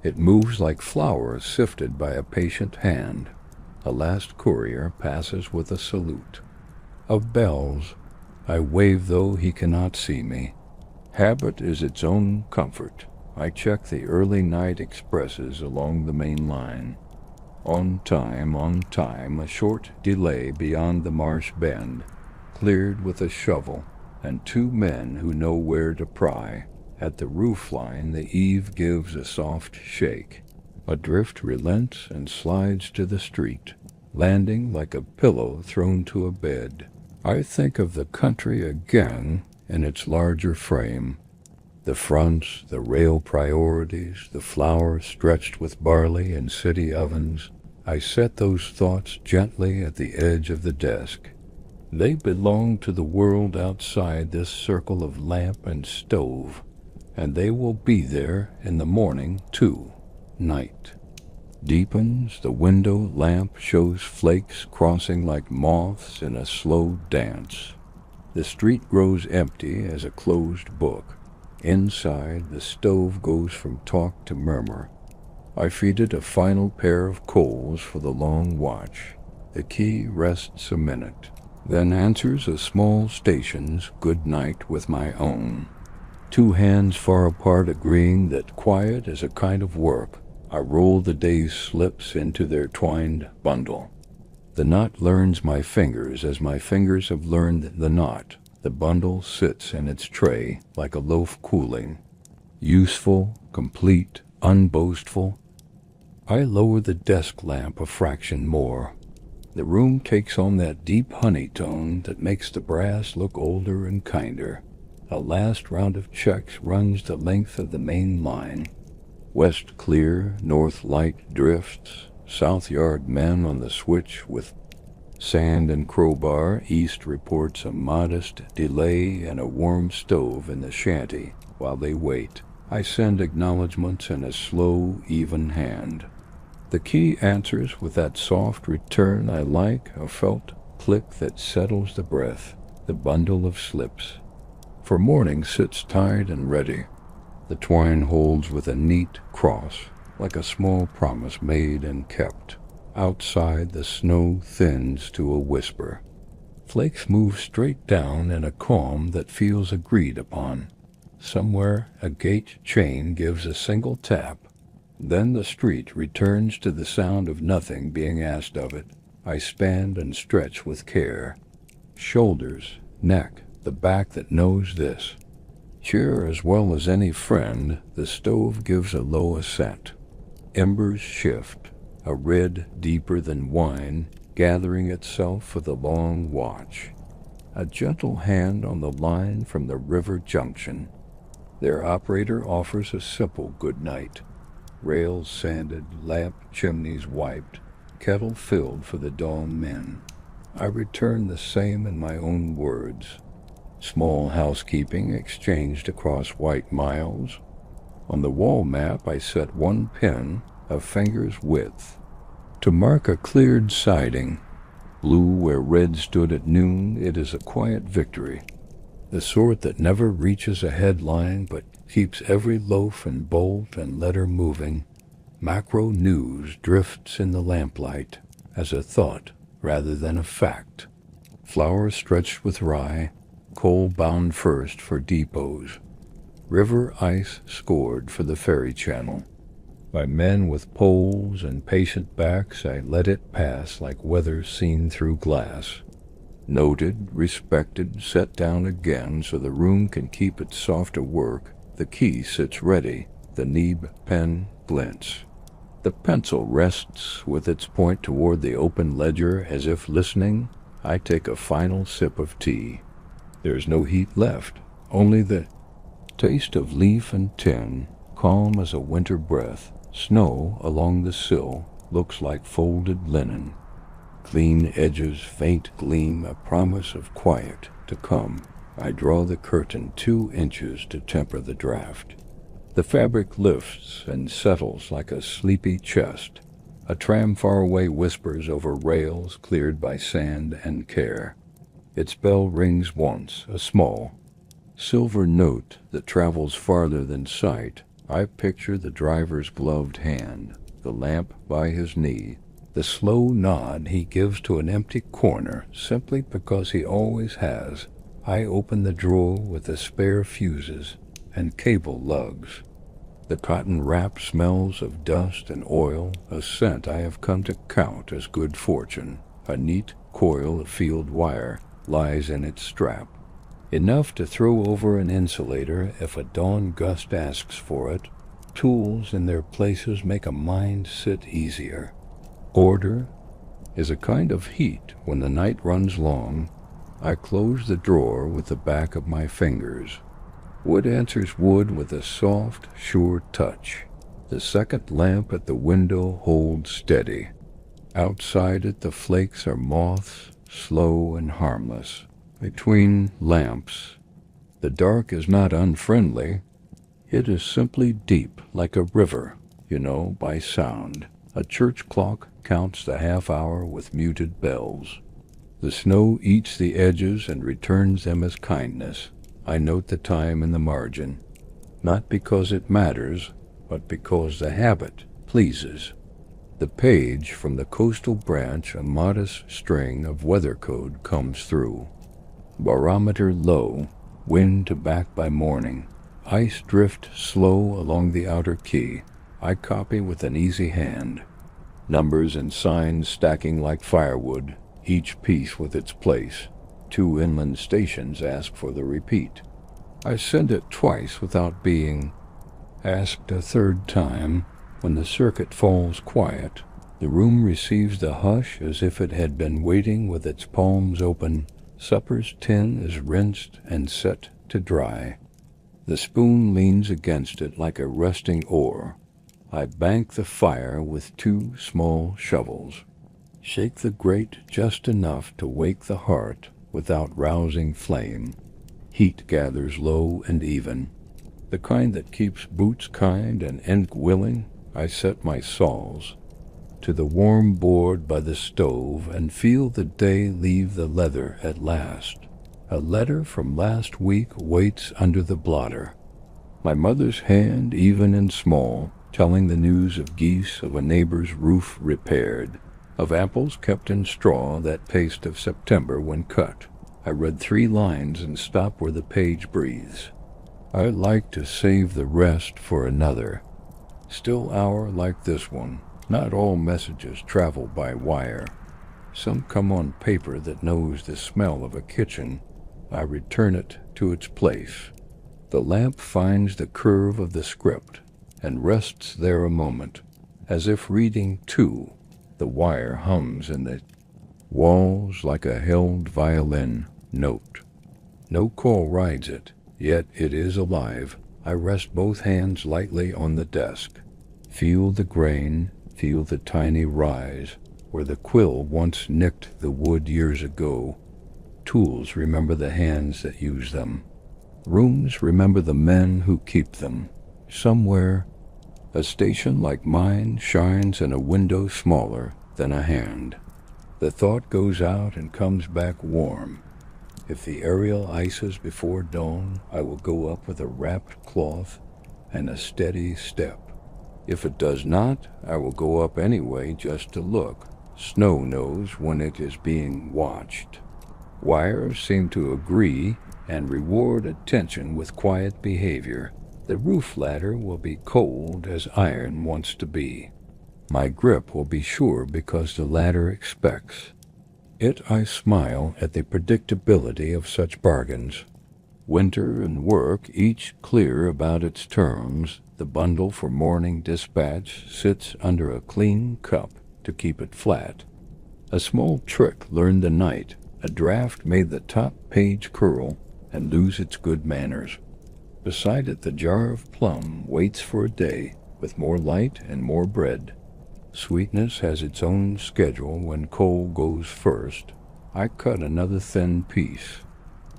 It moves like flour sifted by a patient hand. A last courier passes with a salute. Of bells, I wave though he cannot see me. Habit is its own comfort. I check the early night expresses along the main line. On time, a short delay beyond the marsh bend, cleared with a shovel, and 2 men who know where to pry. At the roofline, the eave gives a soft shake. A drift relents and slides to the street, landing like a pillow thrown to a bed. I think of the country again in its larger frame. The fronts, the rail priorities, the flour stretched with barley in city ovens. I set those thoughts gently at the edge of the desk. They belong to the world outside this circle of lamp and stove, and they will be there in the morning too. Night deepens, the window lamp shows flakes crossing like moths in a slow dance. The street grows empty as a closed book. Inside, the stove goes from talk to murmur. I feed it a final pair of coals for the long watch. The key rests a minute, then answers a small station's good night with my own. 2 hands far apart agreeing that quiet is a kind of work. I roll the day's slips into their twined bundle. The knot learns my fingers as my fingers have learned the knot. The bundle sits in its tray like a loaf cooling. Useful, complete, unboastful. I lower the desk lamp a fraction more. The room takes on that deep honey tone that makes the brass look older and kinder. A last round of checks runs the length of the main line. West clear, north light drifts, south yard men on the switch with sand and crowbar. East reports a modest delay and a warm stove in the shanty while they wait. I send acknowledgments in a slow, even hand. The key answers with that soft return I like, a felt click that settles the breath, the bundle of slips. For morning sits tied and ready. The twine holds with a neat cross, like a small promise made and kept. Outside, the snow thins to a whisper. Flakes move straight down in a calm that feels agreed upon. Somewhere, a gate chain gives a single tap. Then the street returns to the sound of nothing being asked of it. I stand and stretch with care. Shoulders, neck, the back that knows this. Cheer as well as any friend, the stove gives a low assent. Embers shift, a red deeper than wine, gathering itself for the long watch. A gentle hand on the line from the river junction. Their operator offers a simple good night. Rails sanded, lamp chimneys wiped, kettle filled for the dawn men. I return the same in my own words. Small housekeeping exchanged across white miles. On the wall map I set 1 pin, a finger's width. To mark a cleared siding, blue where red stood at noon, it is a quiet victory. The sort that never reaches a headline but keeps every loaf and bolt and letter moving. Macro news drifts in the lamplight as a thought rather than a fact. Flour stretched with rye, coal bound first for depots. River ice scored for the ferry channel. By men with poles and patient backs, I let it pass like weather seen through glass. Noted, respected, set down again so the room can keep its softer work. The key sits ready, the Neeb pen glints. The pencil rests with its point toward the open ledger as if listening. I take a final sip of tea. There's no heat left, only the taste of leaf and tin, calm as a winter breath. Snow along the sill looks like folded linen. Clean edges, faint gleam, a promise of quiet to come. I draw the curtain 2 inches to temper the draft. The fabric lifts and settles like a sleepy chest. A tram far away whispers over rails cleared by sand and care. Its bell rings once, a small silver note that travels farther than sight. I picture the driver's gloved hand, the lamp by his knee, the slow nod he gives to an empty corner simply because he always has. I open the drawer with the spare fuses and cable lugs. The cotton wrap smells of dust and oil, a scent I have come to count as good fortune. A neat coil of field wire lies in its strap, enough to throw over an insulator if a dawn gust asks for it. Tools in their places make a mind sit easier. Order is a kind of heat when the night runs long. I close the drawer with the back of my fingers. Wood answers wood with a soft, sure touch. The second lamp at the window holds steady. Outside it the flakes are moths, slow and harmless. Between lamps, the dark is not unfriendly. It is simply deep, like a river, by sound. A church clock counts the half hour with muted bells. The snow eats the edges and returns them as kindness. I note the time in the margin, not because it matters, but because the habit pleases. The page from the coastal branch, a modest string of weather code comes through. Barometer low, wind to back by morning. Ice drift slow along the outer quay. I copy with an easy hand. Numbers and signs stacking like firewood, each piece with its place. 2 inland stations ask for the repeat. I send it twice without being asked a third time. When the circuit falls quiet, the room receives the hush as if it had been waiting with its palms open. Supper's tin is rinsed and set to dry. The spoon leans against it like a resting oar. I bank the fire with 2 small shovels. Shake the grate just enough to wake the heart without rousing flame. Heat gathers low and even, the kind that keeps boots kind and ink willing. I set my saws to the warm board by the stove and feel the day leave the leather at last. A letter from last week waits under the blotter. My mother's hand, even and small, telling the news of geese, of a neighbor's roof repaired, of apples kept in straw, that paste of September when cut. I read 3 lines and stop where the page breathes. I like to save the rest for another still hour like this one. Not all messages travel by wire. Some come on paper that knows the smell of a kitchen. I return it to its place. The lamp finds the curve of the script and rests there a moment, as if reading too. The wire hums in the walls like a held violin note. No call rides it, yet it is alive. I rest both hands lightly on the desk. Feel the grain, feel the tiny rise, where the quill once nicked the wood years ago. Tools remember the hands that use them. Rooms remember the men who keep them. Somewhere, a station like mine shines in a window smaller than a hand. The thought goes out and comes back warm. If the aerial ices before dawn, I will go up with a wrapped cloth and a steady step. If it does not, I will go up anyway just to look. Snow knows when it is being watched. Wires seem to agree and reward attention with quiet behavior. The roof ladder will be cold as iron wants to be. My grip will be sure because the ladder expects it. I smile at the predictability of such bargains. Winter and work, each clear about its terms. The bundle for morning dispatch sits under a clean cup to keep it flat. A small trick learned the night. A draft made the top page curl and lose its good manners. Beside it the jar of plum waits for a day with more light and more bread. Sweetness has its own schedule when coal goes first. I cut another thin piece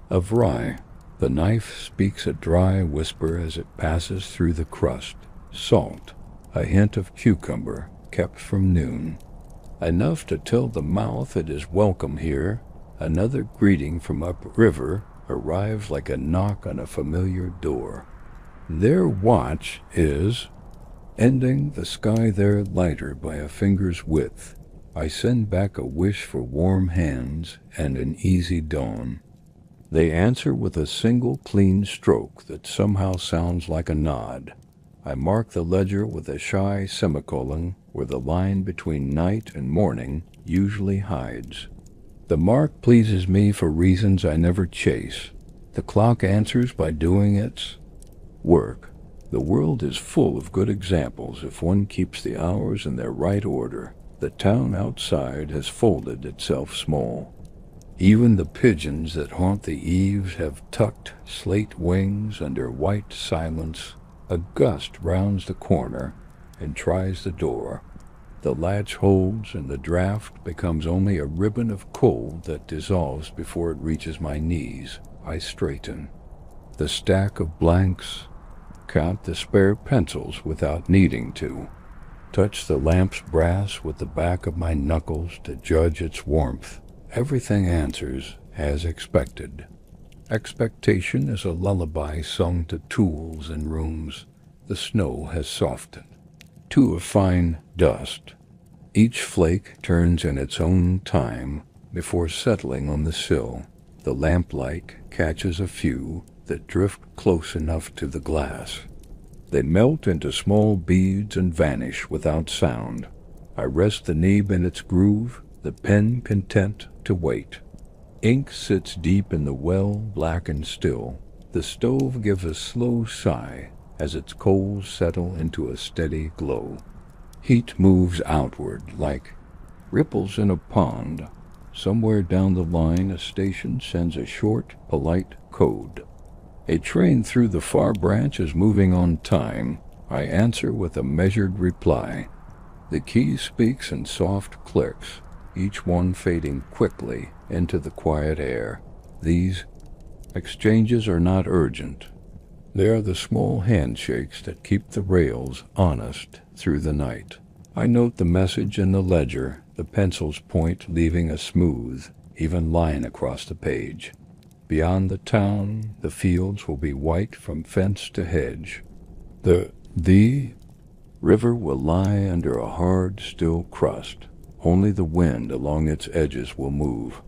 of rye. The knife speaks a dry whisper as it passes through the crust. Salt, a hint of cucumber, kept from noon. Enough to tell the mouth it is welcome here. Another greeting from upriver arrives like a knock on a familiar door. Their watch is ending, the sky there lighter by a finger's width. I send back a wish for warm hands and an easy dawn. They answer with a single clean stroke that somehow sounds like a nod. I mark the ledger with a shy semicolon where the line between night and morning usually hides. The mark pleases me for reasons I never chase. The clock answers by doing its work. The world is full of good examples if one keeps the hours in their right order. The town outside has folded itself small. Even the pigeons that haunt the eaves have tucked slate wings under white silence. A gust rounds the corner and tries the door. The latch holds and the draft becomes only a ribbon of cold that dissolves before it reaches my knees. I straighten the stack of blanks, count the spare pencils without needing to, touch the lamp's brass with the back of my knuckles to judge its warmth. Everything answers as expected. Expectation is a lullaby sung to tools in rooms the snow has softened to a fine dust. Each flake turns in its own time before settling on the sill. The lamplight catches a few that drift close enough to the glass. They melt into small beads and vanish without sound. I rest the nib in its groove, the pen content to wait. Ink sits deep in the well, black and still. The stove gives a slow sigh as its coals settle into a steady glow. Heat moves outward like ripples in a pond. Somewhere down the line a station sends a short, polite code. A train through the far branch is moving on time. I answer with a measured reply. The key speaks in soft clicks, each one fading quickly into the quiet air. These exchanges are not urgent. They are the small handshakes that keep the rails honest through the night. I note the message in the ledger, the pencil's point leaving a smooth, even line across the page. Beyond the town, the fields will be white from fence to hedge. The river will lie under a hard, still crust. Only the wind along its edges will move,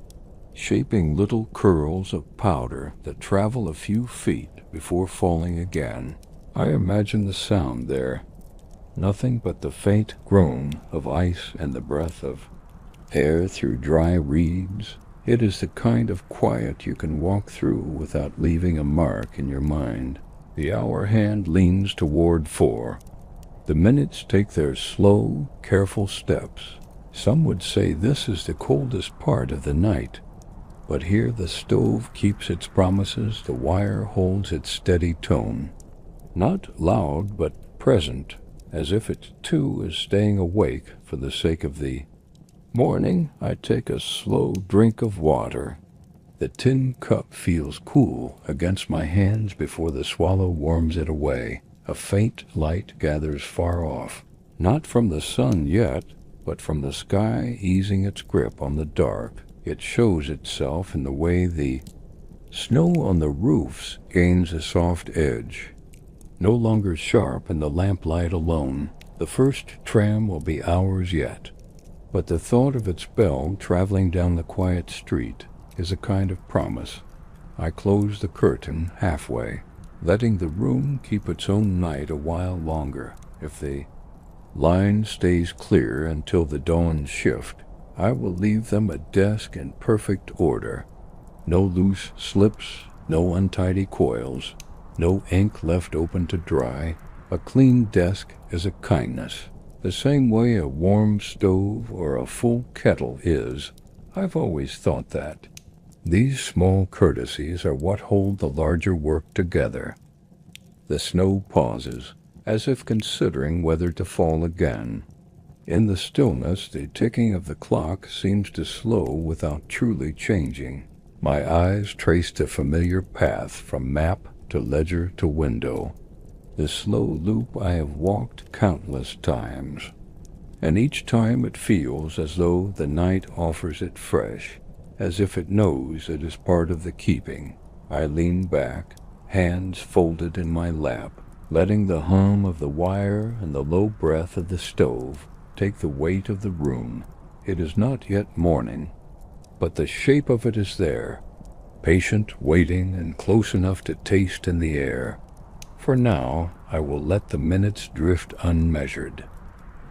shaping little curls of powder that travel a few feet before falling again. I imagine the sound there. Nothing but the faint groan of ice and the breath of air through dry reeds. It is the kind of quiet you can walk through without leaving a mark in your mind. The hour hand leans toward 4. The minutes take their slow, careful steps. Some would say this is the coldest part of the night. But here the stove keeps its promises, the wire holds its steady tone. Not loud, but present, as if it too is staying awake for the sake of the morning. I take a slow drink of water. The tin cup feels cool against my hands before the swallow warms it away. A faint light gathers far off, not from the sun yet, but from the sky easing its grip on the dark, it shows itself in the way the snow on the roofs gains a soft edge. No longer sharp in the lamplight alone, the first tram will be ours yet. But the thought of its bell traveling down the quiet street is a kind of promise. I close the curtain halfway, letting the room keep its own night a while longer. If the line stays clear until the dawn shift, I will leave them a desk in perfect order. No loose slips, no untidy coils, no ink left open to dry. A clean desk is a kindness, the same way a warm stove or a full kettle is. I've always thought that. These small courtesies are what hold the larger work together. The snow pauses, as if considering whether to fall again. In the stillness, the ticking of the clock seems to slow without truly changing. My eyes trace the familiar path from map to ledger to window, the slow loop I have walked countless times, and each time it feels as though the night offers it fresh, as if it knows it is part of the keeping. I lean back, hands folded in my lap, letting the hum of the wire and the low breath of the stove take the weight of the room. It is not yet morning, but the shape of it is there, patient, waiting, and close enough to taste in the air. For now, I will let the minutes drift unmeasured.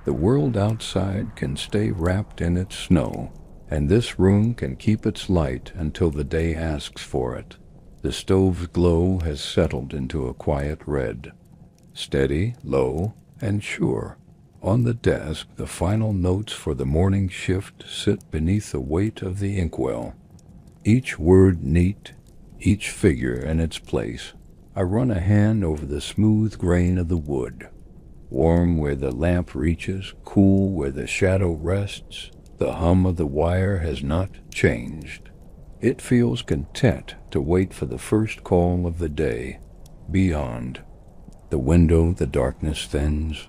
The world outside can stay wrapped in its snow, and this room can keep its light until the day asks for it. The stove's glow has settled into a quiet red, steady, low, and sure. On the desk, the final notes for the morning shift sit beneath the weight of the inkwell. Each word neat, each figure in its place. I run a hand over the smooth grain of the wood. Warm where the lamp reaches, cool where the shadow rests. The hum of the wire has not changed. It feels content to wait for the first call of the day. Beyond the window, the darkness thins.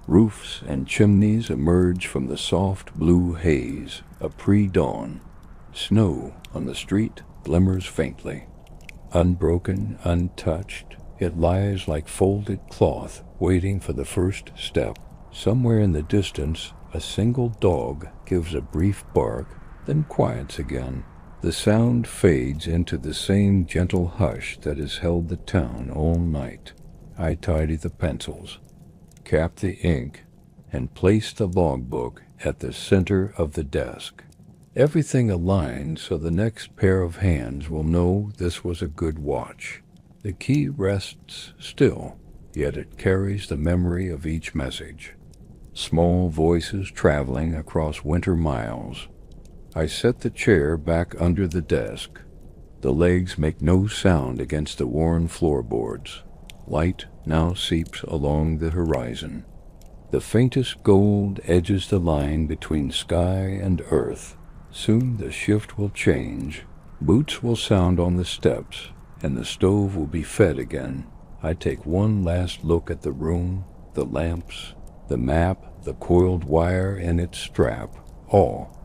Roofs and chimneys emerge from the soft blue haze of pre-dawn. Snow on the street glimmers faintly. Unbroken, untouched, it lies like folded cloth, waiting for the first step. Somewhere in the distance, a single dog gives a brief bark, then quiets again. The sound fades into the same gentle hush that has held the town all night. I tidy the pencils, cap the ink, and place the logbook at the center of the desk. Everything aligned so the next pair of hands will know this was a good watch. The key rests still, yet it carries the memory of each message. Small voices traveling across winter miles. I set the chair back under the desk. The legs make no sound against the worn floorboards. Light now seeps along the horizon. The faintest gold edges the line between sky and earth. Soon the shift will change. Boots will sound on the steps, and the stove will be fed again. I take one last look at the room, the lamps, the map, the coiled wire and its strap, all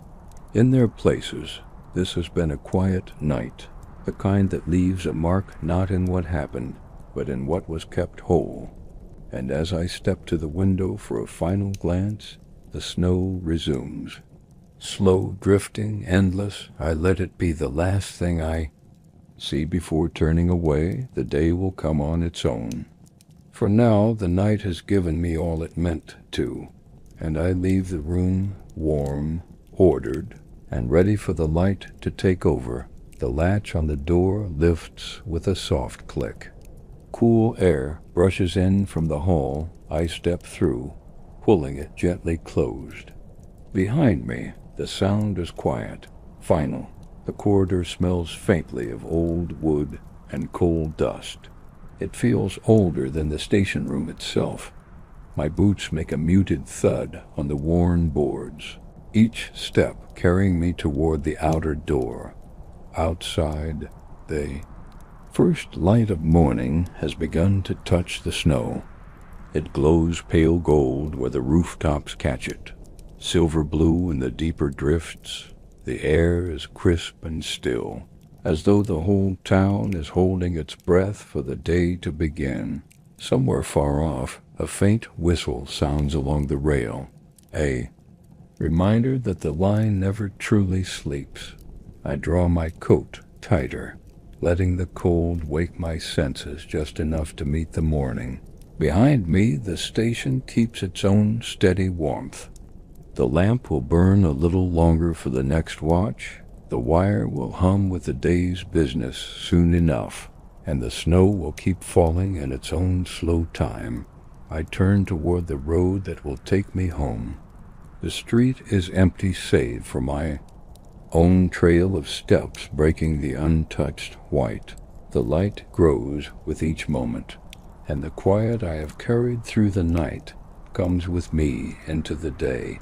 in their places. This has been a quiet night, the kind that leaves a mark not in what happened, but in what was kept whole. And as I step to the window for a final glance, the snow resumes. Slow, drifting, endless, I let it be the last thing I see before turning away. The day will come on its own. For now, the night has given me all it meant to, and I leave the room warm, ordered, and ready for the light to take over. The latch on the door lifts with a soft click. Cool air brushes in from the hall. I step through, pulling it gently closed. Behind me, the sound is quiet, final. The corridor smells faintly of old wood and coal dust. It feels older than the station room itself. My boots make a muted thud on the worn boards, each step carrying me toward the outer door. Outside, the first light of morning has begun to touch the snow. It glows pale gold where the rooftops catch it. silver blue in the deeper drifts. The air is crisp and still, as though the whole town is holding its breath for the day to begin. Somewhere far off, a faint whistle sounds along the rail, a reminder that the line never truly sleeps. I draw my coat tighter, letting the cold wake my senses just enough to meet the morning. Behind me, the station keeps its own steady warmth. The lamp will burn a little longer for the next watch, the wire will hum with the day's business soon enough, and the snow will keep falling in its own slow time. I turn toward the road that will take me home. The street is empty save for my own trail of steps breaking the untouched white. The light grows with each moment, and the quiet I have carried through the night comes with me into the day.